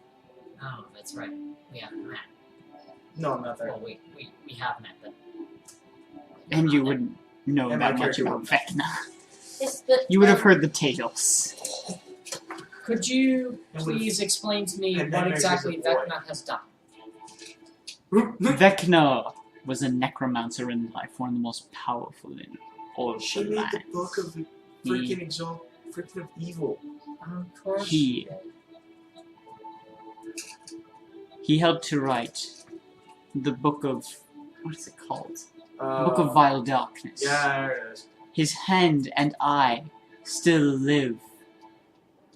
Oh, that's right. We haven't met. No, I'm not there. Well, we have met, but... And you wouldn't know And my that much character about wouldn't. Vecna. It's the, You would have heard the tales. Could you And with- please explain to me and what then exactly there's a boy. Vecna has done? Vecna was a necromancer in life, one of the most powerful in all of She the made lands. the book of the freaking freaking of evil. Of course. He helped to write the book of, what is it called? Book of Vile Darkness. Yeah, there it is. His hand and eye still live,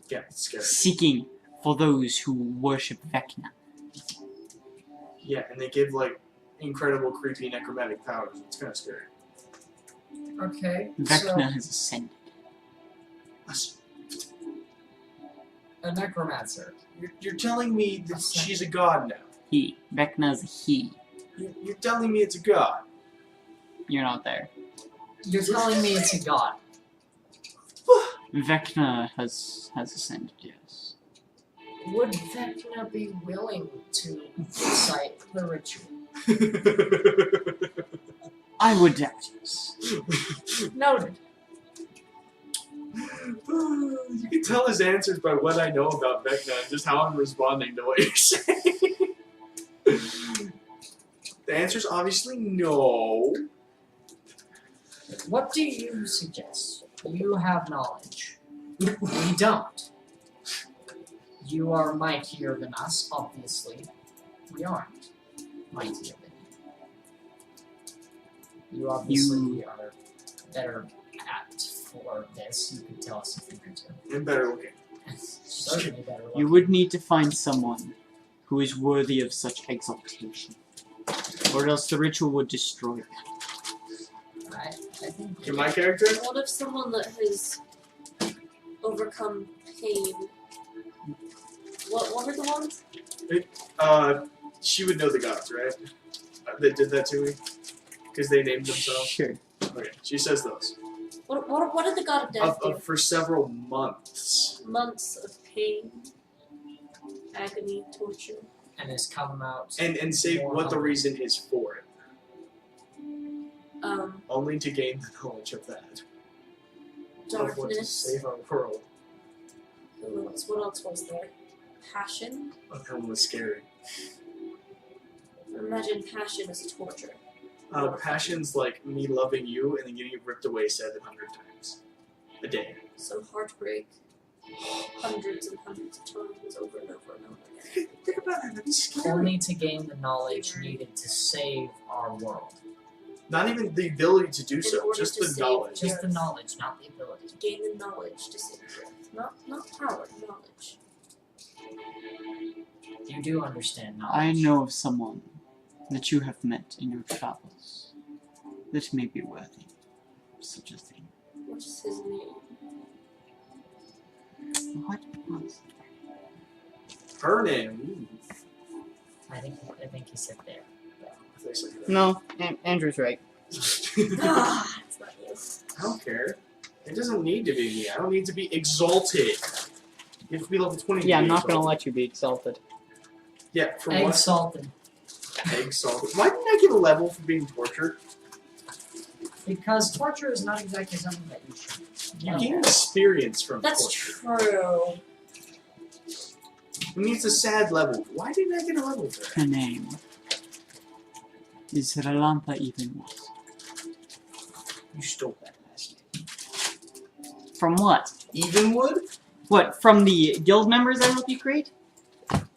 Yeah, it's scary. seeking for those who worship Vecna. Yeah, and they give like incredible, creepy, necromantic powers. It's kind of scary. Okay, Vecna has ascended. a necromancer. You're telling me that she's a god now. He. Vecna's a he. You're telling me it's a god. You're not there. You're telling me it's a god. Vecna has ascended, yes. Would Vecna be willing to recite the ritual? I would doubt it. Noted. You can tell his answers by what I know about Vecna and just how I'm responding to what you're saying. The answer's obviously no. What do you suggest? You have knowledge. We don't. You are mightier than us, obviously. We aren't mightier than you. You obviously are better apt for this. You could tell us a thing or two. And better looking. Certainly better You would need to find someone who is worthy of such exaltation, or else the ritual would destroy them. I think In my character? What if someone that has overcome pain? What were the ones? She would know the gods, right? That did that to me? Because they named themselves? Sure. Okay, she says those. What did the god of death do? For several months. Months of pain, agony, torture. and has come out. And say more what the humble. reason is for it. Um, Only to gain the knowledge of that. Of what to darkness. save our world. Who else? What else was there? Passion. That one was scary. Imagine passion as a torture. Passion's like me loving you and then getting it ripped away 700 times a day. So heartbreak. Hundreds and hundreds of times over and over and over again. Think about it, that'd be scary. Only to gain the knowledge needed to save our world. Not even the ability to do In so, order just to the save knowledge. Just the knowledge, not the ability. To gain the knowledge to save the earth. Not power, knowledge. You do understand knowledge. I know of someone that you have met in your travels that may be worthy of such a thing. What is his name? What was Her name. I think he said there. They say that. No, Andrew's right. Ah, it's not you. I don't care. It doesn't need to be me. I don't need to be exalted. You have to be level 20. Yeah, to I'm be not gonna exalted. let you be exalted. Yeah, for Egg what? salted. Exalted. Why didn't I get a level for being tortured? Because torture is not exactly something that you should. You know. gain experience from That's torture. true. I mean, it's a sad level. Why didn't I get a level for that? Her name is Rolanta Evenwood. You stole that last name. From what? Evenwood? What, from the guild members I helped you create?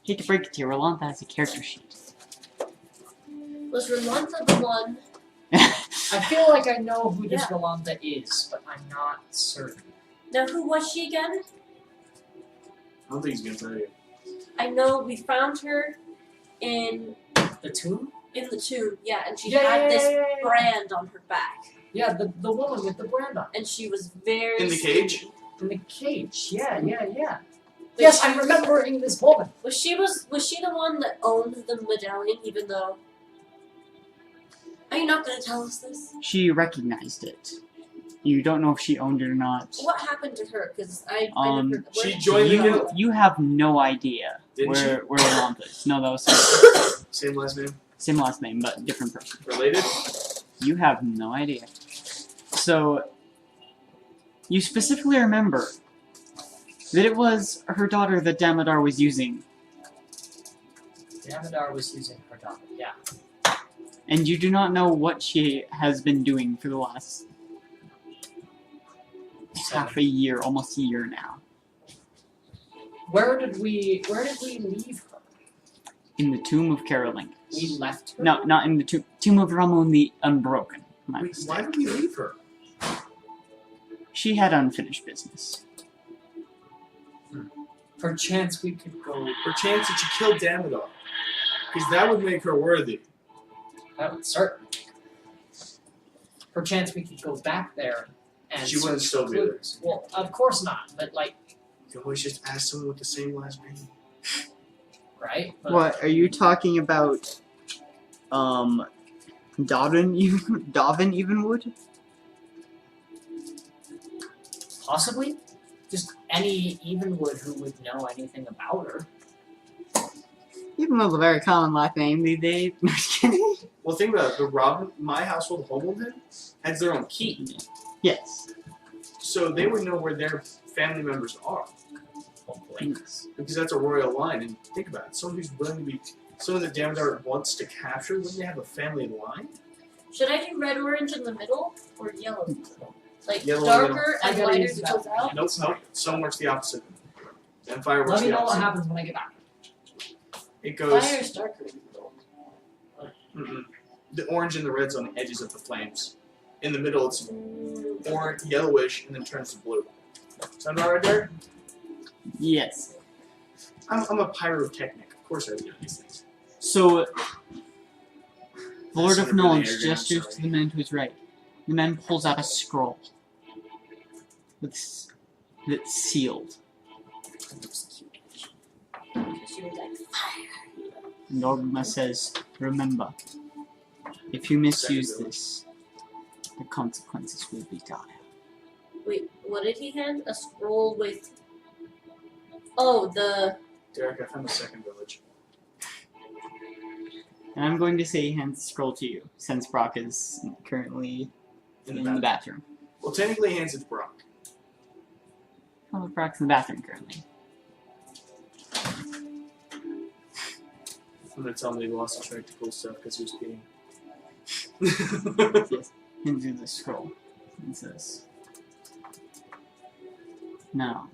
Hate to break it to you, Rolanta has a character sheet. Was Rolanta the one? I feel like I know who this Yeah. Rolanda is, but I'm not certain. Now, who was she again? I don't think he's gonna tell you. I know we found her in The tomb? the tomb, yeah, and she Yeah, had yeah, this yeah, yeah, yeah. brand on her back, Yeah, the woman with the brand on. and she was very In the cage? skinny. In the cage. Yeah, yeah, yeah. But Yes, she I'm was- remembering this woman. Was she the one that owned the medallion? Even though, are you not going to tell us this? She recognized it. You don't know if she owned it or not. What happened to her? Because I never. She where- joined the You, guild. you have no idea Didn't where Rolanta is. No, that was Same last name? same last name, but different person. Related? You have no idea. So, you specifically remember that it was her daughter that Damodar was using, Damodar was using her daughter. Yeah. and you do not know what she has been doing for the last half a year, almost a year now. Where did we leave her? In the tomb of Carolingus. We left her? No, not in the tomb of Ramon the Unbroken. My Wait, mistake. why did we leave her? She had unfinished business. Perchance we could go. Her chance that she killed Damodar. Because that would make her worthy. That would certainly. Perchance we could go back there and She wouldn't search still for be there. clues. Well, of course not, but like, You can always just ask someone with the same last name. right? But What are you talking about? Davin Evenwood? possibly? Just any Evenwood who would know anything about her. Evenwood's a very common last name these days. No, just kidding. Well, think about it. My household, Homelton, has their own key. Yes. So they would know where their family members are. Hopefully. Because that's a royal line. And think about it. Someone who's willing to be... Someone that Damodar wants to capture, wouldn't they have a family line? Should I do red orange in the middle or yellow in the middle? Like Yellow in the darker I and gotta lighter use that that. goes out? Nope. Someone works the opposite. And fire works Let me the know what opposite. happens when I get back. It goes... Fire is darker in the middle. The orange and the red's on the edges of the flames. In the middle, it's Mm, orange, yellowish, and then turns to blue. Sound about right there? Yes. I'm a pyrotechnic. Of course I do these things. So, Lord That's of not a Knowledge really arrogant, gestures I'm to the man to his right. The man pulls out a scroll. That's sealed. she was like, fire. And Dogma says, remember, if you misuse this, the consequences will be dire. Wait, what did he hand? A scroll with. Oh, the. Derek, I found the second village. And I'm going to say he hands the scroll to you, since Brock is currently in the bathroom. Well, technically, he hands it to Brock. Oh, Brock's in the bathroom currently. I'm gonna tell him that he lost the track to cool stuff because he was peeing. Yes, hands you the scroll and says, now,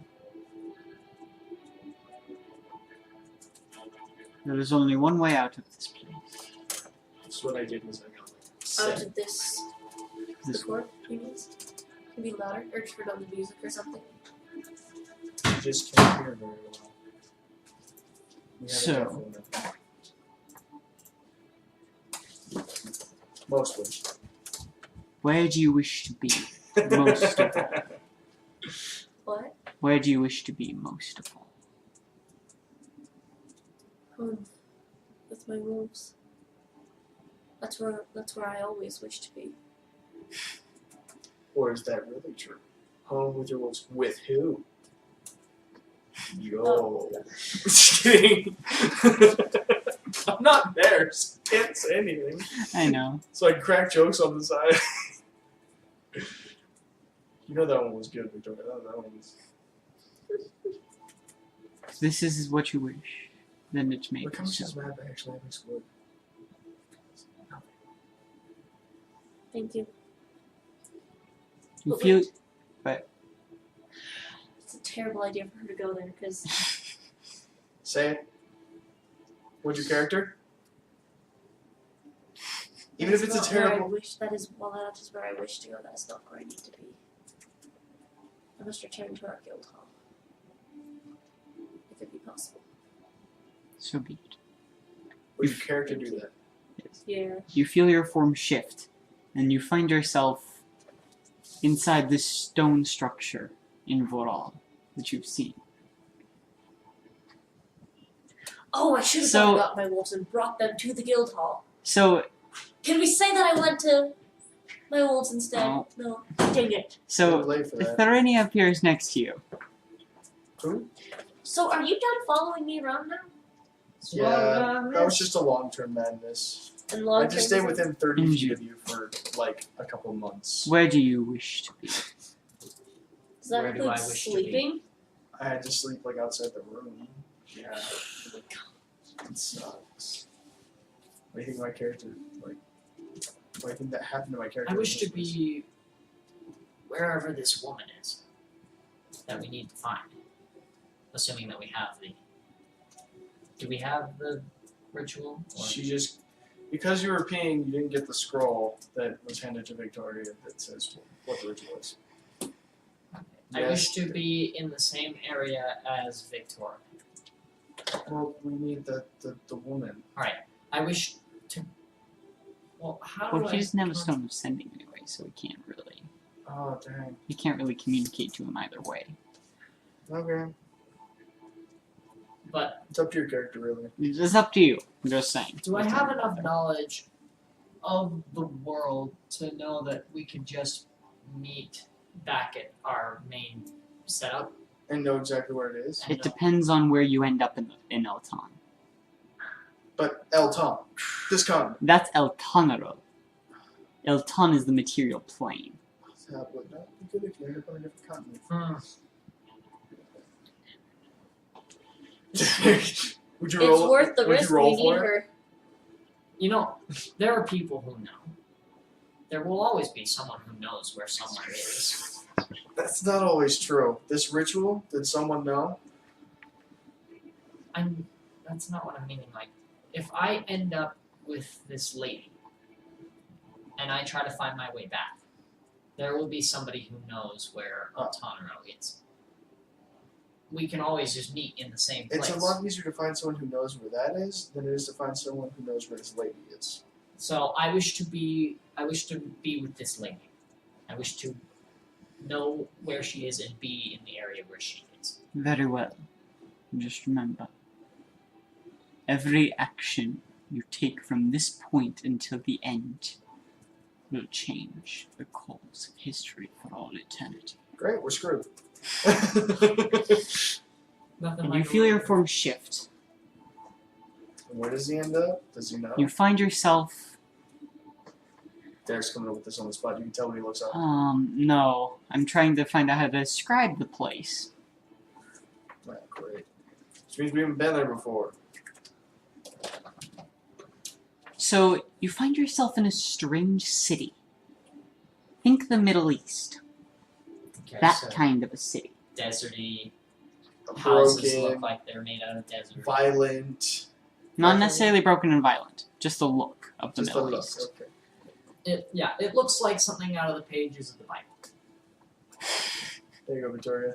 there is only one way out of this place. That's what I did was I got like Out set. of this. This Record, please. Can be louder or turn on the music or something. You just can't hear very well. We have a So- microphone now. Mostly. Where do you wish to be most of all? What? Where do you wish to be most of all? Home. With my wolves. That's where I always wish to be. Or is that really true? Home with your wolves. With who? Yo. Oh. Just kidding. I'm not there, so I can't say anything. I know. So I crack jokes on the side. You know that one was good, Victoria. That one was... If this is what you wish, then it's made Look how much so. this map actually have explored. Thank you. You But feel It's a terrible idea for her to go there because Say it. What's your character? Even if it's a terrible... that is where I wish to go. That is not where I need to be. I must return to our guild hall. If it be possible. so be it. Would your character do that? Yeah. You feel your form shift, and you find yourself inside this stone structure in Voral that you've seen. Oh, I should have So- got my wolves and brought them to the guild hall. So, Can we say that I went to my wolves instead? No. No. Dang it. You're so late for that. Therenia appears next to you. Who? So are you done following me around now? Yeah, that was just a long-term madness. And long I just stayed within 30 feet of you for like a couple months. Where do you wish to be? Does that Where do I include wish to be? sleeping? I had to sleep like outside the room. Yeah, Oh my God. it sucks. What do you think of my character? Like, what do you think that happened to my character? I wish to in this be wherever this woman is that we need to find. Assuming that we have the. Do we have the ritual? place? Or- She just, because you were peeing, you didn't get the scroll that was handed to Victoria that says what the ritual is. I wish to be in the same area as Victor. Well, we need the woman. I wish to Well, how Well, do he I doesn't have a con- stone of sending anyway, so he can't really. Oh, dang. You can't really communicate to him either way. Okay. But It's up to your character, really. It's up to you. I'm just saying. do I have enough knowledge of the world to know that we could just meet back at our main setup? And know exactly where it is. It depends on where you end up in Elton. But Elton, this continent. That's Eltonero. Elton is the material plane. That would not be good if you end up on a different continent. Would you roll? It's worth the would risk. you roll We need for it? her. You know, there are people who know. There will always be someone who knows where somewhere is. That's not always true. This ritual, did someone know? That's not what I'm meaning. Like, if I end up with this lady and I try to find my way back, there will be somebody who knows where Altanero is. We can always just meet in the same place. It's a lot easier to find someone who knows where that is than it is to find someone who knows where this lady is. So I wish to be with this lady. I wish to know where she is and be in the area where she is. Very well. Just remember, every action you take from this point until the end will change the course of history for all eternity. Great, we're screwed. Nothing And like you feel your form shift. Where does he end up? Does he know? You find yourself... Derek's coming up with this on the spot. You can tell what he looks like. no. I'm trying to find out how to describe the place. Right, great. Which means we haven't been there before. So, you find yourself in a strange city. Think the Middle East. Okay, That so kind of a city. deserty houses look Broken, like they're made out of desert. violent. Not necessarily broken and violent. Just the look of the Just a Middle look. East. Okay. It looks like something out of the pages of the Bible. There you go, Victoria.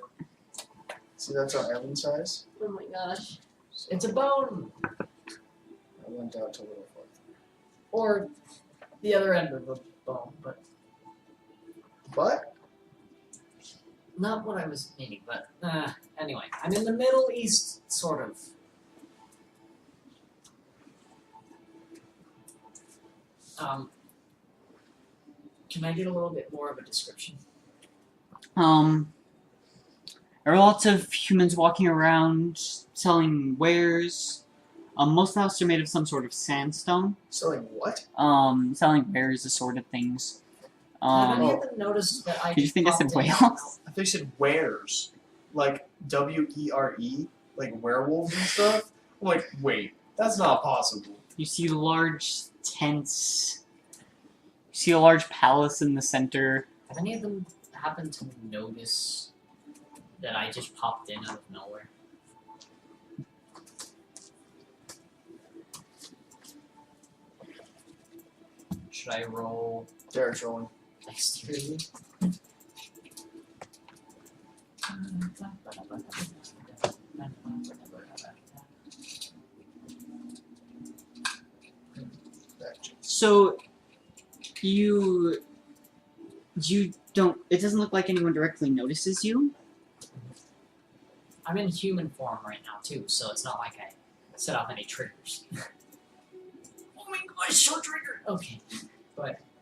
See, that's our island size. Oh my gosh. It's a bone, I went down to a little farther. or the other end of the bone, but But not what I was meaning. But anyway, I'm in the Middle East, sort of. Can I get a little bit more of a description? There are lots of humans walking around selling wares. Most of the houses are made of some sort of sandstone. selling what? Selling wares, assorted things. Have any of them noticed that I Did you just think I said popped in? whales? I thought you said wares. Like WERE? Like werewolves and stuff? I'm like, wait, that's not possible. You see large tents. You see a large palace in the center. Have any of them happened to notice that I just popped in out of nowhere? Should I roll Derek's rolling. dexterity? So, you don't. It doesn't look like anyone directly notices you. I'm in human form right now too, so it's not like I set off any triggers. Oh my gosh, short trigger! Okay.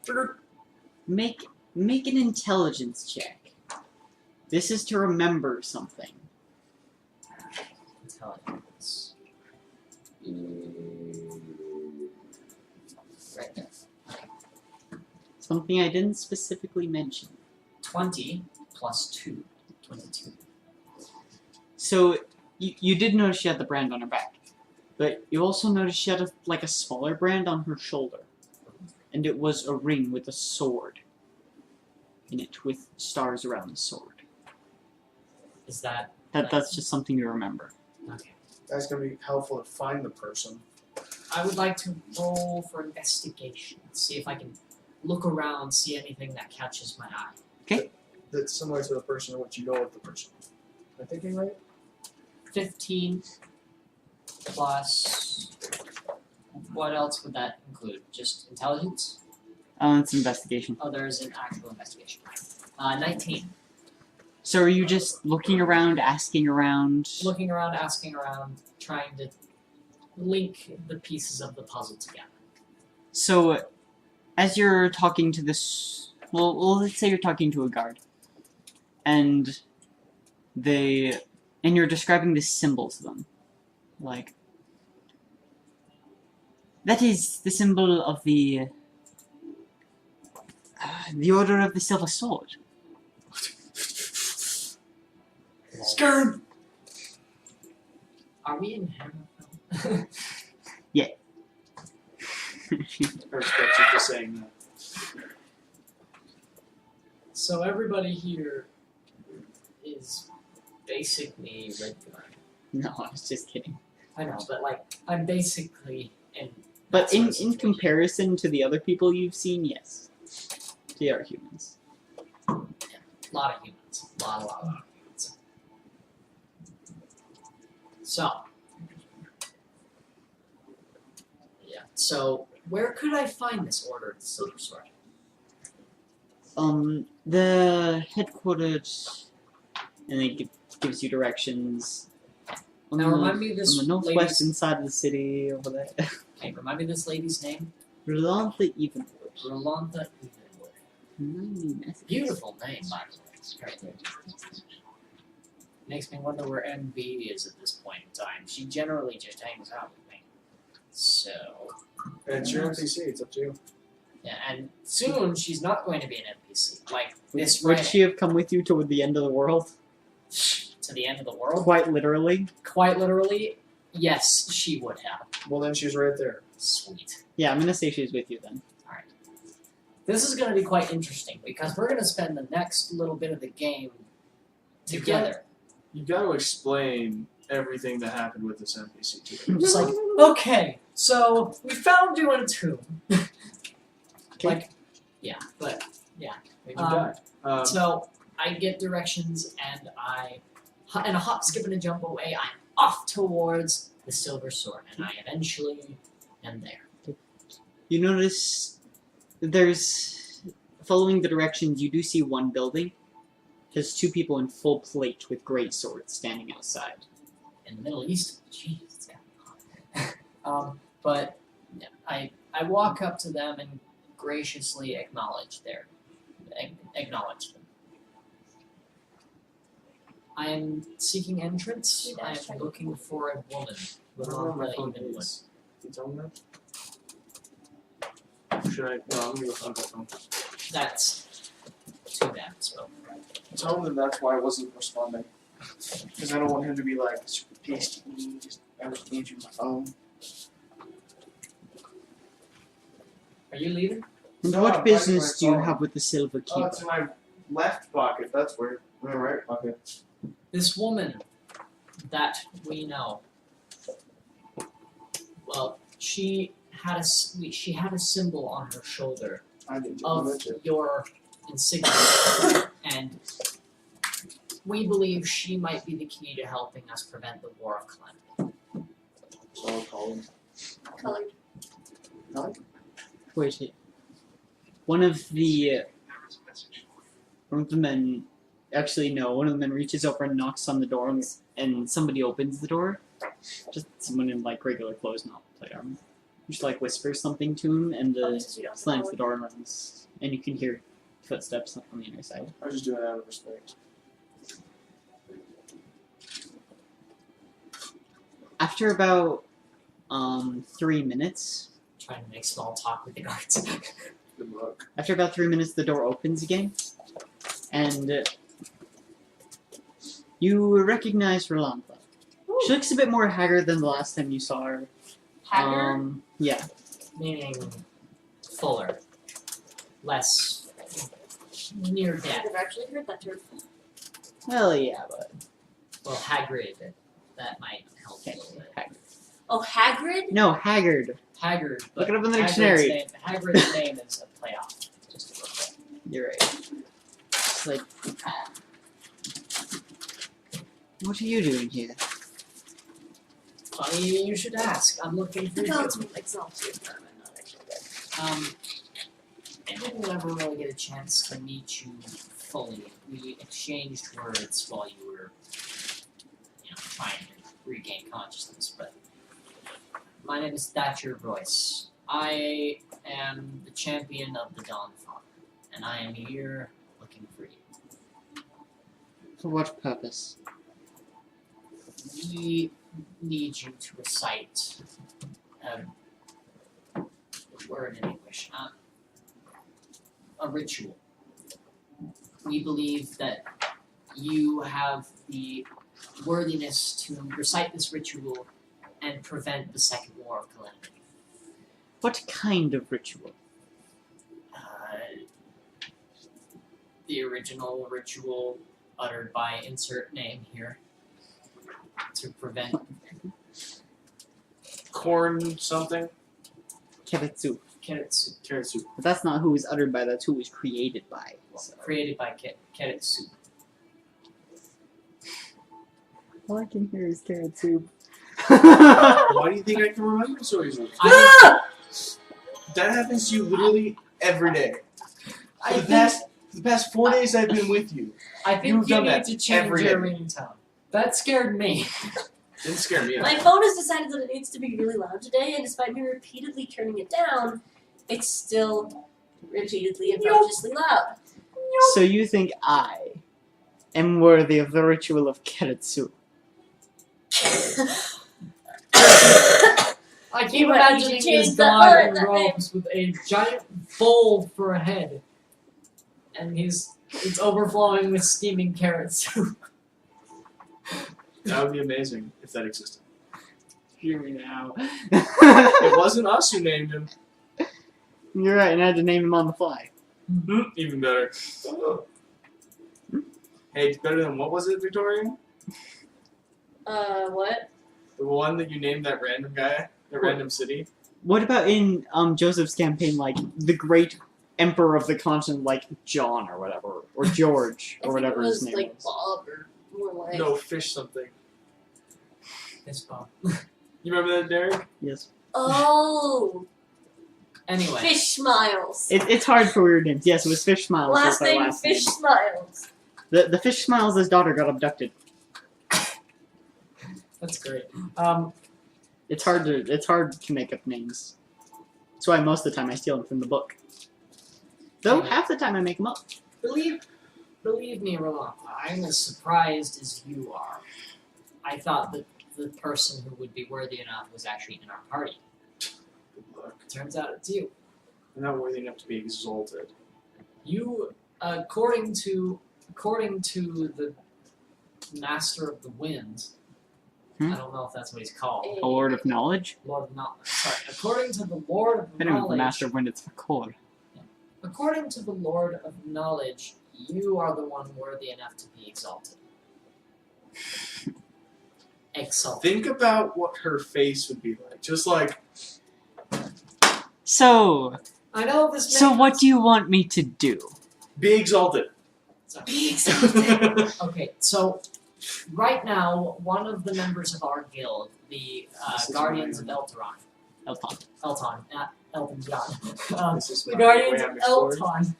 Trigger. Make an intelligence check. This is to remember something. Intelligence. Right there. Something I didn't specifically mention. 20 plus 2. 22. So, you did notice she had the brand on her back. But you also noticed she had a smaller brand on her shoulder. And it was a ring with a sword in it, with stars around the sword. Is that... That's just something you remember. Okay. That's gonna be helpful to find the person. I would like to roll for investigation. See if I can look around, see anything that catches my eye. That's similar to the person or what you know of the person. Am I thinking right? 15 plus What else would that include? Just intelligence? It's investigation. Oh, there's an actual investigation. 19. So are you just looking around, asking around? Looking around, asking around, trying to link the pieces of the puzzle together. So, as you're talking to this, well, let's say you're talking to a guard, and you're describing the symbol to them, like, that is the symbol of the Order of the Silver Sword. Scared! Are we in Hammerfell? I respect you for saying that. So everybody here is basically regular. No, I was just kidding. I know, but like, I'm basically in. But that sort in of situation. comparison to the other people you've seen, yes. They are humans. A lot of humans. A lot of humans. So. Yeah, so where could I find this Order of the Silver Sword? The headquarters, and it gives you directions. On Now remind me of this on the lady's... northwestern side of the city, over there. Okay, remind me of this lady's name? Rolantha Evenwood. Rolanda Evenwood. Beautiful name, by the way. It's great. Makes me wonder where MB is at this point in time. She generally just hangs out with me. So, It's your NPC, it's up to you. yeah, and soon she's not going to be an NPC. Like this Would Friday, she have come with you toward the end of the world? to the end of the world. Quite literally. Quite literally, yes, she would have. Well, then she's right there. Sweet. Yeah, I'm gonna say she's with you then. Alright. This is going to be quite interesting because we're going to spend the next little bit of the game together. You got to explain everything that happened with this NPC too. Just like, okay, so we found you in a tomb. Like, yeah, but And you died. so I get directions and in a hop, skip, and a jump away, I'm off towards the Silver Sword, and I eventually am there. You notice following the directions, you do see one building. There's two people in full plate with great swords standing outside. In the Middle East, jeez, it's kind of hot. But yeah, I walk up to them and graciously acknowledge them. I am seeking entrance. I am looking for a woman. Remember my Rolanda phone Evenwood. is. Can you tell me that? Should I? No, I'm gonna go find my phone. That's too bad. So Tell him that that's why I wasn't responding. Because I don't want him to be like super pissed at me. Just I just need you my phone. are you leaving? And No, what I'm business do finding you my have with the Silver Oh, Keeper? it's in my left pocket. That's weird. My right pocket. This woman that we know. Well, she had a symbol on her shoulder I need to of image it. your insignia, and we believe she might be the key to helping us prevent the War of Calamity. So I'll call him. Colored. Wait, one of the men, actually no, one of the men reaches over and knocks on the door, and somebody opens the door. Just someone in like regular clothes, not plate armor. Just like whispers something to him, and slams the door and runs. And you can hear footsteps on the inner side. I was just doing it out of respect. After about 3 minutes, Trying to make small talk with the guards. Good luck. after about 3 minutes, the door opens again, and you recognize Rolantha. She looks a bit more haggard than the last time you saw her. Haggard? Yeah. Meaning fuller, less near death. I've actually heard that term. Well, yeah, but Well, Hagrid, that might help a okay. little bit. Haggard. Oh, Hagrid? No, haggard. Haggard. Look but it up in the Hagrid's dictionary. Hagrid's name is a playoff. Just a little bit. You're right. It's like, what are you doing here? Funny you should ask. I'm looking for The you. gods will exalt you. No, I'm not actually good. I didn't ever really get a chance to meet you fully. We exchanged words while you were, trying to regain consciousness, but my name is Thatcher Royce. I am the champion of the Dawnfather, and I am here looking for you. For what purpose? We need you to recite a word in English. A ritual. We believe that you have the worthiness to recite this ritual and prevent the Second War of Calamity. What kind of ritual? The original ritual uttered by insert name here to prevent Corn something? Keretsu. Keretsu, Keretsu. But that's not who was uttered by, that's who was created by. So. created by Keretsu. All I can hear is Keretsu. Why do you think I can remember so easily? That happens to you literally every day. For the past 4 days I've been with you. I think You've you done need that to change every your day. ringtone. That scared me. Didn't scare me. My phone has decided that it needs to be really loud today, and despite me repeatedly turning it down, it's still repeatedly and obnoxiously loud. So you think I am worthy of the ritual of Keretsu? I keep You might need to imagining change this that god word, in that robes with a giant bowl for a head. And it's overflowing with steaming carrots. That would be amazing if that existed. Hear me now. It wasn't us who named him. You're right, and I had to name him on the fly. Even better. Hey, it's better than what was it, Victoria? What? The one that you named that random guy, the random city. What about in Joseph's campaign, like the great emperor of the continent, like John or whatever, or George I or think whatever it was his name like was? Bob or more like. No, fish something. This bomb. You remember that, Derek? Yes. Oh, Anyway. Fish Smiles. It's hard for weird names. Yes, it was Fish Smiles. Last was their name last Fish name. Smiles. The Fish Smiles' daughter got abducted. That's great. It's hard to make up names. That's why most of the time I steal them from the book. Though half the time I make them up. Believe me, Rolanda, I'm as surprised as you are. I thought that the person who would be worthy enough was actually in our party. Good luck. Turns out it's you. I'm not worthy enough to be exalted. You, according to the Master of the Wind, I don't know if that's what he's called. A Lord of Knowledge? Lord of Knowledge. Sorry. According to the Lord of I don't know if the Knowledge. Master of Wind, it's Fakor. According to the Lord of Knowledge, you are the one worthy enough to be exalted. Exalted. Think about what her face would be like. Just like, So I know this. what do you want me to do? be exalted. Be exalted. Okay, so right now, one of the members of our guild, the This is Guardians of my- Elton. Elton John, This is the my Guardians way of I'm exploring. Elton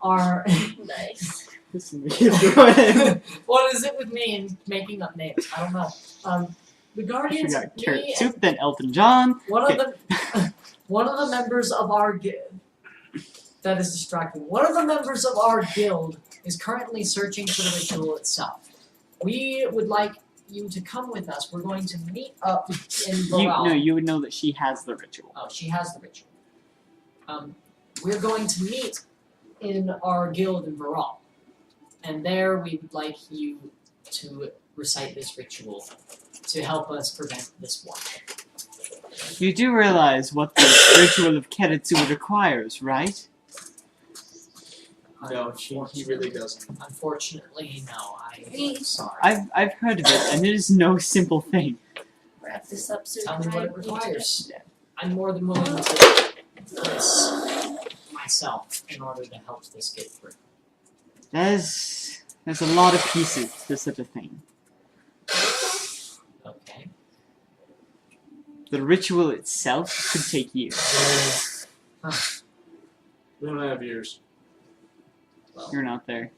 are. Nice. What is it with me and making up names? I don't know. The We Guardians. got me Carrot and Soup, then Elton John. One of the members of our guild. That is distracting. One of the members of our guild is currently searching for the ritual itself. We would like you to come with us. We're going to meet up in Boral. You would know that she has the ritual. Oh, she has the ritual. We're going to meet in our guild in Boral. And there we would like you to recite this ritual to help us prevent this war. You do realize what the ritual of Keretsu requires, right? No, he really doesn't. Unfortunately, no. I'm sorry. I've heard of it, and it is no simple thing. Wrap this up so Tell me what it I- requires. I'm more than willing to do this myself in order to help this get through. There's a lot of pieces to such a thing. Okay. The ritual itself could take years. We don't have years. Well, You're not there.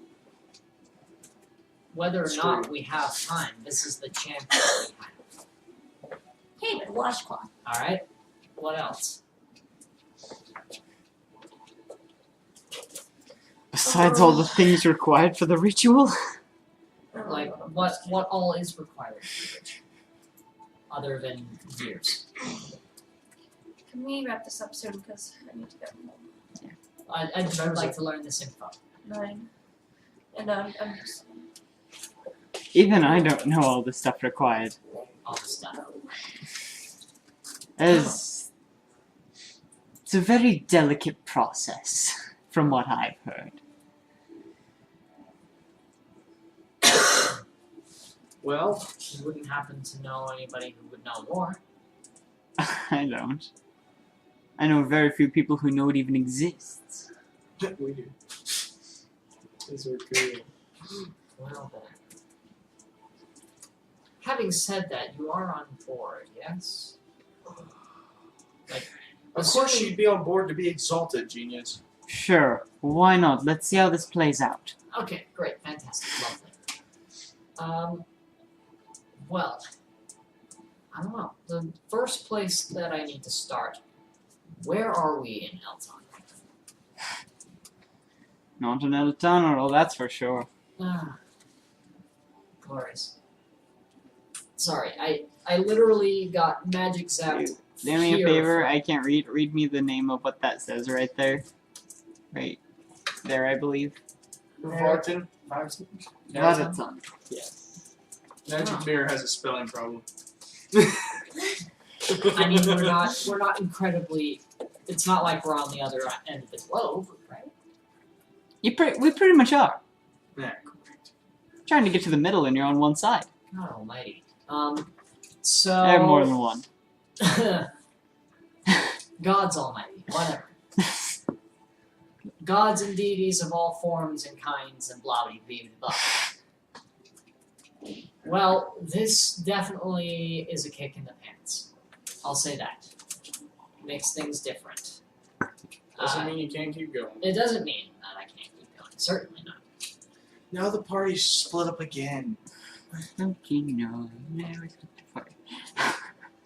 whether or It's not true. we have time, this is the chance that we have. Hey, but washcloth. Alright? What else? Besides all the things required for the ritual? Like, what all is required for the ritual? Other than years. Can we wrap this up soon? Because I need to go home. I'd just like to learn this info. 9. And I'm just. Even I don't know all the stuff required. All the stuff. It's a very delicate process, from what I've heard. Well, You wouldn't happen to know anybody who would know more. I don't. I know very few people who know it even exists. we do. These are cool. Well then. Having said that, you are on board, yes? Like, Of course she'd be on board to be exalted, genius. Sure, why not? Let's see how this plays out. okay, great, fantastic, lovely. Well, I don't know. The first place that I need to start, where are we in Elton? Not an Elton, that's for sure. Ah, glorious. Sorry, I literally got magic zapped. Do me a here favor, from- I can't read. Read me the name of what that says right there. Right there, I believe. Vartan? Varaton. Yes. Magic Mirror has a spelling problem. I mean, we're not incredibly. It's not like we're on the other end of the globe, right? We pretty much are. Yeah, correct. Trying to get to the middle and you're on one side. God almighty. So. I have more than one. Gods almighty, whatever. Gods and deities of all forms and kinds and blah blah blah blah. Well, this definitely is a kick in the pants. I'll say that. Makes things different. Doesn't mean you can't keep going. It doesn't mean that I can't keep going. Certainly not. Now the party's split up again. Don't you know? Now it's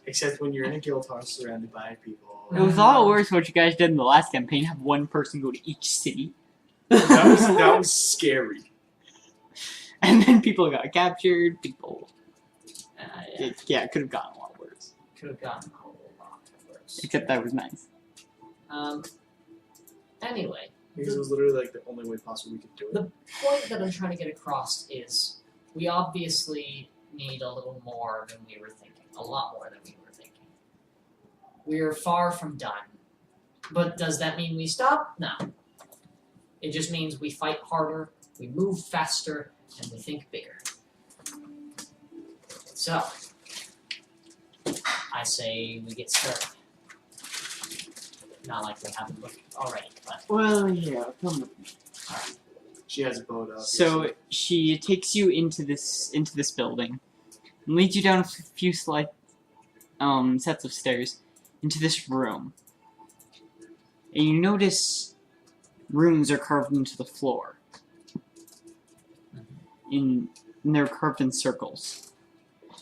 Except when you're in a guild house surrounded by people. It was a lot worse what you guys did in the last campaign. Have one person go to each city. That was scary. And then people got captured. People. Yeah, It could have gotten a lot worse. could have gotten a whole lot worse. Except that was nice. Anyway, Because it was literally like the only way possible we could do it. the point that I'm trying to get across is we obviously need a little more than we were thinking. A lot more than we were thinking. We're far from done. But does that mean we stop? No. It just means we fight harder, we move faster, and we think bigger. So, I say we get started. Not like we haven't looked already, but Well, yeah. Come with me. She has a boat up. So she takes you into this building, and leads you down a few slight sets of stairs into this room. And you notice runes are carved into the floor. And they're carved in circles.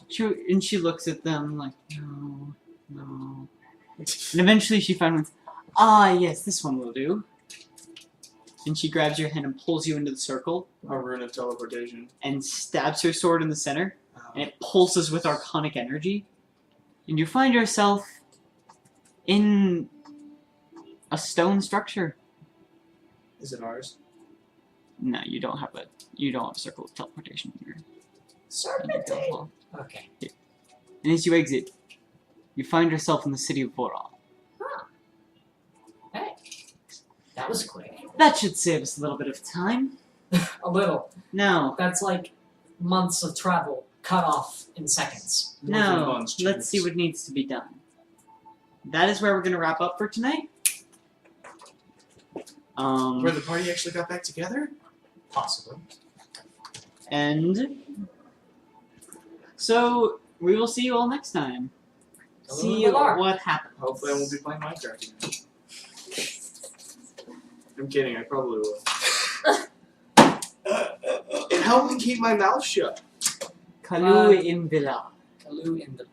She looks at them like, no. And eventually she finds, yes, this one will do. And she grabs your hand and pulls you into the circle a rune of teleportation. and stabs her sword in the center. And it pulses with arcanic energy. And you find yourself in a stone structure. Is it ours? No, you don't have a circle of teleportation here. in your Serpentine. guild hall. Okay. And as you exit, you find yourself in the city of Voral. Hey. That was quick. That should save us a little bit of time. A little. Now, That's like months of travel cut off in seconds. let's see what needs to be done. That is where we're going to wrap up for tonight. Where the party actually got back together? Possibly. And so we will see you all next time. see Valar. what happens. Hopefully I won't be playing Minecraft again. I'm kidding, I probably will. It helped me keep my mouth shut. Kalu in Villa. Kalu in the